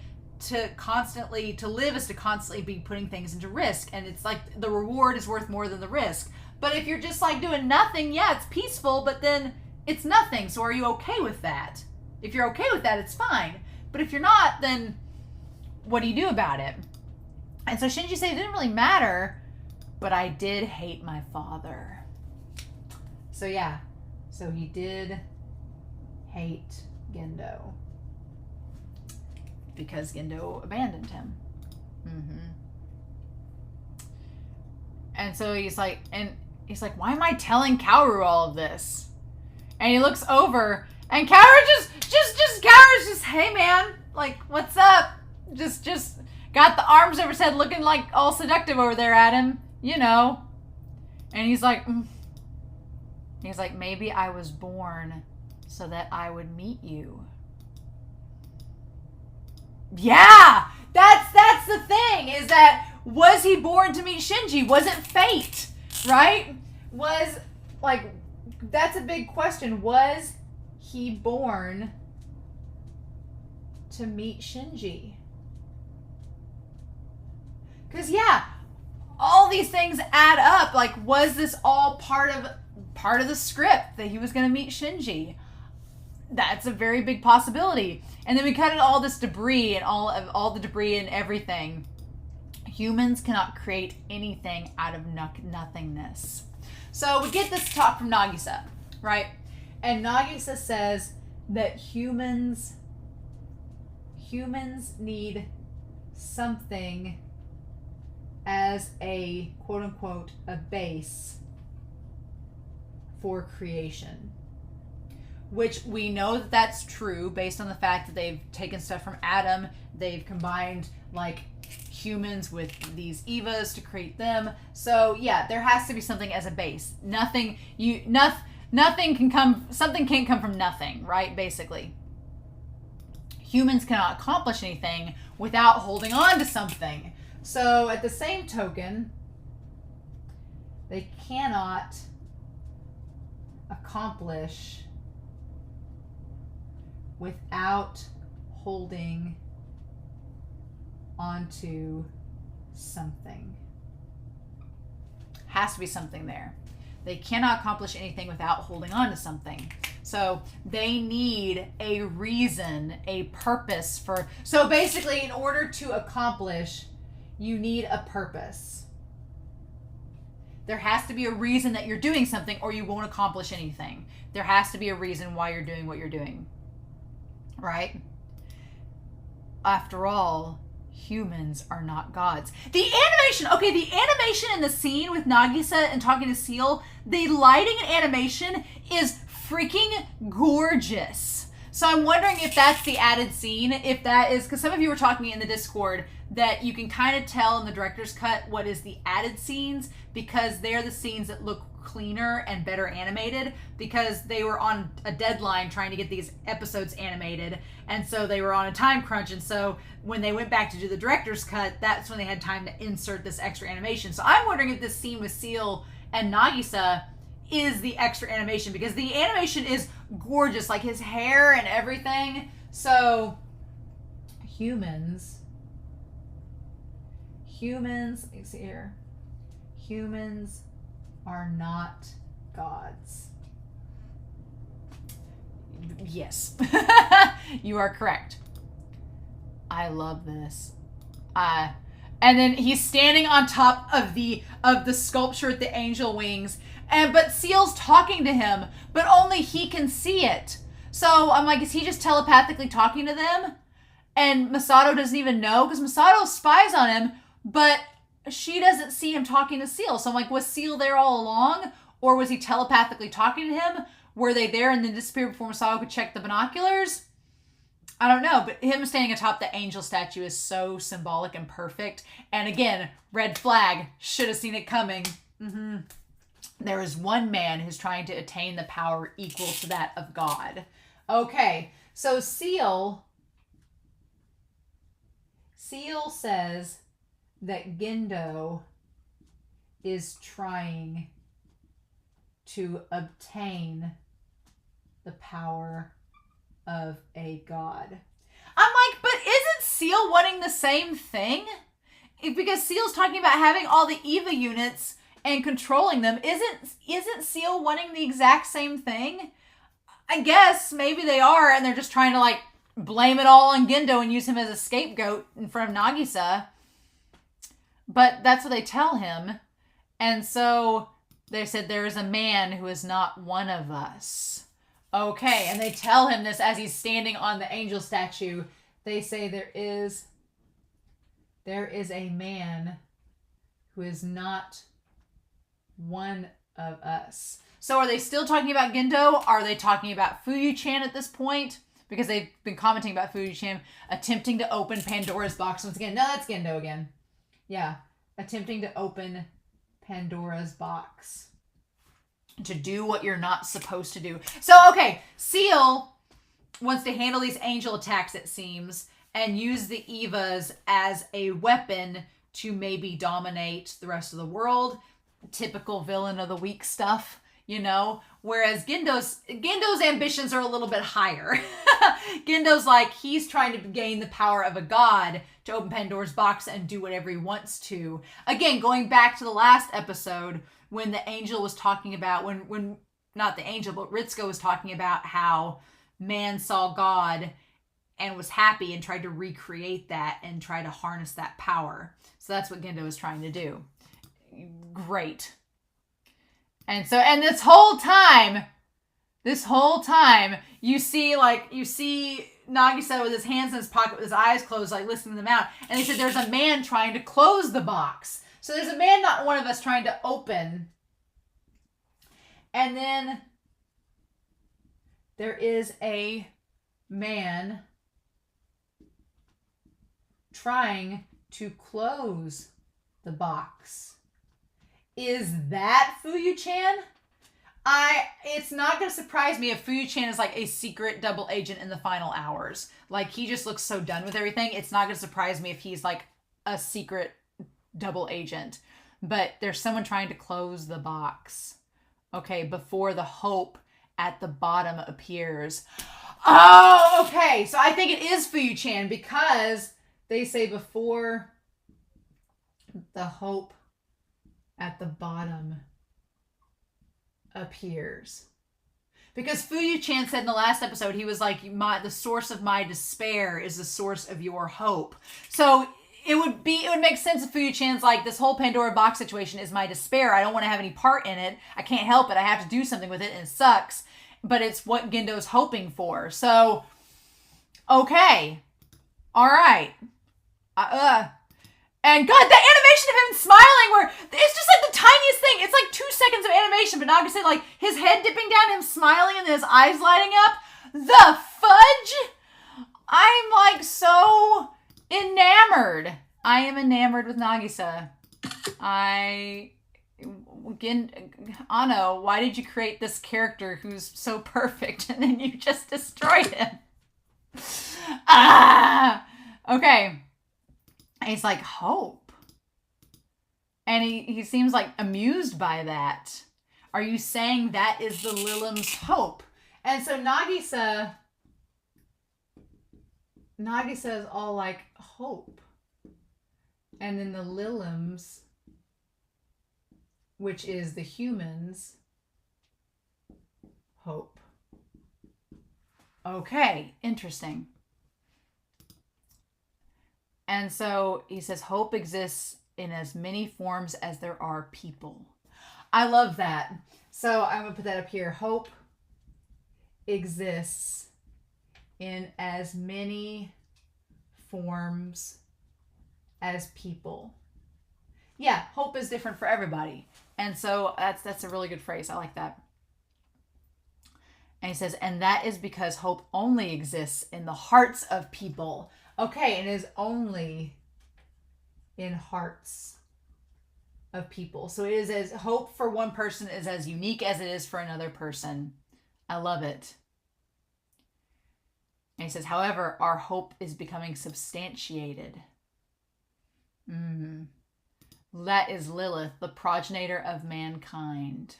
live is to constantly be putting things into risk. And it's like the reward is worth more than the risk. But if you're just doing nothing, yeah, it's peaceful, but then it's nothing. So are you okay with that? If you're okay with that, it's fine. But if you're not, then what do you do about it? And so Shinji said it didn't really matter, but I did hate my father. So yeah, so he did hate Gendo because Gendo abandoned him. And so he's like, why am I telling Kaworu all of this? And he looks over, and Kaworu's just, hey man, what's up? Just got the arms over his head, looking all seductive over there at him, And he's like, maybe I was born so that I would meet you. Yeah, that's the thing, is that, was he born to meet Shinji? Was it fate, right? That's a big question. Was he born to meet Shinji? Because, yeah, all these things add up. Was this all part of the script that he was going to meet Shinji? That's a very big possibility. And then we cut all this debris and all the debris and everything. Humans cannot create anything out of nothingness. So we get this talk from Nagisa, right? And Nagisa says that humans need something as a quote-unquote a base for creation. Which we know that that's true based on the fact that they've taken stuff from Adam. They've combined humans with these Evas to create them. So yeah, there has to be something as a base. Something can't come from nothing, right? Basically. Humans cannot accomplish anything without holding on to something. So at the same token, they cannot accomplish without holding onto something. Has to be something there. They cannot accomplish anything without holding on to something. So they need a reason, a purpose for... So basically, in order to accomplish, you need a purpose. There has to be a reason that you're doing something, or you won't accomplish anything. There has to be a reason why you're doing what you're doing. Right? After all, humans are not gods. The animation in the scene with Nagisa and talking to Seal, the lighting and animation is freaking gorgeous. So I'm wondering if that's the added scene, if that is, because some of you were talking in the Discord that you can kind of tell in the director's cut what is the added scenes, because they're the scenes that look cleaner and better animated, because they were on a deadline trying to get these episodes animated, and so they were on a time crunch, and so when they went back to do the director's cut, that's when they had time to insert this extra animation. So I'm wondering if this scene with Seal and Nagisa is the extra animation, because the animation is gorgeous, like his hair and everything. So humans, let me see here, humans are not gods. Yes. You are correct. I love this. And then he's standing on top of the sculpture with the angel wings, but Seal's talking to him, but only he can see it. So I'm like, is he just telepathically talking to them? And Masato doesn't even know, because Masato spies on him, but she doesn't see him talking to Seal. So I'm like, was Seal there all along? Or was he telepathically talking to him? Were they there and then disappeared before Masato could check the binoculars? I don't know, but him standing atop the angel statue is so symbolic and perfect. And again, red flag, should have seen it coming. There is one man who's trying to attain the power equal to that of God. Okay, so Seal says that Gendo is trying to obtain the power of a god. I'm like, but isn't Seal wanting the same thing? Because Seal's talking about having all the EVA units and controlling them. Isn't Seal wanting the exact same thing? I guess maybe they are, and they're just trying to like blame it all on Gendo and use him as a scapegoat in front of Nagisa. But that's what they tell him. And so they said, there is a man who is not one of us. Okay, and they tell him this as he's standing on the angel statue. They say there is a man who is not one of us. So are they still talking about Gendo? Are they talking about Fuyu-chan at this point? Because they've been commenting about Fuyu-chan attempting to open Pandora's box once again. No, that's Gendo again. Yeah, attempting to open Pandora's box. To do what you're not supposed to do. So, okay, Seal wants to handle these angel attacks, it seems, and use the Evas as a weapon to maybe dominate the rest of the world. Typical villain of the week stuff, you know? Whereas Gendo's ambitions are a little bit higher. Gendo's like, he's trying to gain the power of a god to open Pandora's box and do whatever he wants to. Again, going back to the last episode, when the angel was talking about, when not the angel, but Ritsuko was talking about how man saw God and was happy and tried to recreate that and try to harness that power. So that's what Gendo is trying to do. Great. And so, and this whole time, you see Nagisa with his hands in his pocket with his eyes closed, like listening to them out. And they said there's a man trying to close the box. So there's a man, not one of us, trying to open. And then there is a man trying to close the box. Is that Fuyu-chan? It's not going to surprise me if Fuyu-chan is like a secret double agent in the final hours. Like, he just looks so done with everything. It's not going to surprise me if he's like a secret double agent. But there's someone trying to close the box. Okay, before the hope at the bottom appears. Oh, okay. So I think it is Fuyu-chan, because they say before the hope at the bottom appears. Because Fuyu-chan said in the last episode, he was like, the source of my despair is the source of your hope. So it would make sense if Fuyu-chan's like, this whole Pandora box situation is my despair. I don't want to have any part in it. I can't help it. I have to do something with it, and it sucks. But it's what Gendo's hoping for. So, okay. All right. And God, that animation of him smiling, where it's just like the tiniest thing. It's like 2 seconds of animation, but Naga said like his head dipping down, him smiling, and his eyes lighting up. The fudge? I'm like so enamored. I am enamored with Nagisa. Anno, why did you create this character who's so perfect and then you just destroyed him? Okay. And he's like, hope. And he seems like amused by that. Are you saying that is the Lilim's hope? And so Nagisa is all like, hope. And then the Lilim's, which is the humans, hope. Okay, interesting. And so he says, hope exists in as many forms as there are people. I love that. So I'm going to put that up here. Hope exists in as many forms as people. Yeah, hope is different for everybody. And so that's a really good phrase. I like that. And he says, and that is because hope only exists in the hearts of people. Okay, it is only in hearts of people. So it is as hope for one person is as unique as it is for another person. I love it. And he says, however, our hope is becoming substantiated. That is Lilith, the progenitor of mankind.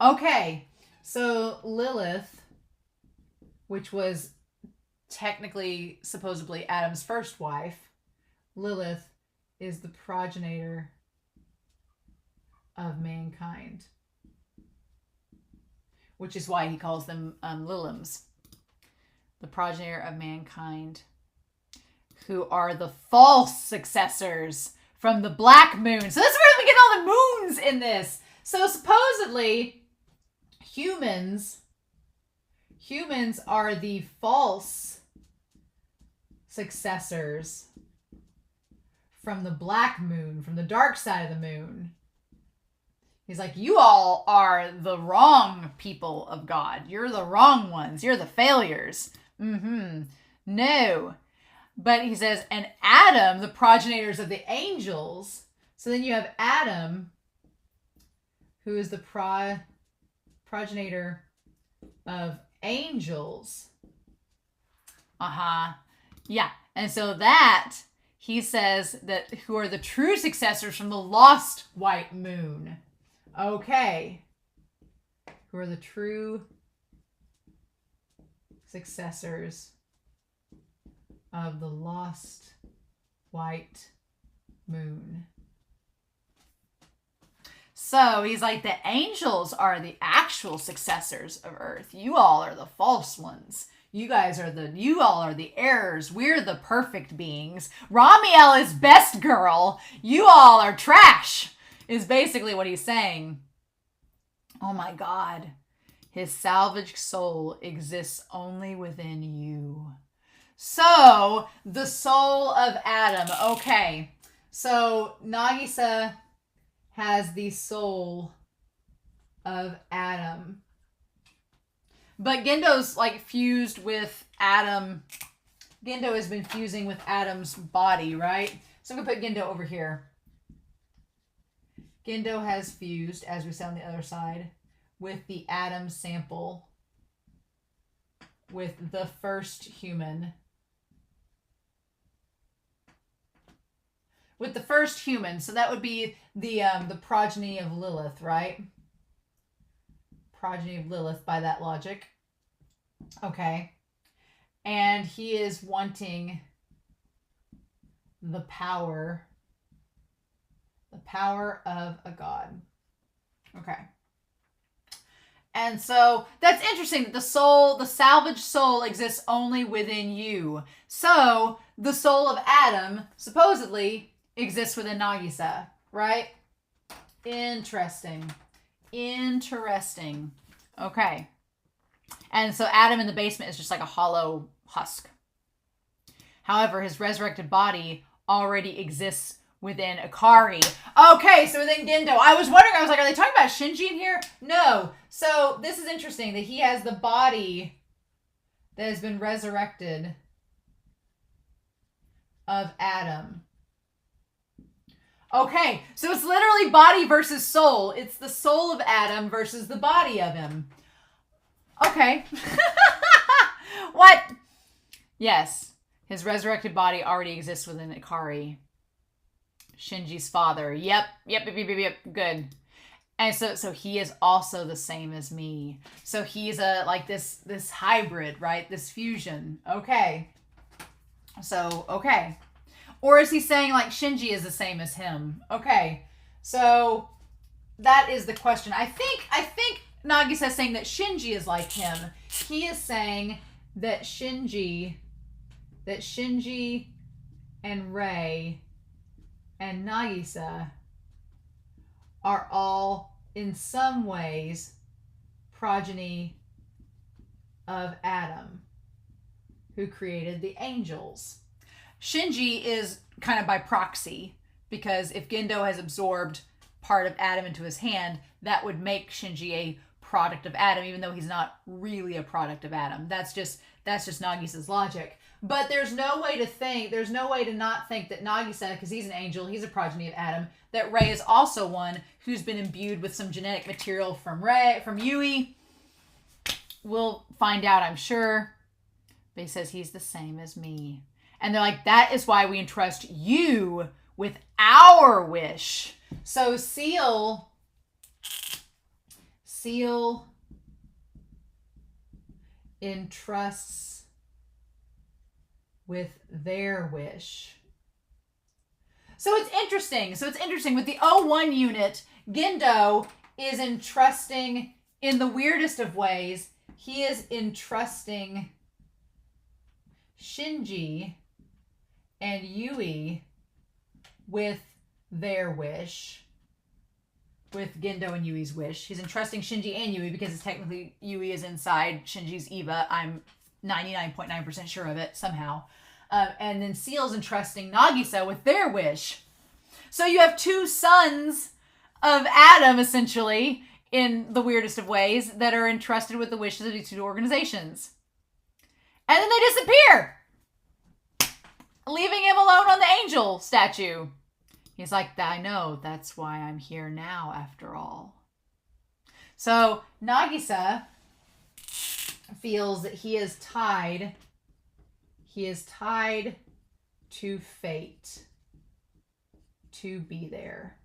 Okay, so Lilith, which was technically, supposedly, Adam's first wife, Lilith is the progenitor of mankind, which is why he calls them Lilims, the progenitor of mankind, who are the false successors from the Black Moon. So that's where we get all the moons in this. So supposedly, humans are the false successors from the Black Moon, from the dark side of the moon. He's like, you all are the wrong people of God. You're the wrong ones. You're the failures. No. But he says, and Adam, the progenitors of the angels. So then you have Adam, who is the progenitor of angels. Yeah. And so that, he says that who are the true successors from the lost white moon. Okay. Who are the true successors of the lost white moon. So he's like, the angels are the actual successors of Earth. You all are the false ones. You all are the errors. We're the perfect beings. Ramiel is best girl. You all are trash, is basically what he's saying. Oh my God. His salvaged soul exists only within you. So, the soul of Adam. Okay. So, Nagisa has the soul of Adam. But Gendo's like fused with Adam. Gendo has been fusing with Adam's body, right? So I'm going to put Gendo over here. Gendo has fused, as we said on the other side, with the Adam sample, with the first human. With the first human. So that would be the progeny of Lilith, right? Progeny of Lilith by that logic. Okay. And he is wanting the power of a god. Okay. And so that's interesting that the salvaged soul exists only within you. So the soul of Adam supposedly exists within Nagisa, right? Interesting. Okay. And so Adam in the basement is just like a hollow husk. However, his resurrected body already exists within Akari. Okay, so within Gendo. I was wondering, are they talking about Shinji in here? No. So this is interesting that he has the body that has been resurrected of Adam. Okay, so it's literally body versus soul. It's the soul of Adam versus the body of him. Okay. What? Yes, his resurrected body already exists within Ikari. Shinji's father. Yep. Good. And so he is also the same as me. So he's a like this hybrid, right? This fusion. Okay. So, okay. Or is he saying like Shinji is the same as him? Okay. So that is the question. I think Nagisa is saying that Shinji is like him. He is saying that Shinji and Rei and Nagisa are all in some ways progeny of Adam, who created the angels. Shinji is kind of by proxy, because if Gendo has absorbed part of Adam into his hand, that would make Shinji a product of Adam, even though he's not really a product of Adam. That's just Nagisa's logic. But there's no way to not think that Nagisa, because he's an angel, he's a progeny of Adam, that Rei is also one who's been imbued with some genetic material from Yui. We'll find out, I'm sure. But he says he's the same as me. And they're like, that is why we entrust you with our wish. So Seal entrusts with their wish. So it's interesting. With the O1 unit, Gendo is entrusting in the weirdest of ways. He is entrusting Shinji and Yui with their wish. With Gendo and Yui's wish. He's entrusting Shinji and Yui because it's technically Yui is inside Shinji's Eva. I'm 99.9% sure of it somehow. And then Seal's entrusting Nagisa with their wish. So you have two sons of Adam, essentially, in the weirdest of ways, that are entrusted with the wishes of these two organizations. And then they disappear, leaving him alone on the angel statue. He's like, I know, that's why I'm here now, after all. So Nagisa feels that he is tied to fate to be there.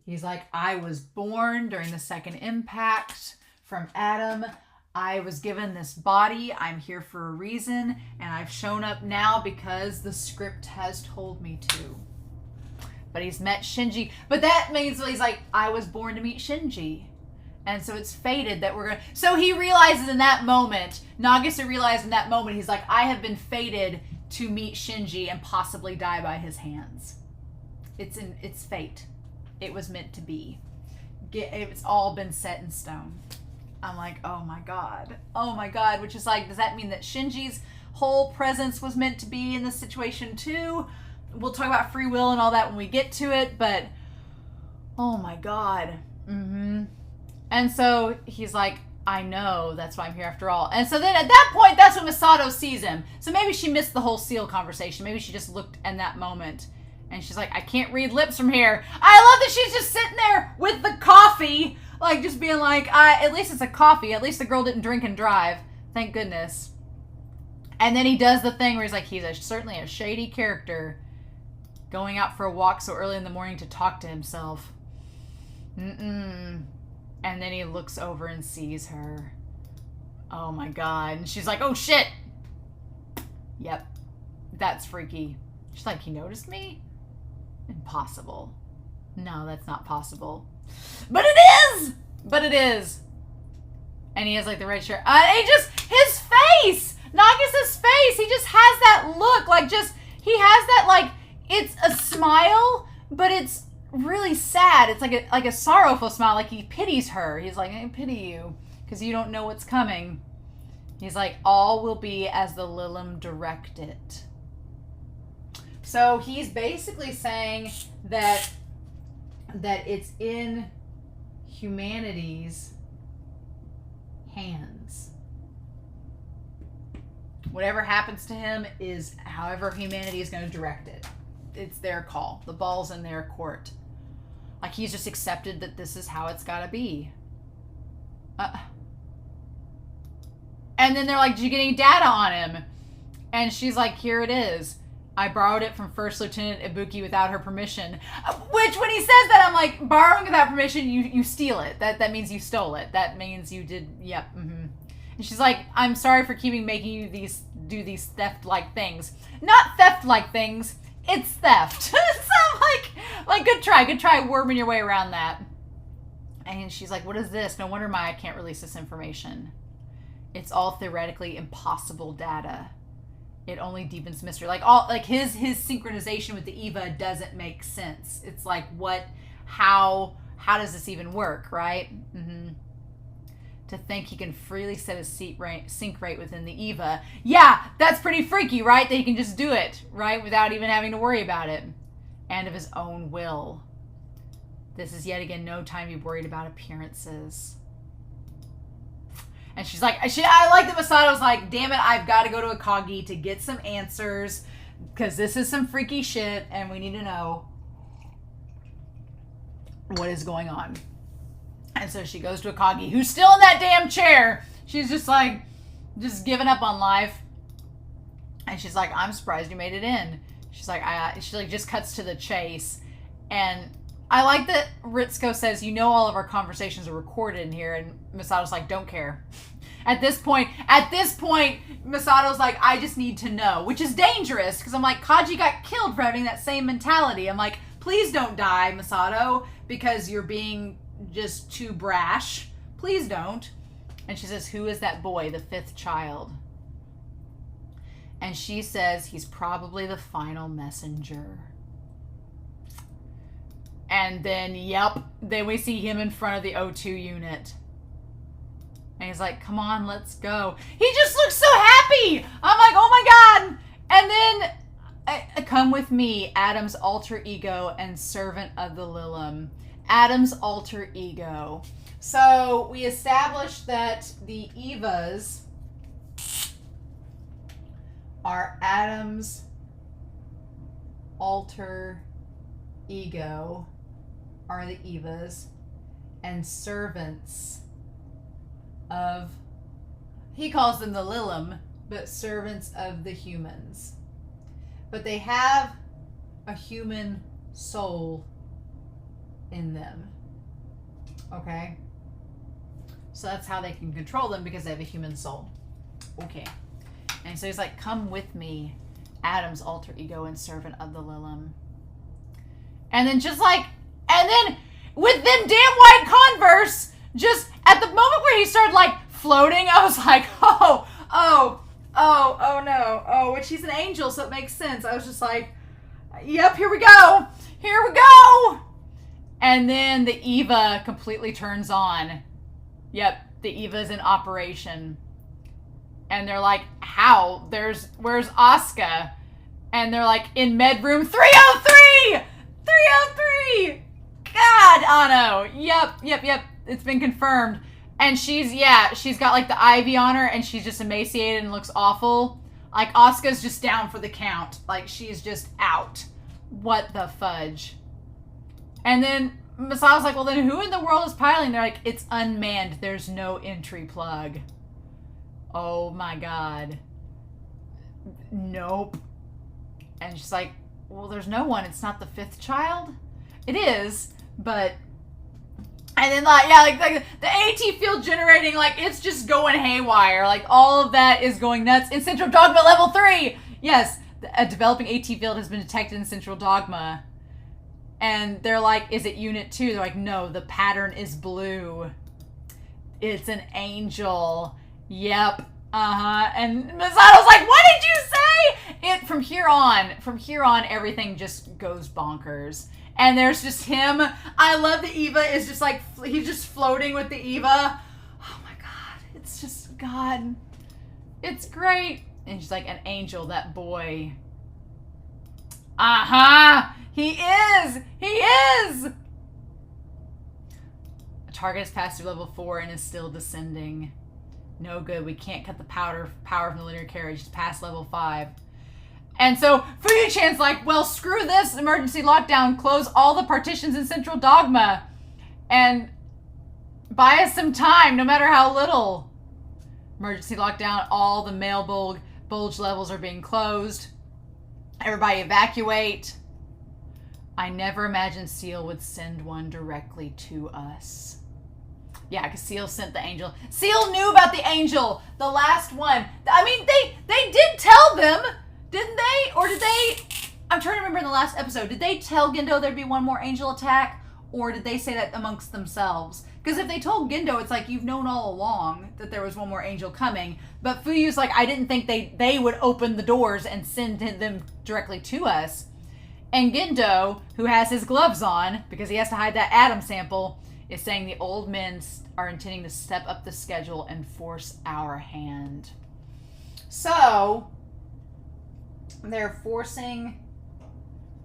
He's like, I was born during the second impact from Adam. I was given this body. I'm here for a reason. And I've shown up now because the script has told me to. But he's met Shinji. But that means he's like, I was born to meet Shinji. And so it's fated that we're going to... So he realizes in that moment, Nagisa realized in that moment, he's like, I have been fated to meet Shinji and possibly die by his hands. It's fate. It was meant to be. It's all been set in stone. I'm like, oh my god. Which is like, does that mean that Shinji's whole presence was meant to be in this situation too? We'll talk about free will and all that when we get to it, but oh my god. And so he's like, I know, that's why I'm here after all. And so then at that point, that's when Misato sees him. So maybe she missed the whole Seal conversation. Maybe she just looked in that moment. And she's like, I can't read lips from here. I love that she's just sitting there with the coffee. Like, just being like, at least it's a coffee. At least the girl didn't drink and drive. Thank goodness. And then he does the thing where he's like, certainly a shady character. Going out for a walk so early in the morning to talk to himself. And then he looks over and sees her. Oh my god. And she's like, oh shit. Yep. That's freaky. She's like, he noticed me? Impossible. No, that's not possible. But it is! And he has like the red shirt. His face! Nagisa's face! He just has that look. He has that like, it's a smile, but it's really sad. It's like a sorrowful smile, like he pities her. He's like, I pity you because you don't know what's coming. He's like, all will be as the Lilim direct it. So he's basically saying that it's in humanity's hands. Whatever happens to him is however humanity is going to direct it. It's their call. The ball's in their court. Like, he's just accepted that this is how it's got to be. And then they're like, did you get any data on him? And she's like, here it is. I borrowed it from First Lieutenant Ibuki without her permission. Which, when he says that, I'm like, borrowing without permission, you steal it. That means you stole it. That means you did, yep, And she's like, I'm sorry for making you do these theft-like things. Not theft-like things, it's theft. So I'm like, good try, worming your way around that. And she's like, what is this? No wonder I can't release this information. It's all theoretically impossible data. It only deepens mystery. Like his synchronization with the Eva doesn't make sense. It's like, how does this even work, right? To think he can freely set his sync rate within the Eva. Yeah, that's pretty freaky, right? That he can just do it, right? Without even having to worry about it. And of his own will. This is yet again no time to be worried about appearances. And she's like, I like that Masato's like, damn it, I've got to go to Akagi to get some answers. Because this is some freaky shit and we need to know what is going on. And so she goes to Akagi, who's still in that damn chair. She's just like, just giving up on life. And she's like, I'm surprised you made it in. She's like, she like just cuts to the chase. And I like that Ritsuko says, you know, all of our conversations are recorded in here. And Masato's like, don't care. At this point, Masato's like, I just need to know, which is dangerous. Because I'm like, Kaji got killed for having that same mentality. I'm like, please don't die, Masato, because you're being just too brash. Please don't. And she says, who is that boy, the fifth child? And she says, he's probably the final messenger. And then, yep, then we see him in front of the O2 unit. And he's like, come on, let's go. He just looks so happy. I'm like, oh my God. And then, come with me, Adam's alter ego and servant of the Lilim. Adam's alter ego. So we established that the Evas are Adam's alter ego, are the Evas, and servants of, he calls them the Lilim, but servants of the humans. But they have a human soul in them. Okay? So that's how they can control them, because they have a human soul. Okay. And so he's like, come with me, Adam's alter ego and servant of the Lilim. And then just like, and then with them damn white Converse, just at the moment where he started like floating, I was like, oh no. Oh, which he's an angel, so it makes sense. I was just like, yep, here we go. And then the Eva completely turns on. Yep, the Eva's in operation. And they're like, how? Where's Asuka? And they're like, in med room 303! 303! God, Anno. Yep. It's been confirmed. And she's got like the IV on her and she's just emaciated and looks awful. Like, Asuka's just down for the count. Like, she's just out. What the fudge? And then Masato's like, well, then who in the world is piloting? They're like, it's unmanned. There's no entry plug. Oh my God. Nope. And she's like, well, there's no one. It's not the fifth child? It is, but... And then, like the AT field generating, like, it's just going haywire. Like, all of that is going nuts in Central Dogma Level 3. Yes, a developing AT field has been detected in Central Dogma. And they're like, is it Unit 2? They're like, no, the pattern is blue. It's an angel. Yep. And Masato's like, what did you say? From here on, everything just goes bonkers. And there's just him. I love the Eva is just like, he's just floating with the Eva. Oh my God. It's just, God. It's great. And she's like, an angel, that boy. He is. A target has passed through level 4 and is still descending. No good. We can't cut the power from the linear carriage. It's past level 5. And so Fuyu-chan's like, well, screw this emergency lockdown. Close all the partitions in Central Dogma. And buy us some time, no matter how little. Emergency lockdown. All the mail bulge levels are being closed. Everybody evacuate. I never imagined Seal would send one directly to us. Yeah, because Seal sent the angel. Seal knew about the angel, the last one. I mean, they did tell them, didn't they? Or did they... I'm trying to remember in the last episode. Did they tell Gendo there'd be one more angel attack? Or did they say that amongst themselves? Because if they told Gendo, it's like, you've known all along that there was one more angel coming. But Fuyu's like, I didn't think they would open the doors and send them directly to us. And Gendo, who has his gloves on, because he has to hide that Adam sample, is saying the old men are intending to step up the schedule and force our hand. So, they're forcing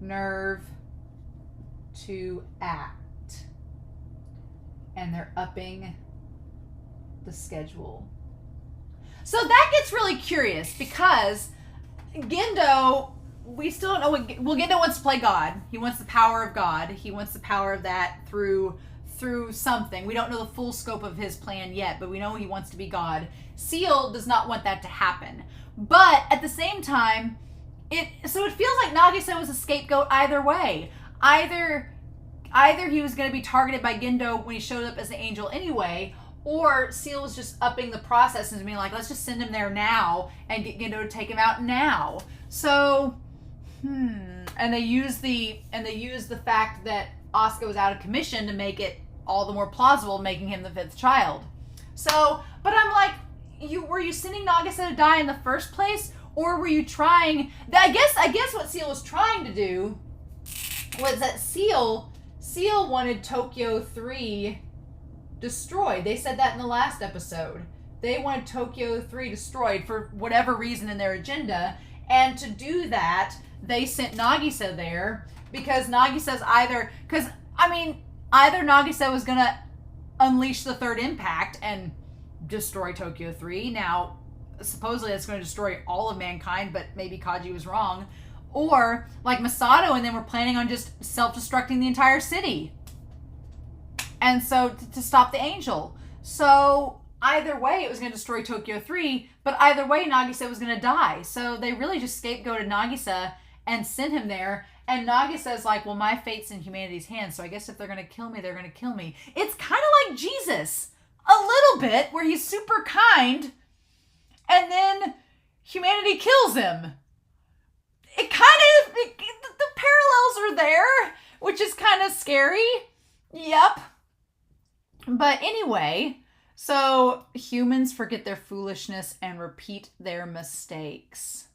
Nerve to act. And they're upping the schedule. So that gets really curious because Gendo, we still don't know what... Gendo wants to play God. He wants the power of God. He wants the power of that through something. We don't know the full scope of his plan yet, but we know he wants to be God. Seal does not want that to happen. But at the same time, it feels like Nagisa was a scapegoat either way. Either he was going to be targeted by Gendo when he showed up as the angel anyway, or Seal was just upping the process and being like, let's just send him there now and get Gendo to take him out now. So, and they use the fact that Asuka was out of commission to make it all the more plausible, making him the 5th child. So, but I'm like, were you sending Nagisa to die in the first place, or were you trying? I guess what Seal was trying to do was that Seal wanted Tokyo 3 destroyed. They said that in the last episode. They wanted Tokyo 3 destroyed for whatever reason in their agenda, and to do that, they sent Nagisa there because Nagisa's either Nagisa was gonna unleash the 3rd impact and destroy Tokyo 3. Now, supposedly it's going to destroy all of mankind, but maybe Kaji was wrong. Or, like Masato and them were planning on just self-destructing the entire city. And so, to stop the angel. So, either way, it was going to destroy Tokyo 3, but either way, Nagisa was going to die. So, they really just scapegoated Nagisa and sent him there. And Nagisa's like, well, my fate's in humanity's hands, so I guess if they're going to kill me, they're going to kill me. It's kind of like Jesus. A little bit, where he's super kind, and then humanity kills him. The parallels are there, which is kind of scary. Yep. But anyway, so humans forget their foolishness and repeat their mistakes.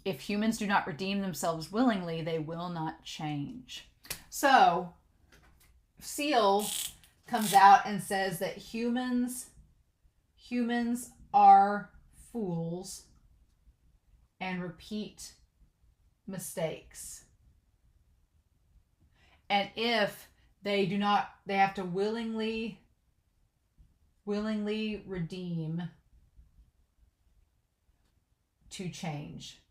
If humans do not redeem themselves willingly, they will not change. So, Seal comes out and says that humans are fools and repeat mistakes. And if they do not, they have to willingly redeem to change.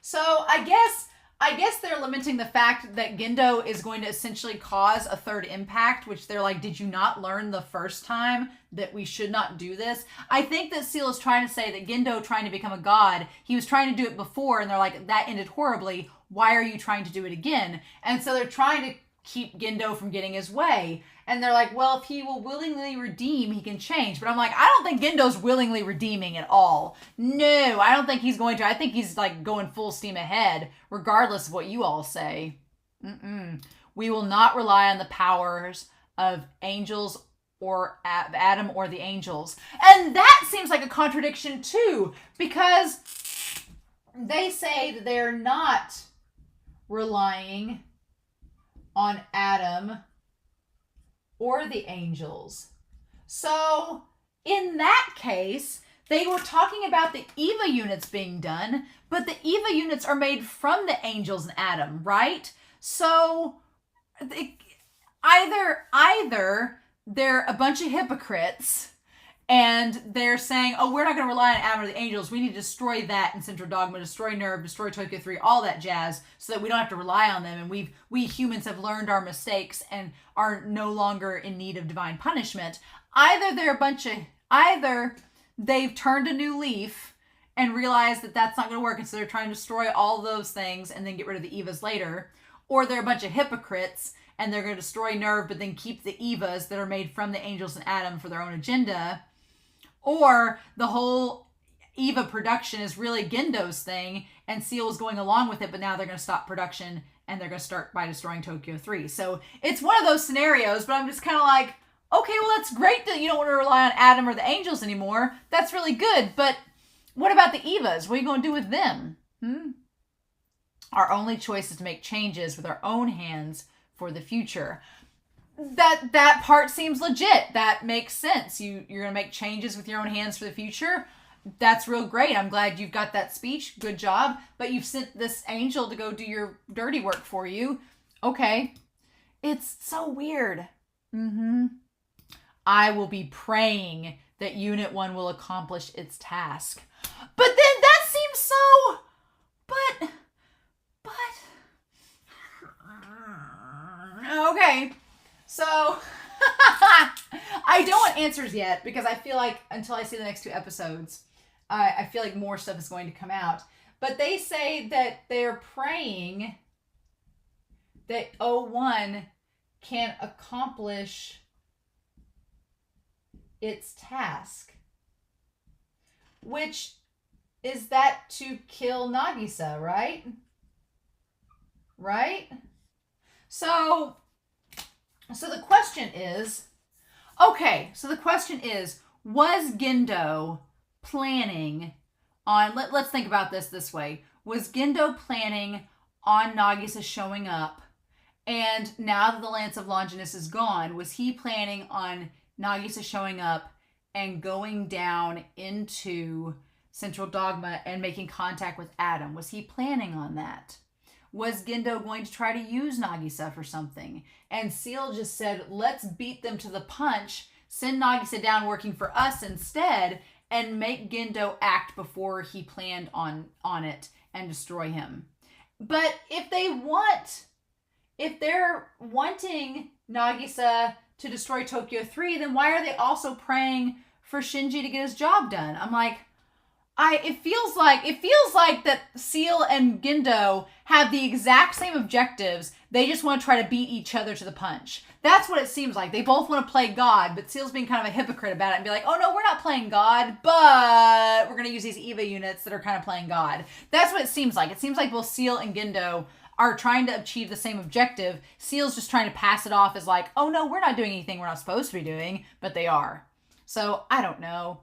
So I guess they're lamenting the fact that Gendo is going to essentially cause a 3rd impact, which they're like, did you not learn the first time that we should not do this? I think that Seal is trying to say that Gendo trying to become a god, he was trying to do it before, and they're like, that ended horribly. Why are you trying to do it again? And so they're trying to keep Gendo from getting his way. And they're like, well, if he will willingly redeem, he can change. But I'm like, I don't think Gendo's willingly redeeming at all. No, I don't think he's going to. I think he's like going full steam ahead, regardless of what you all say. We will not rely on the powers of angels or Adam or the angels. And that seems like a contradiction too, because they say that they're not relying on Adam or the angels. So, in that case, they were talking about the EVA units being done, but the EVA units are made from the angels and Adam, right? So, either they're a bunch of hypocrites and they're saying, oh, we're not going to rely on Adam or the angels. We need to destroy that in Central Dogma, destroy Nerve, destroy Tokyo 3, all that jazz, so that we don't have to rely on them. And we humans have learned our mistakes and are no longer in need of divine punishment. Either they've turned a new leaf and realized that that's not going to work, and so they're trying to destroy all those things and then get rid of the Evas later, or they're a bunch of hypocrites and they're going to destroy Nerve but then keep the Evas that are made from the angels and Adam for their own agenda. Or the whole Eva production is really Gendo's thing, and Seal is going along with it, but now they're going to stop production, and they're going to start by destroying Tokyo 3. So it's one of those scenarios, but I'm just kind of like, okay, well, that's great that you don't want to rely on Adam or the angels anymore. That's really good, but what about the Evas? What are you going to do with them? Our only choice is to make changes with our own hands for the future. That part seems legit. That makes sense. You're going to make changes with your own hands for the future. That's real great. I'm glad you've got that speech. Good job. But you've sent this angel to go do your dirty work for you. Okay. It's so weird. I will be praying that Unit 1 will accomplish its task. But then that seems so... But... Okay. So, I don't want answers yet, because I feel like until I see the next 2 episodes, I feel like more stuff is going to come out. But they say that they're praying that O1 can accomplish its task. Which, is that to kill Nagisa, right? Right? So the question is, was Gendo planning on, let's think about this way. Was Gendo planning on Nagisa showing up, and now that the Lance of Longinus is gone, was he planning on Nagisa showing up and going down into Central Dogma and making contact with Adam? Was he planning on that? Was Gendo going to try to use Nagisa for something? And Seal just said, let's beat them to the punch, send Nagisa down working for us instead, and make Gendo act before he planned on it and destroy him. But if they're wanting Nagisa to destroy Tokyo 3, then why are they also praying for Shinji to get his job done? I'm like, it feels like that Seal and Gendo have the exact same objectives. They just want to try to beat each other to the punch. That's what it seems like. They both want to play God, but Seal's being kind of a hypocrite about it and be like, oh no, we're not playing God, but we're going to use these Eva units that are kind of playing God. That's what it seems like. It seems like both Seal and Gendo are trying to achieve the same objective. Seal's just trying to pass it off as like, oh no, we're not doing anything we're not supposed to be doing, but they are. So, I don't know.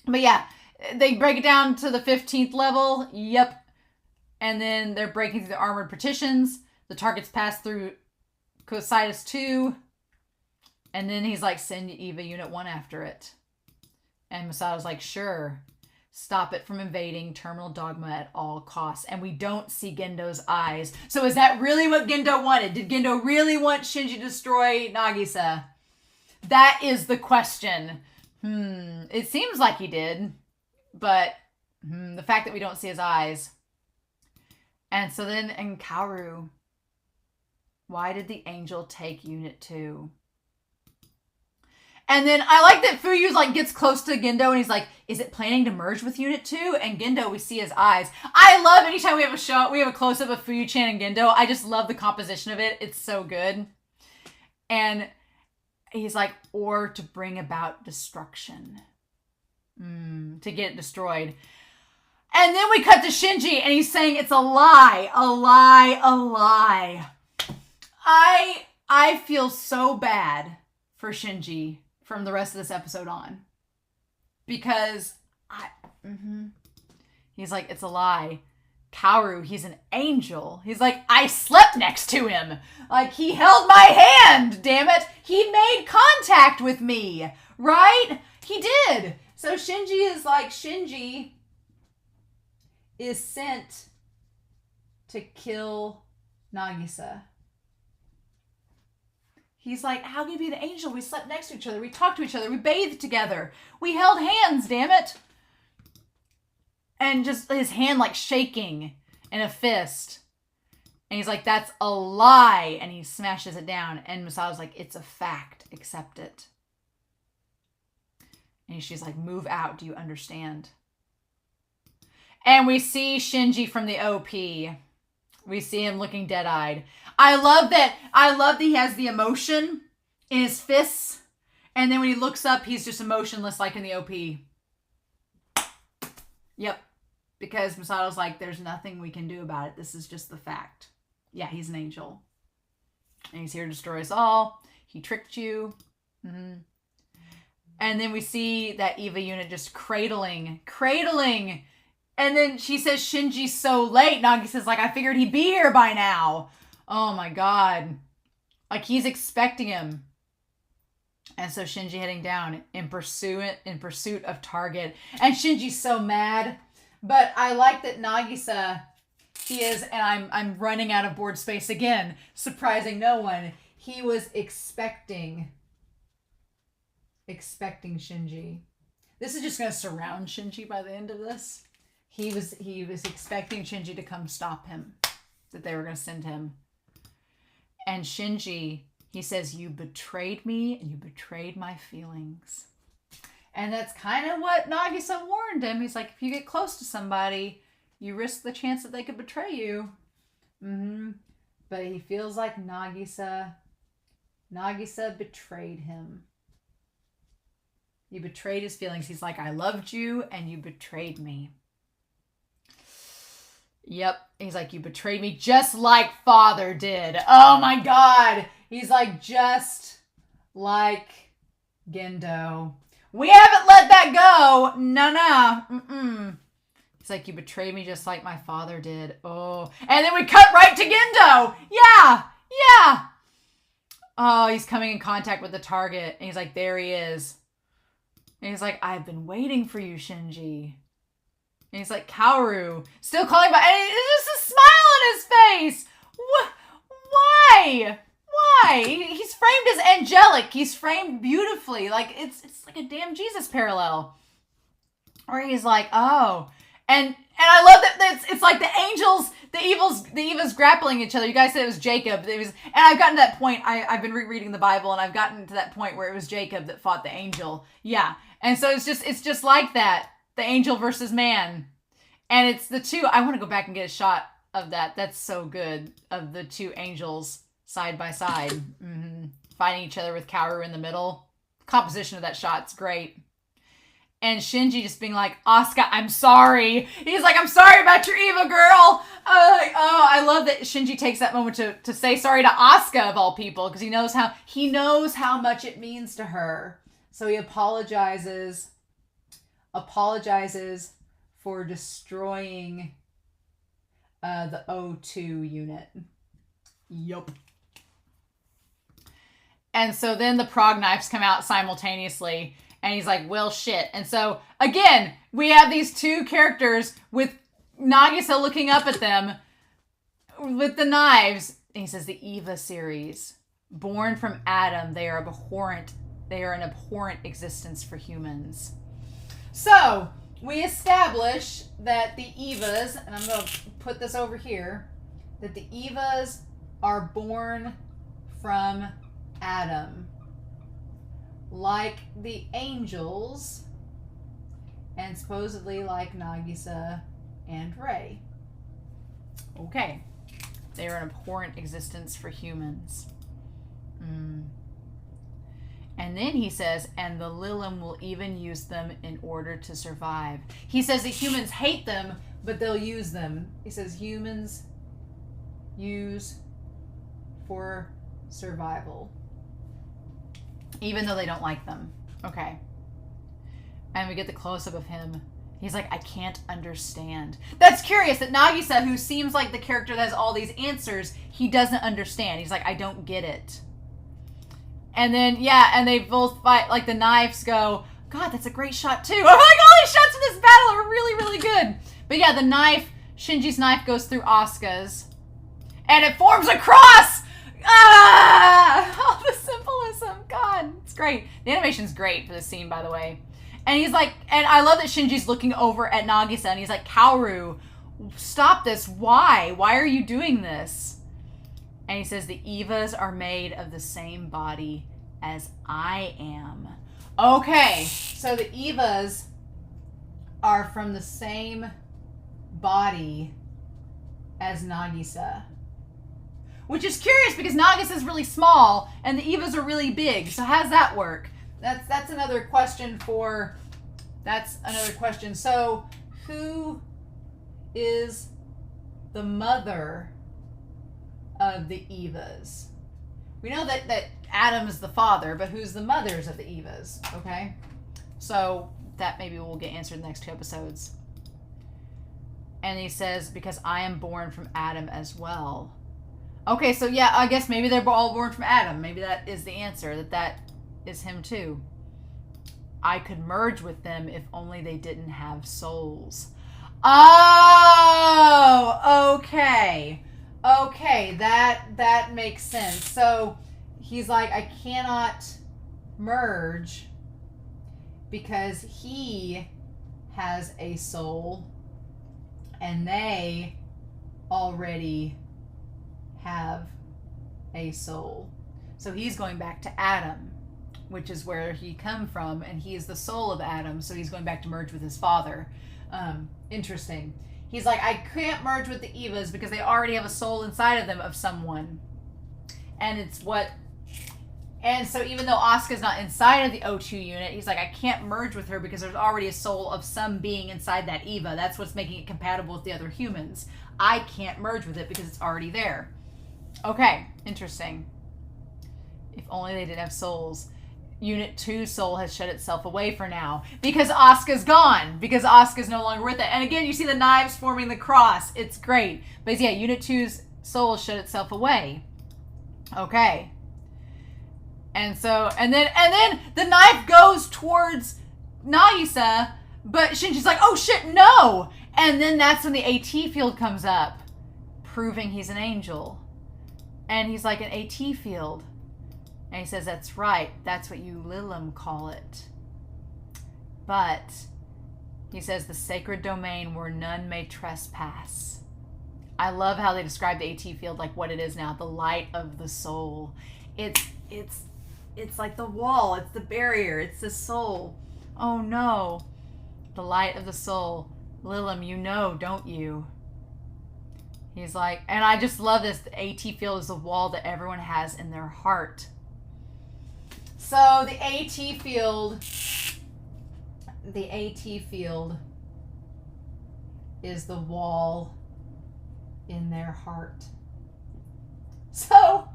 But yeah, they break it down to the 15th level. Yep. And then they're breaking through the armored partitions. The targets pass through Cositus 2. And then he's like, send Eva Unit 1 after it. And Masato's like, sure. Stop it from invading Terminal Dogma at all costs. And we don't see Gendo's eyes. So is that really what Gendo wanted? Did Gendo really want Shinji to destroy Nagisa? That is the question. It seems like he did. But the fact that we don't see his eyes. And so then in Kaworu, why did the angel take Unit 2? And then I like that Fuyu's like gets close to Gendo and he's like, is it planning to merge with Unit 2? And Gendo, we see his eyes. I love anytime we have a close-up of Fuyu-chan and Gendo. I just love the composition of it. It's so good. And he's like, or to bring about destruction. To get it destroyed. And then we cut to Shinji and he's saying it's a lie. A lie, a lie. I feel so bad for Shinji from the rest of this episode on. Because he's like, it's a lie. Kaworu, he's an angel. He's like, I slept next to him. Like, he held my hand, damn it. He made contact with me, right? He did. So Shinji is sent to kill Nagisa. He's like, how can you be the angel? We slept next to each other. We talked to each other. We bathed together. We held hands, damn it. And just his hand like shaking in a fist. And he's like, that's a lie. And he smashes it down. And Misato's like, it's a fact. Accept it. And she's like, move out. Do you understand? And we see Shinji from the OP. We see him looking dead-eyed. I love that he has the emotion in his fists. And then when he looks up, he's just emotionless like in the OP. Yep. Because Misato's like, there's nothing we can do about it. This is just the fact. Yeah, he's an angel. And he's here to destroy us all. He tricked you. Mm-hmm. And then we see that Eva unit just cradling. And then she says, Shinji's so late. Nagisa's like, I figured he'd be here by now. Oh my God. Like he's expecting him. And so Shinji heading down in pursuit of target. And Shinji's so mad. But I like that Nagisa, he is, and I'm running out of board space again, surprising no one. He was expecting Shinji. This is just going to surround Shinji by the end of this. He was expecting Shinji to come stop him, that they were going to send him. And Shinji, he says, you betrayed me and you betrayed my feelings. And that's kind of what Nagisa warned him. He's like, if you get close to somebody, you risk the chance that they could betray you. Mm-hmm. But he feels like Nagisa betrayed him. You betrayed his feelings. He's like, I loved you and you betrayed me. Yep. He's like, you betrayed me just like father did. Oh my God. He's like, just like Gendo. We haven't let that go. No. Mm-mm. He's like, you betrayed me just like my father did. Oh. And then we cut right to Gendo. Yeah. Oh, he's coming in contact with the target. And he's like, there he is. And he's like, I've been waiting for you, Shinji. And he's like, Kaworu. Still calling by... And it's just a smile on his face. Why? He's framed as angelic. He's framed beautifully. Like, it's like a damn Jesus parallel. Where he's like, oh. And I love that it's like the angels, the Evas grappling each other. You guys said it was Jacob. And I've gotten to that point. I've been rereading the Bible, and I've gotten to that point where it was Jacob that fought the angel. Yeah. And so it's just like that. The angel versus man. And it's the two. I want to go back and get a shot of that. That's so good. Of the two angels side by side. Mm-hmm. Fighting each other with Kaworu in the middle. Composition of that shot's great. And Shinji just being like, Asuka, I'm sorry. He's like, I'm sorry about your Eva, girl. I love that Shinji takes that moment to say sorry to Asuka of all people, because he knows how much it means to her. So he apologizes for destroying the O2 unit. Yup. And so then the prog knives come out simultaneously. And he's like, well, shit. And so, again, we have these two characters with Nagisa looking up at them with the knives. And he says, the Eva series. Born from Adam, they are abhorrent. They are an abhorrent existence for humans. So, we establish that the Evas, and I'm going to put this over here, that the Evas are born from Adam. Like the angels, and supposedly like Nagisa and Rei. Okay. They are an abhorrent existence for humans. And then he says, and the Lilim will even use them in order to survive. He says that humans hate them, but they'll use them. He says humans use for survival. Even though they don't like them. Okay. And we get the close-up of him. He's like, I can't understand. That's curious that Nagisa, who seems like the character that has all these answers, he doesn't understand. He's like, I don't get it. And then, yeah, and they both fight, like the knives go, God, that's a great shot too. I'm like, all these shots in this battle are really, really good. But yeah, the knife, Shinji's knife goes through Asuka's. And it forms a cross! Ah! All the symbolism. It's great. The animation's great for this scene, by the way. And he's like, and I love that Shinji's looking over at Nagisa and he's like, Kaworu, stop this. Why? Why are you doing this? And he says, the Evas are made of the same body as I am. Okay, so the Evas are from the same body as Nagisa. Which is curious because Nagisa is really small and the Evas are really big. So how does that work? That's another question for... That's another question. So who is the mother of the Evas? We know that Adam is the father, but who's the mothers of the Evas? Okay? So that maybe will get answered in the next 2 episodes. And he says, because I am born from Adam as well. Okay, so yeah, I guess maybe they're all born from Adam. Maybe that is the answer, that is him too. I could merge with them if only they didn't have souls. Oh, okay. Okay, that makes sense. So he's like, I cannot merge because he has a soul and they already have a soul. So he's going back to Adam, which is where he come from, and he is the soul of Adam, so he's going back to merge with his father. Interesting. He's like, I can't merge with the Evas because they already have a soul inside of them of someone. And it's what... And so even though Asuka's not inside of the O2 unit, he's like, I can't merge with her because there's already a soul of some being inside that Eva. That's what's making it compatible with the other humans. I can't merge with it because it's already there. Okay, interesting. If only they didn't have souls. Unit 2 soul has shut itself away for now. Because Asuka's gone. Because Asuka's no longer with it. And again, you see the knives forming the cross. It's great. But yeah, Unit 2's soul shut itself away. Okay. And so, and then the knife goes towards Nagisa, but Shinji's like, oh shit, no! And then that's when the AT field comes up, proving he's an angel. And he's like, an AT field. And he says, that's right. That's what you Lilim call it. But he says, the sacred domain where none may trespass. I love how they describe the AT field like what it is now. The light of the soul. It's like the wall. It's the barrier. It's the soul. Oh no. The light of the soul. Lilim, you know, don't you? He's like, and I just love this. The AT field is the wall that everyone has in their heart. So the AT field is the wall in their heart. So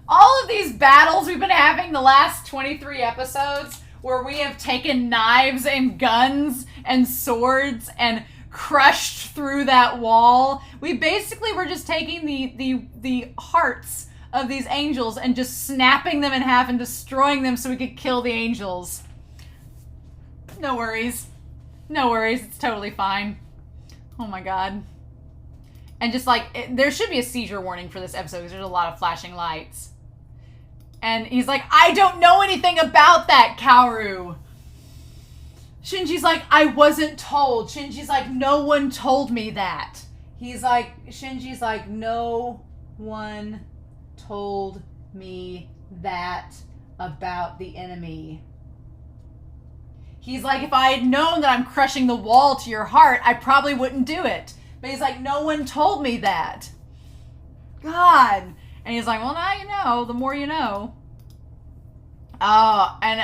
all of these battles we've been having the last 23 episodes where we have taken knives and guns and swords and crushed through that wall. We basically were just taking the hearts of these angels and just snapping them in half and destroying them so we could kill the angels. No worries. No worries. It's totally fine. Oh my god. And just like, there should be a seizure warning for this episode because there's a lot of flashing lights. And he's like, I don't know anything about that, Kaworu. Shinji's like, I wasn't told. Shinji's like, no one told me that. Shinji's like, no one told me that about the enemy. He's like, if I had known that I'm crushing the wall to your heart, I probably wouldn't do it. But he's like, no one told me that. God. And he's like, well, now you know. The more you know. Oh, and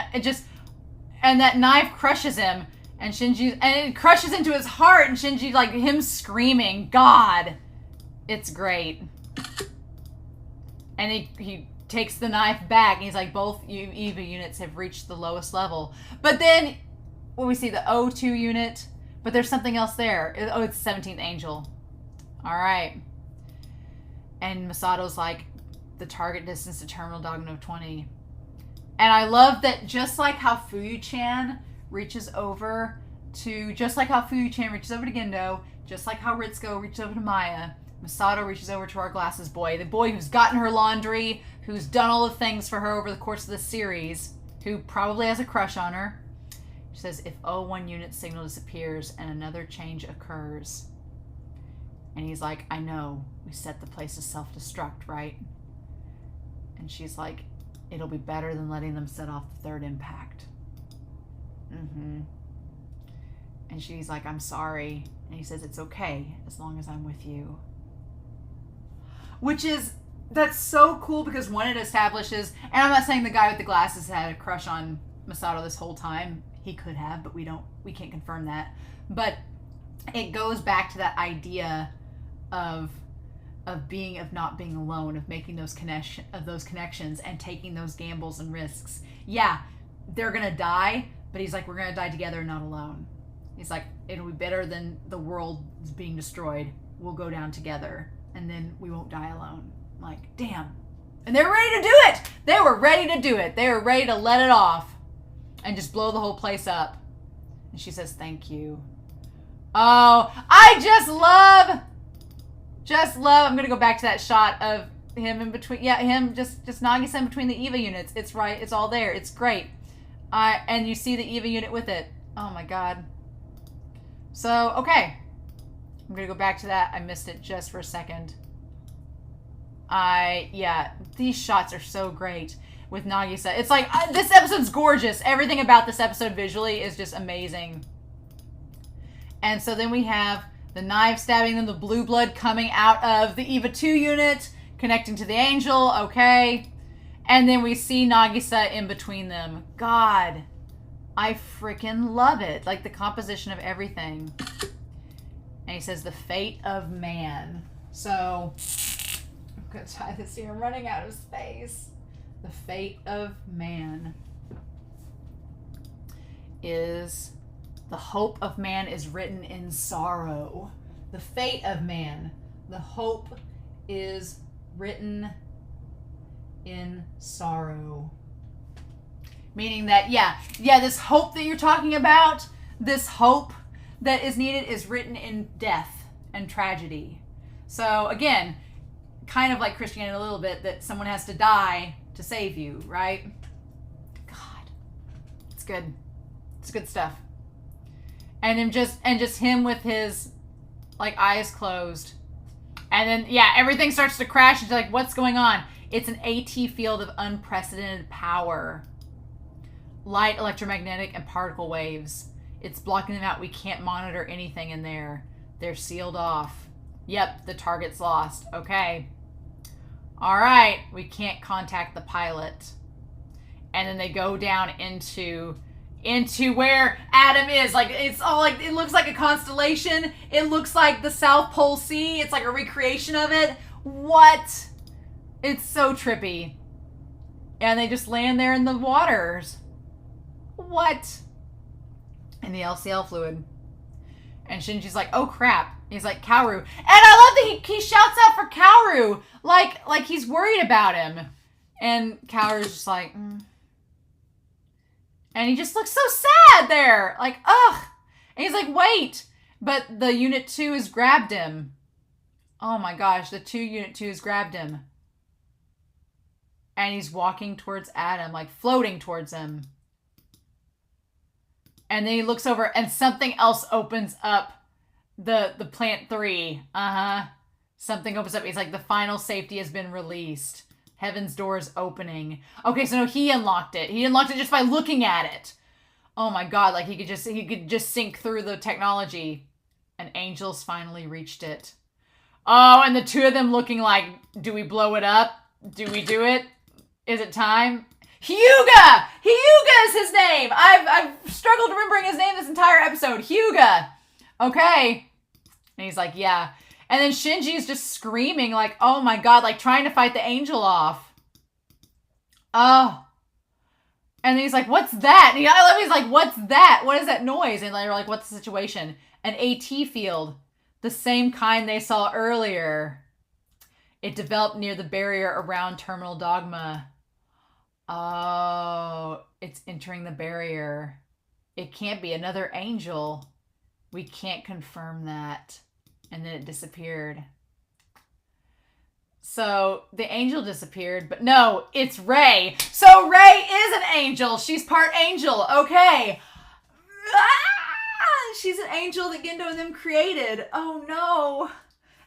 and that knife crushes him. And it crushes into his heart. And Shinji, like, him screaming, God. It's great. And he takes the knife back. And he's like, both EVA units have reached the lowest level. But then, when we see the O2 unit, but there's something else there. Oh, it's the 17th angel. All right. And Masato's like, the target distance to terminal diagonal of 20. And I love that just like how Fuyu-chan reaches over to Gendo, just like how Ritsuko reaches over to Maya, Masato reaches over to our glasses boy, the boy who's gotten her laundry, who's done all the things for her over the course of the series. who probably has a crush on her. She says, if O1 unit signal disappears and another change occurs. And he's like, I know, we set the place to self-destruct, right? And she's like, it'll be better than letting them set off the third impact. And she's like, I'm sorry. And he says, it's okay, as long as I'm with you. Which is, that's so cool because one, it establishes, and I'm not saying the guy with the glasses had a crush on Masato this whole time. He could have, but we can't confirm that. But it goes back to that idea of not being alone, of making those connections and taking those gambles and risks. Yeah, they're gonna die, but he's like, we're gonna die together, not alone. He's like, it'll be better than the world is being destroyed. We'll go down together, and then we won't die alone. I'm like, damn. And they were ready to do it. They were ready to do it. They were ready to let it off and just blow the whole place up. And she says, thank you. Oh, I just love, I'm going to go back to that shot of him in between. Yeah, him, just Nagisa in between the EVA units. It's right. It's all there. It's great. And you see the EVA unit with it. Oh my God. So, okay. I'm going to go back to that. I missed it just for a second. Yeah, these shots are so great with Nagisa. It's like, this episode's gorgeous. Everything about this episode visually is just amazing. And so then we have the knife stabbing them, the blue blood coming out of the EVA 2 unit, connecting to the angel, okay. And then we see Nagisa in between them. God, I freaking love it. Like the composition of everything. And he says, the fate of man. So, I'm going to tie this here. I'm running out of space. The fate of man is, the hope of man is written in sorrow. The fate of man, the hope is written in sorrow. Meaning that, yeah, this hope that you're talking about, this hope that is needed is written in death and tragedy. So again, kind of like Christianity a little bit, that someone has to die to save you, right? God, it's good. It's good stuff. And then just him with his like eyes closed. And then yeah, everything starts to crash. And you're like, what's going on? It's an AT field of unprecedented power. Light, electromagnetic, and particle waves. It's blocking them out. We can't monitor anything in there. They're sealed off. Yep, the target's lost. Okay. All right, we can't contact the pilot. And then they go down into where Adam is. Like, it's all like, it looks like a constellation. It looks like the South Pole Sea. It's like a recreation of it. What? It's so trippy. And they just land there in the waters. What? In the LCL fluid. And Shinji's like, oh crap. He's like, Kaworu. And I love that he shouts out for Kaworu. Like he's worried about him. And Kaworu's just like, And he just looks so sad there. Like, ugh. And he's like, wait. But the Unit 2 has grabbed him. Oh my gosh, the Unit 2 has grabbed him. And he's walking towards Adam, like floating towards him. And then he looks over and something else opens up the plant 3. Something opens up. He's like, the final safety has been released. Heaven's door is opening. Okay, so no, he unlocked it. He unlocked it just by looking at it. Oh my God, like he could just sink through the technology. And angels finally reached it. Oh, and the two of them looking like, do we blow it up? Do we do it? Is it time? Hyuga! Hyuga is his name! I've struggled remembering his name this entire episode. Hyuga! Okay. And he's like, yeah. And then Shinji's just screaming like, oh my God, like trying to fight the angel off. Oh. And he's like, what's that? And I love he's like, what's that? What is that noise? And they're like, what's the situation? An AT field. The same kind they saw earlier. It developed near the barrier around Terminal Dogma. Oh, it's entering the barrier. It can't be another angel. We can't confirm that. And then it disappeared. So the angel disappeared, but no, it's Rei. So Rei is an angel. She's part angel. Okay. She's an angel that Gendo and them created. Oh no.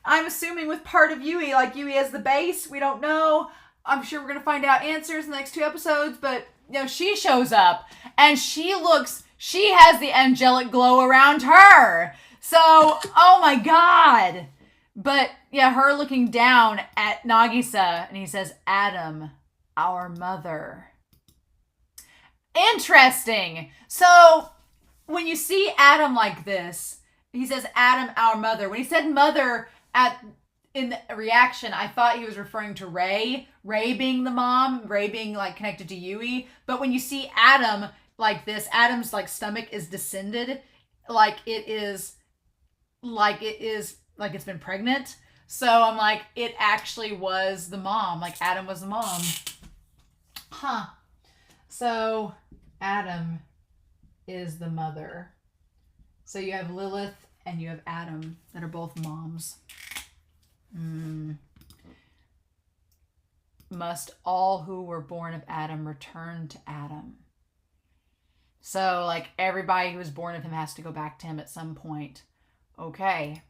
I'm assuming with part of Yui, like Yui as the base. We don't know. I'm sure we're going to find out answers in the next 2 episodes, but she shows up and she has the angelic glow around her. So, oh my God. But yeah, her looking down at Nagisa and he says, Adam, our mother. Interesting. So when you see Adam like this, he says, Adam, our mother. When he said mother in the reaction, I thought he was referring to Rei being the mom, Rei being like connected to Yui. But when you see Adam like this, Adam's like stomach is descended, like it's been pregnant. So I'm like, it actually was the mom. Like Adam was the mom. Huh. So Adam is the mother. So you have Lilith and you have Adam that are both moms. Must all who were born of Adam return to Adam. So like everybody who was born of him has to go back to him at some point. Okay.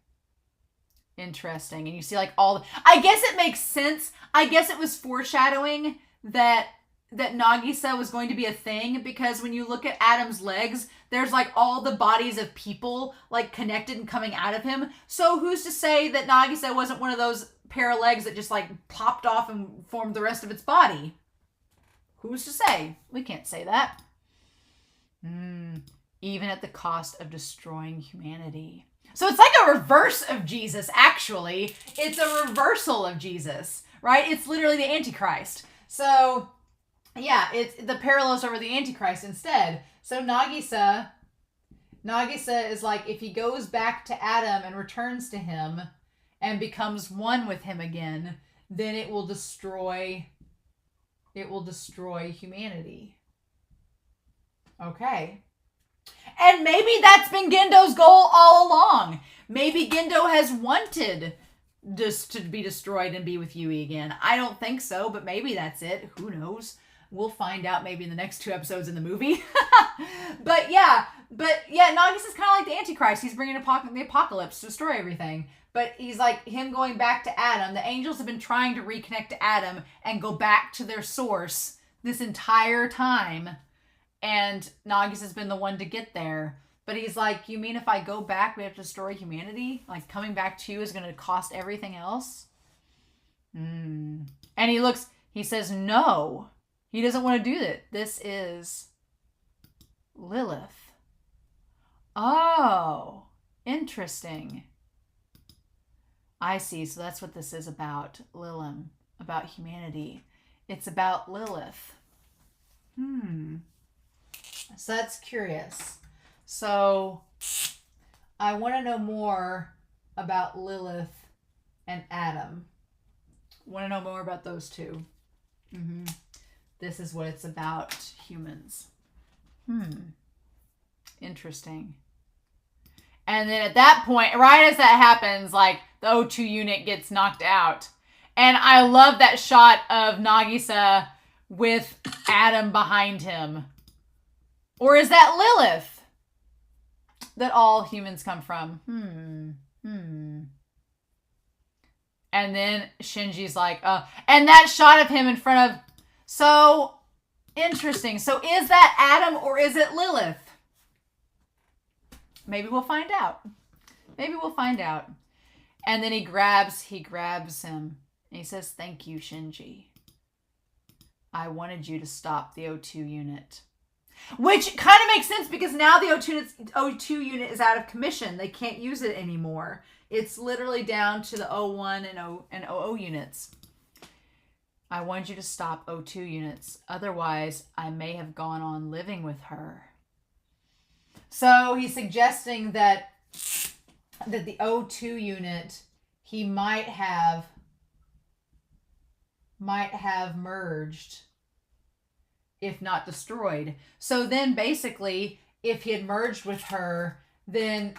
Interesting. And you see like I guess it makes sense. I guess it was foreshadowing that Nagisa was going to be a thing, because when you look at Adam's legs, there's like all the bodies of people like connected and coming out of him. So who's to say that Nagisa wasn't one of those pair of legs that just like popped off and formed the rest of its body? Who's to say? We can't say that. Even at the cost of destroying humanity. So it's like a reverse of Jesus, actually. It's a reversal of Jesus, right? It's literally the antichrist. So yeah, it's the parallels over the antichrist instead. So Nagisa is like, if he goes back to Adam and returns to him and becomes one with him again, then it will destroy humanity. Okay. And maybe that's been Gendo's goal all along. Maybe Gendo has wanted just to be destroyed and be with Yui again. I don't think so, but maybe that's it. Who knows? We'll find out maybe in the next 2 episodes in the movie. But yeah, Nagisa's kind of like the Antichrist. He's bringing the apocalypse to destroy everything. But he's like him going back to Adam. The angels have been trying to reconnect to Adam and go back to their source this entire time. And Nagisa's been the one to get there. But he's like, you mean if I go back, we have to destroy humanity? Like, coming back to you is going to cost everything else? And he says, no. He doesn't want to do that. This is Lilith. Oh, interesting. I see. So that's what this is about, Lilith, about humanity. It's about Lilith. So that's curious. So I want to know more about Lilith and Adam. Want to know more about those two. This is what it's about, humans. Interesting. And then at that point, right as that happens, like the O2 unit gets knocked out. And I love that shot of Nagisa with Adam behind him. Or is that Lilith that all humans come from? And then Shinji's like, and that shot of him in front of, so interesting. So is that Adam or is it Lilith? Maybe we'll find out. And then he grabs him and he says, thank you, Shinji. I wanted you to stop the O2 unit. Which kind of makes sense because now the O2 unit is out of commission. They can't use it anymore. It's literally down to the O1 and OO units. I wanted you to stop O2 units. Otherwise, I may have gone on living with her. So he's suggesting that the O2 unit, he might have merged, if not destroyed. So then basically, if he had merged with her, then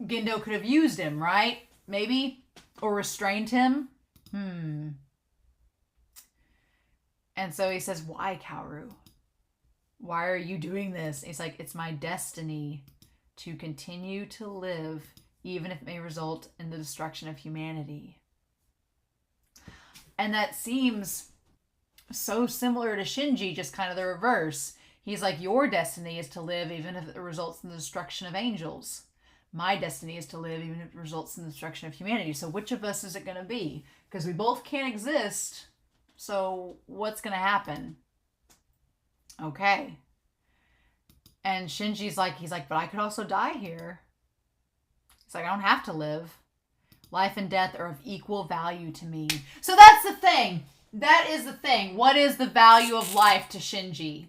Gendo could have used him, right? Maybe? Or restrained him? And so he says, why, Kaworu? Why are you doing this? And he's like, it's my destiny to continue to live, even if it may result in the destruction of humanity. And that seems so similar to Shinji, just kind of the reverse. He's like, your destiny is to live even if it results in the destruction of angels. My destiny is to live even if it results in the destruction of humanity. So which of us is it going to be? Because we both can't exist. So what's going to happen? Okay. And Shinji's like, he's like, but I could also die here. He's like, I don't have to live. Life and death are of equal value to me. So that's the thing. That is the thing. What is the value of life to Shinji?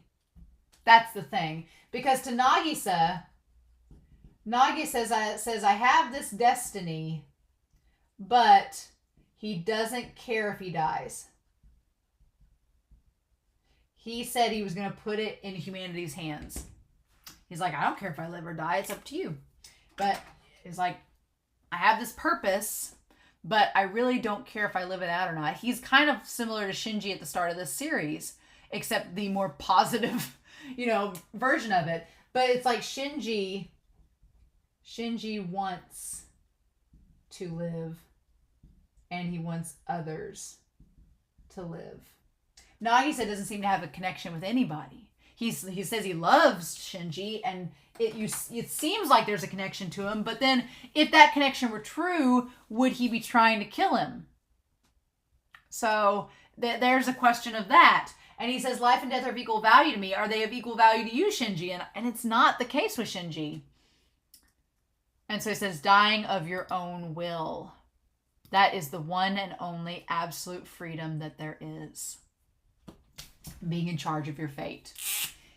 That's the thing. Because to Nagisa says, I have this destiny, but he doesn't care if he dies. He said he was going to put it in humanity's hands. He's like, I don't care if I live or die. It's up to you. But he's like, I have this purpose, but I really don't care if I live it out or not. He's kind of similar to Shinji at the start of this series, except the more positive, version of it. But it's like Shinji wants to live, and he wants others to live. Nagisa doesn't seem to have a connection with anybody. He says he loves Shinji, and it seems like there's a connection to him, but then if that connection were true, would he be trying to kill him? So there's a question of that. And he says, life and death are of equal value to me. Are they of equal value to you, Shinji? And it's not the case with Shinji. And so he says, dying of your own will. That is the one and only absolute freedom that there is. Being in charge of your fate.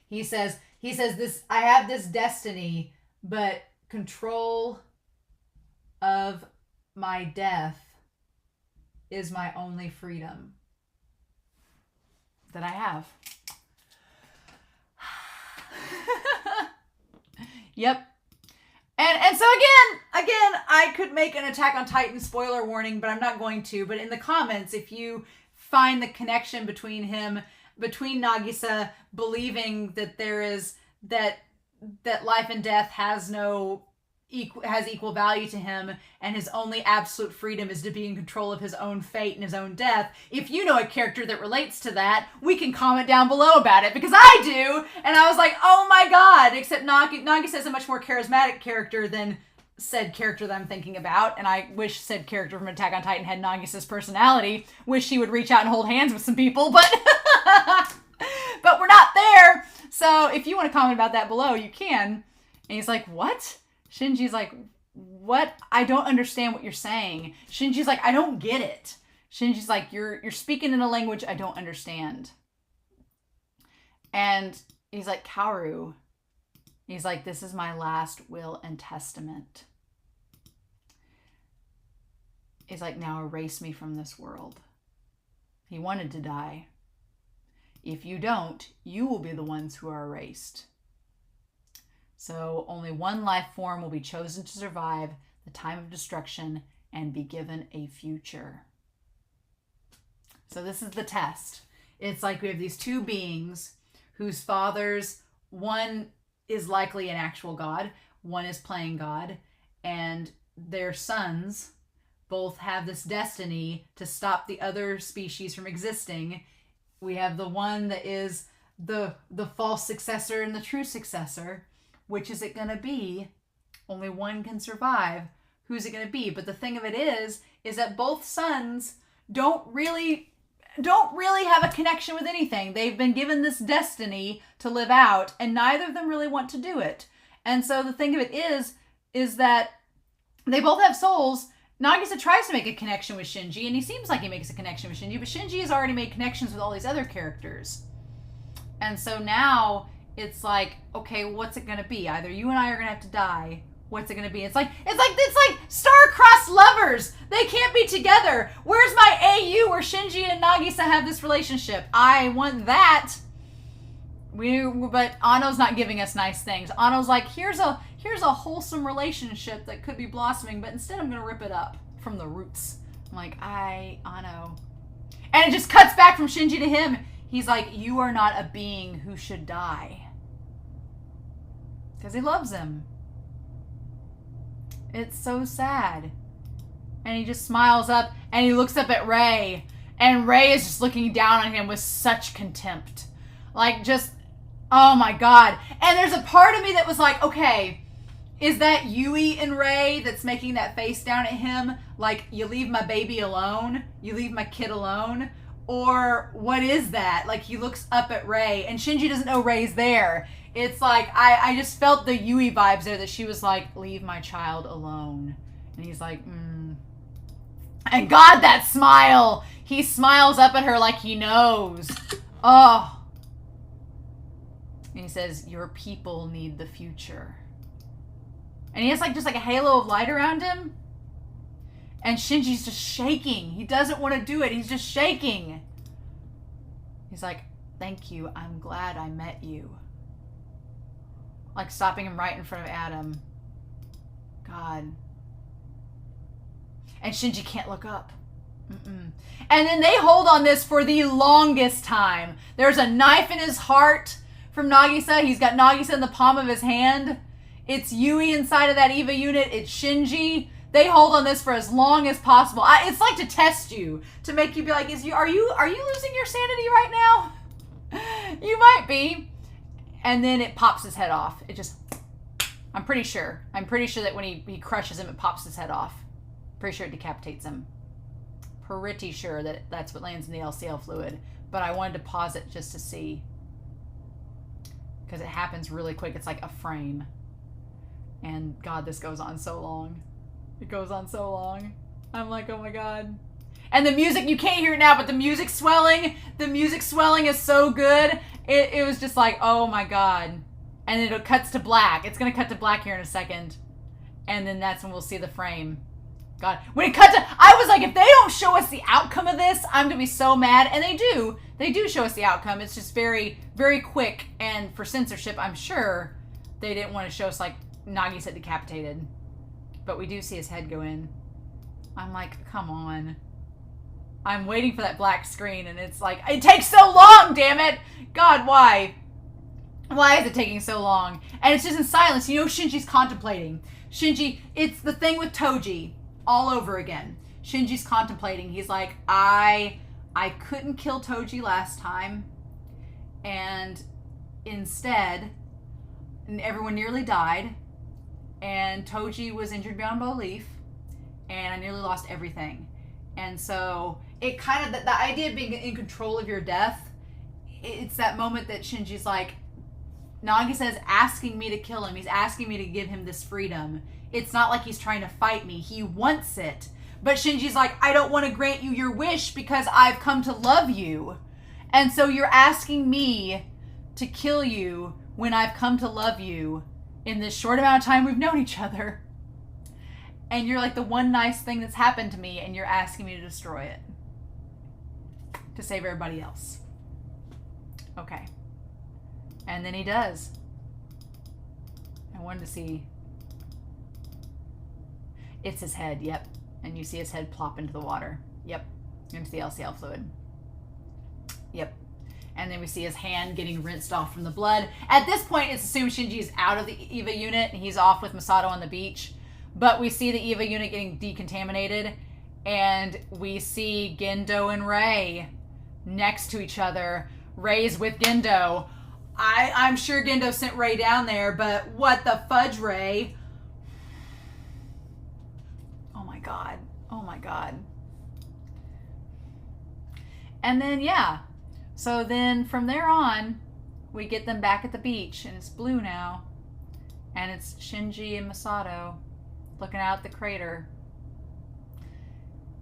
He says this, I have this destiny, but control of my death is my only freedom that I have. Yep. And so again, I could make an Attack on Titan spoiler warning, but I'm not going to. But in the comments, if you find the connection between Nagisa believing that there is that life and death has equal value to him, and his only absolute freedom is to be in control of his own fate and his own death. If you know a character that relates to that, we can comment down below about it, because I do. And I was like, oh my god, except Nagisa is a much more charismatic character than said character that I'm thinking about, and I wish said character from Attack on Titan had Nagisa's personality. Wish he would reach out and hold hands with some people, but but we're not there. So if you want to comment about that below, you can. And he's like, what? Shinji's like, what? I don't understand what you're saying. Shinji's like, I don't get it. Shinji's like, you're speaking in a language I don't understand. And he's like, Kaworu. He's like, this is my last will and testament. He's like, now erase me from this world. He wanted to die. If you don't, you will be the ones who are erased. So only one life form will be chosen to survive the time of destruction and be given a future. So this is the test. It's like we have these two beings whose fathers, one is likely an actual god, one is playing God, and their sons both have this destiny to stop the other species from existing. We have the one that is the false successor and the true successor. Which is it going to be? Only one can survive. Who's it going to be? But the thing of it is that both sons don't really have a connection with anything. They've been given this destiny to live out, and neither of them really want to do it. And so the thing of it is that they both have souls. Nagisa tries to make a connection with Shinji, and he seems like he makes a connection with Shinji, but Shinji has already made connections with all these other characters. And so now it's like, okay, what's it gonna be? Either you and I are gonna have to die. What's it gonna be? It's like star-crossed lovers. They can't be together. Where's my AU where Shinji and Nagisa have this relationship? I want that. But Anno's not giving us nice things. Anno's like, here's a wholesome relationship that could be blossoming, but instead I'm gonna rip it up from the roots. I'm like, Anno. And it just cuts back from Shinji to him. He's like, you are not a being who should die. Because he loves him. It's so sad. And he just smiles up and he looks up at Rei. And Rei is just looking down on him with such contempt. Like, just, oh my god. And there's a part of me that was like, okay, is that Yui and Rei that's making that face down at him? Like, you leave my baby alone? You leave my kid alone? Or what is that? Like, he looks up at Rei and Shinji doesn't know Rei's there. It's like, I just felt the Yui vibes there that she was like, leave my child alone. And he's like, And God, that smile! He smiles up at her like he knows. Oh. And he says, your people need the future. And he has like just like a halo of light around him. And Shinji's just shaking. He doesn't want to do it. He's just shaking. He's like, thank you. I'm glad I met you. Like stopping him right in front of Adam. God. And Shinji can't look up. And then they hold on this for the longest time. There's a knife in his heart from Nagisa. He's got Nagisa in the palm of his hand. It's Yui inside of that EVA unit. It's Shinji. They hold on this for as long as possible. It's like to test you, to make you be like, are you losing your sanity right now? You might be. And then it pops his head off. It just, I'm pretty sure that when he crushes him, it pops his head off. Pretty sure it decapitates him. Pretty sure that that's what lands in the LCL fluid. But I wanted to pause it just to see. Because it happens really quick. It's like a frame. And God, this goes on so long. It goes on so long. I'm like, oh my God. And the music, you can't hear it now, but the music swelling is so good. It was just like, oh my God. And then it cuts to black. It's going to cut to black here in a second. And then that's when we'll see the frame. God. When it cut to, I was like, if they don't show us the outcome of this, I'm going to be so mad. And they do. They do show us the outcome. It's just very, very quick. And for censorship, I'm sure they didn't want to show us like Nagisa decapitated. But we do see his head go in. I'm like, come on. I'm waiting for that black screen and it's like, it takes so long, damn it. God, why? Why is it taking so long? And it's just in silence. You know, Shinji's contemplating. Shinji, it's the thing with Toji all over again. Shinji's contemplating. He's like, I couldn't kill Toji last time. And instead, everyone nearly died. And Toji was injured beyond belief. And I nearly lost everything. And so it kind of, the idea of being in control of your death, it's that moment that Shinji's like, Nagisa is asking me to kill him. He's asking me to give him this freedom. It's not like he's trying to fight me. He wants it. But Shinji's like, I don't want to grant you your wish because I've come to love you. And so you're asking me to kill you when I've come to love you in this short amount of time we've known each other. And you're like the one nice thing that's happened to me and you're asking me to destroy it. To save everybody else. Okay. And then he does. I wanted to see. It's his head, yep. And you see his head plop into the water. Yep. Into the LCL fluid. Yep. And then we see his hand getting rinsed off from the blood. At this point, it's assumed Shinji is out of the EVA unit and he's off with Masato on the beach. But we see the EVA unit getting decontaminated. And we see Gendo and Rei next to each other. Rei's with Gendo. I'm sure Gendo sent Rei down there, but what the fudge, Rei? Oh my God. Oh my God. And then, yeah. So then from there on, we get them back at the beach, and it's blue now. And it's Shinji and Masato looking out at the crater.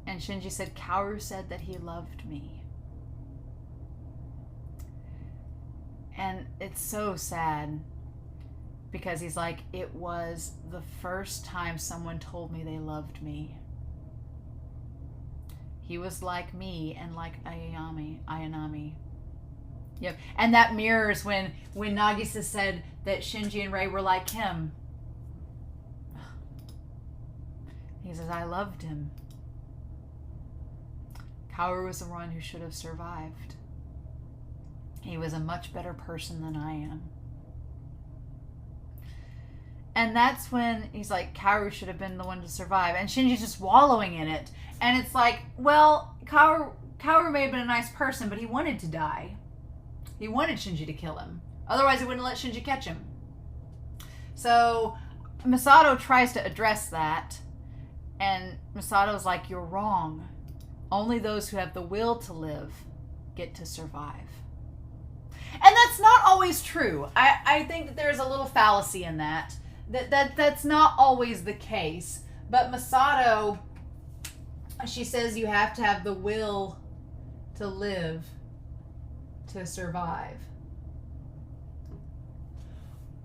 And Shinji said, Kaworu said that he loved me. And it's so sad because he's like, it was the first time someone told me they loved me. He was like me and like Ayanami. Yep. And that mirrors when Nagisa said that Shinji and Rei were like him. He says, I loved him. Kaworu was the one who should have survived. He was a much better person than I am. And that's when he's like, Kaworu should have been the one to survive. And Shinji's just wallowing in it. And it's like, well, Kaworu may have been a nice person, but he wanted to die. He wanted Shinji to kill him. Otherwise, he wouldn't let Shinji catch him. So Masato tries to address that. And Masato's like, you're wrong. Only those who have the will to live get to survive. And that's not always true. I think that there's a little fallacy in that. That's not always the case. But Masato, she says you have to have the will to live to survive.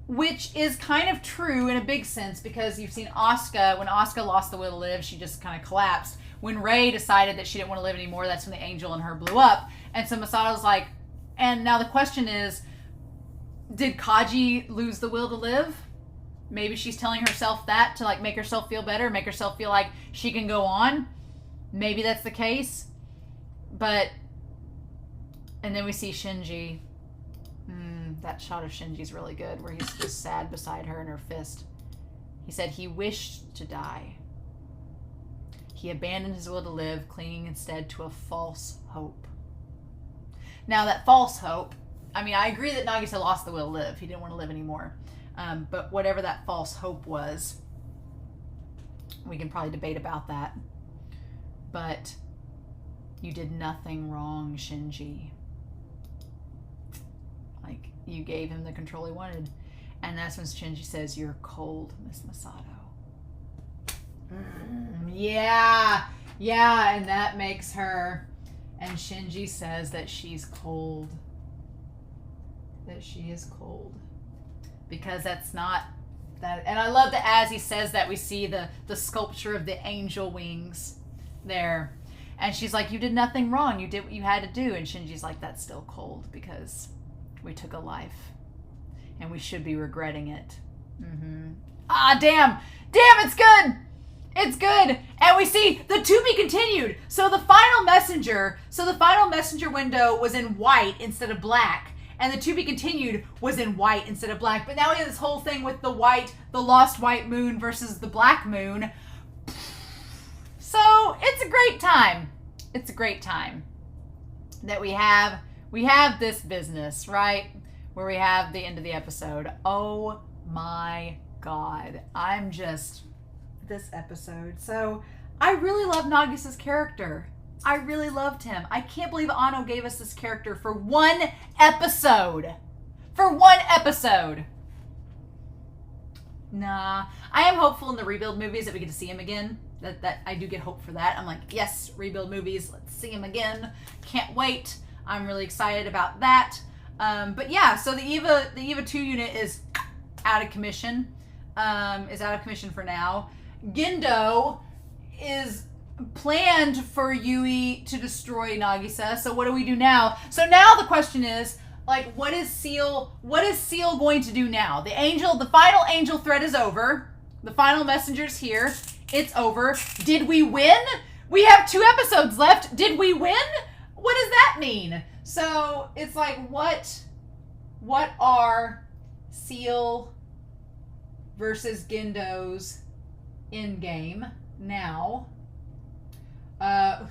Which is kind of true in a big sense, because you've seen Asuka. When Asuka lost the will to live, she just kind of collapsed. When Rei decided that she didn't want to live anymore, that's when the angel and her blew up. And so Masato's like, and now the question is, did Kaji lose the will to live? Maybe she's telling herself that to like make herself feel better, make herself feel like she can go on. Maybe that's the case. But, and then we see Shinji. That shot of Shinji's really good, where he's just sad beside her in her fist. He said he wished to die. He abandoned his will to live, clinging instead to a false hope. Now, that false hope, I mean, I agree that Nagisa lost the will to live. He didn't want to live anymore. But whatever that false hope was, we can probably debate about that. But you did nothing wrong, Shinji. Like, you gave him the control he wanted. And that's when Shinji says, you're cold, Miss Masato. Yeah, and that makes her... And Shinji says that she's cold. That she is cold. Because that's not... that. And I love that as he says that, we see the sculpture of the angel wings there. And she's like, you did nothing wrong. You did what you had to do. And Shinji's like, that's still cold because we took a life. And we should be regretting it. Ah, damn, it's good. It's good. And we see the to be continued. So the final messenger window was in white instead of black. And the to be continued was in white instead of black. But now we have this whole thing with the lost white moon versus the black moon. So it's a great time. It's a great time that we have this business, right? Where we have the end of the episode. Oh my God. This episode. So I really love Nagisa's character. I really loved him. I can't believe Anno gave us this character for one episode. Nah. I am hopeful in the Rebuild movies that we get to see him again. That I do get hope for that. I'm like, yes, Rebuild movies. Let's see him again. Can't wait. I'm really excited about that. But yeah, so the EVA 2 unit is out of commission. Is out of commission for now. Gendo is planned for Yui to destroy Nagisa. So what do we do now? So now the question is, like, what is Seal going to do now? The final angel threat is over. The final messenger's here. It's over. Did we win? We have 2 episodes left. Did we win? What does that mean? So it's like, what are Seal versus Gendo's in-game now?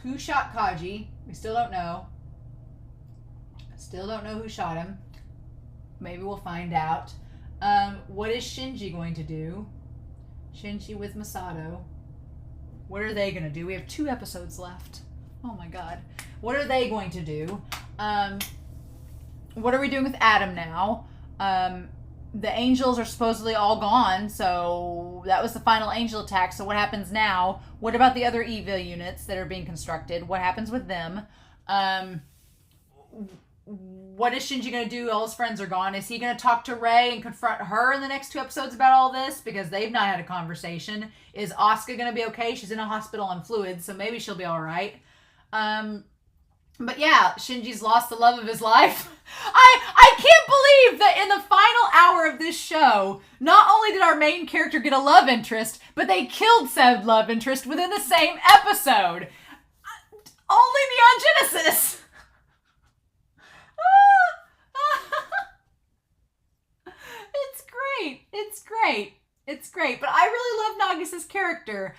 Who shot Kaji? We still don't know. Still don't know who shot him. Maybe we'll find out. What is Shinji going to do? Shinji with Masato. What are they going to do? We have 2 episodes left. Oh my God. What are they going to do? What are we doing with Adam now? The angels are supposedly all gone, so that was the final angel attack. So what happens now? What about the other EVA units that are being constructed? What happens with them? What is Shinji going to do? All his friends are gone. Is he going to talk to Rei and confront her in the next 2 episodes about all this? Because they've not had a conversation. Is Asuka going to be okay? She's in a hospital on fluids, so maybe she'll be all right. But yeah, Shinji's lost the love of his life. I can't believe that in the final hour of this show, not only did our main character get a love interest, but they killed said love interest within the same episode. Only Neon Genesis. It's great. It's great. It's great. But I really love Nagisa's character.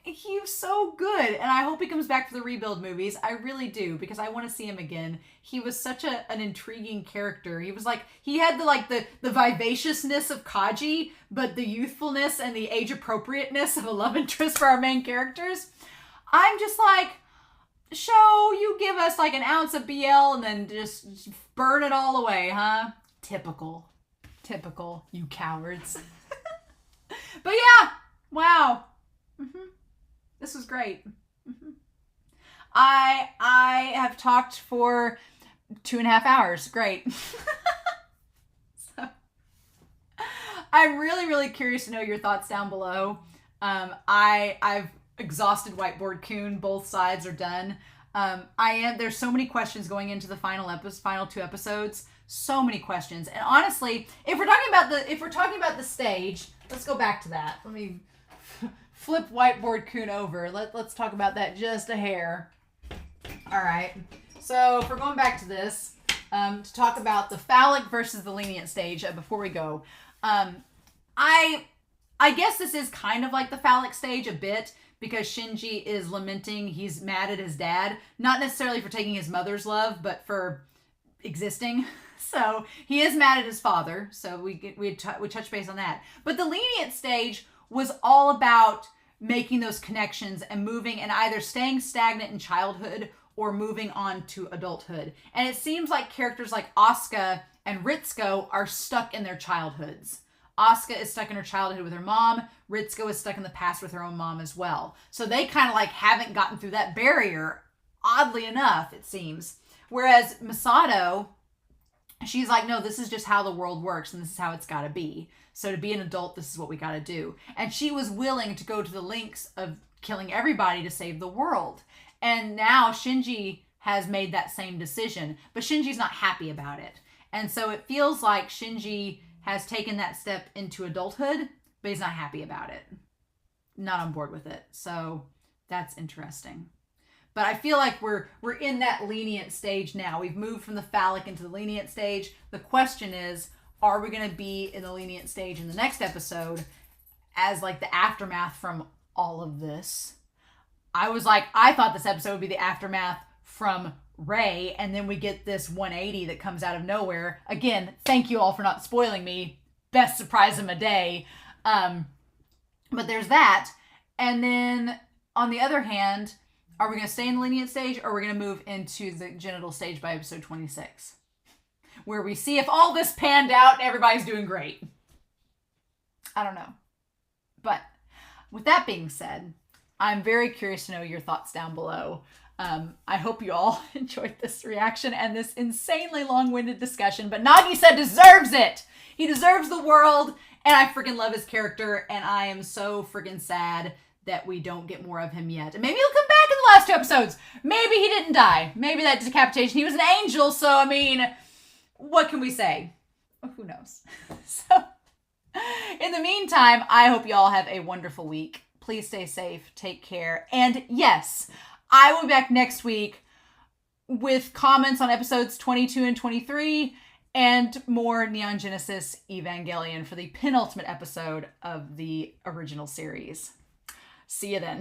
He was so good, and I hope he comes back for the rebuild movies. I really do, because I want to see him again. He was such an intriguing character. He was like, he had the vivaciousness of Kaji, but the youthfulness and the age appropriateness of a love interest for our main characters. I'm just like, show, you give us like an ounce of BL and then just burn it all away, huh? Typical, you cowards. But yeah, wow. This was great. I have talked for 2.5 hours. Great. So, I'm really curious to know your thoughts down below. I've exhausted Whiteboard Coon. Both sides are done. There's so many questions going into the final 2 episodes. So many questions. And honestly, if we're talking about the stage, let's go back to that. Let me flip Whiteboard Coon over. Let's talk about that just a hair. All right. So if we're going back to this, to talk about the phallic versus the lenient stage before we go, I guess this is kind of like the phallic stage a bit, because Shinji is lamenting. He's mad at his dad, not necessarily for taking his mother's love, but for existing. So he is mad at his father. So we touch base on that. But the lenient stage was all about making those connections and moving and either staying stagnant in childhood or moving on to adulthood. And it seems like characters like Asuka and Ritsuko are stuck in their childhoods. Asuka is stuck in her childhood with her mom. Ritsuko is stuck in the past with her own mom as well. So they kind of like haven't gotten through that barrier, oddly enough, it seems. Whereas Misato, she's like, no, this is just how the world works and this is how it's got to be. So to be an adult, this is what we got to do. And she was willing to go to the lengths of killing everybody to save the world. And now Shinji has made that same decision, but Shinji's not happy about it. And so it feels like Shinji has taken that step into adulthood, but he's not happy about it. Not on board with it. So that's interesting. But I feel like we're in that lenient stage now. We've moved from the phallic into the lenient stage. The question is, are we going to be in the lenient stage in the next episode as like the aftermath from all of this? I thought this episode would be the aftermath from Ray, and then we get this 180 that comes out of nowhere. Again, thank you all for not spoiling me. Best surprise of my day. But there's that. And then on the other hand, are we going to stay in the lenient stage, or are we going to move into the genital stage by episode 26? Where we see if all this panned out and everybody's doing great. I don't know. But with that being said, I'm very curious to know your thoughts down below. I hope you all enjoyed this reaction and this insanely long-winded discussion, but Nagisa deserves it! He deserves the world, and I freaking love his character, and I am so freaking sad that we don't get more of him yet. And maybe he'll come back in the last 2 episodes. Maybe he didn't die. Maybe that decapitation, he was an angel, so I mean, what can we say? Who knows? So, in the meantime, I hope you all have a wonderful week. Please stay safe, take care, and yes, I will be back next week with comments on episodes 22 and 23 and more Neon Genesis Evangelion for the penultimate episode of the original series. See you then.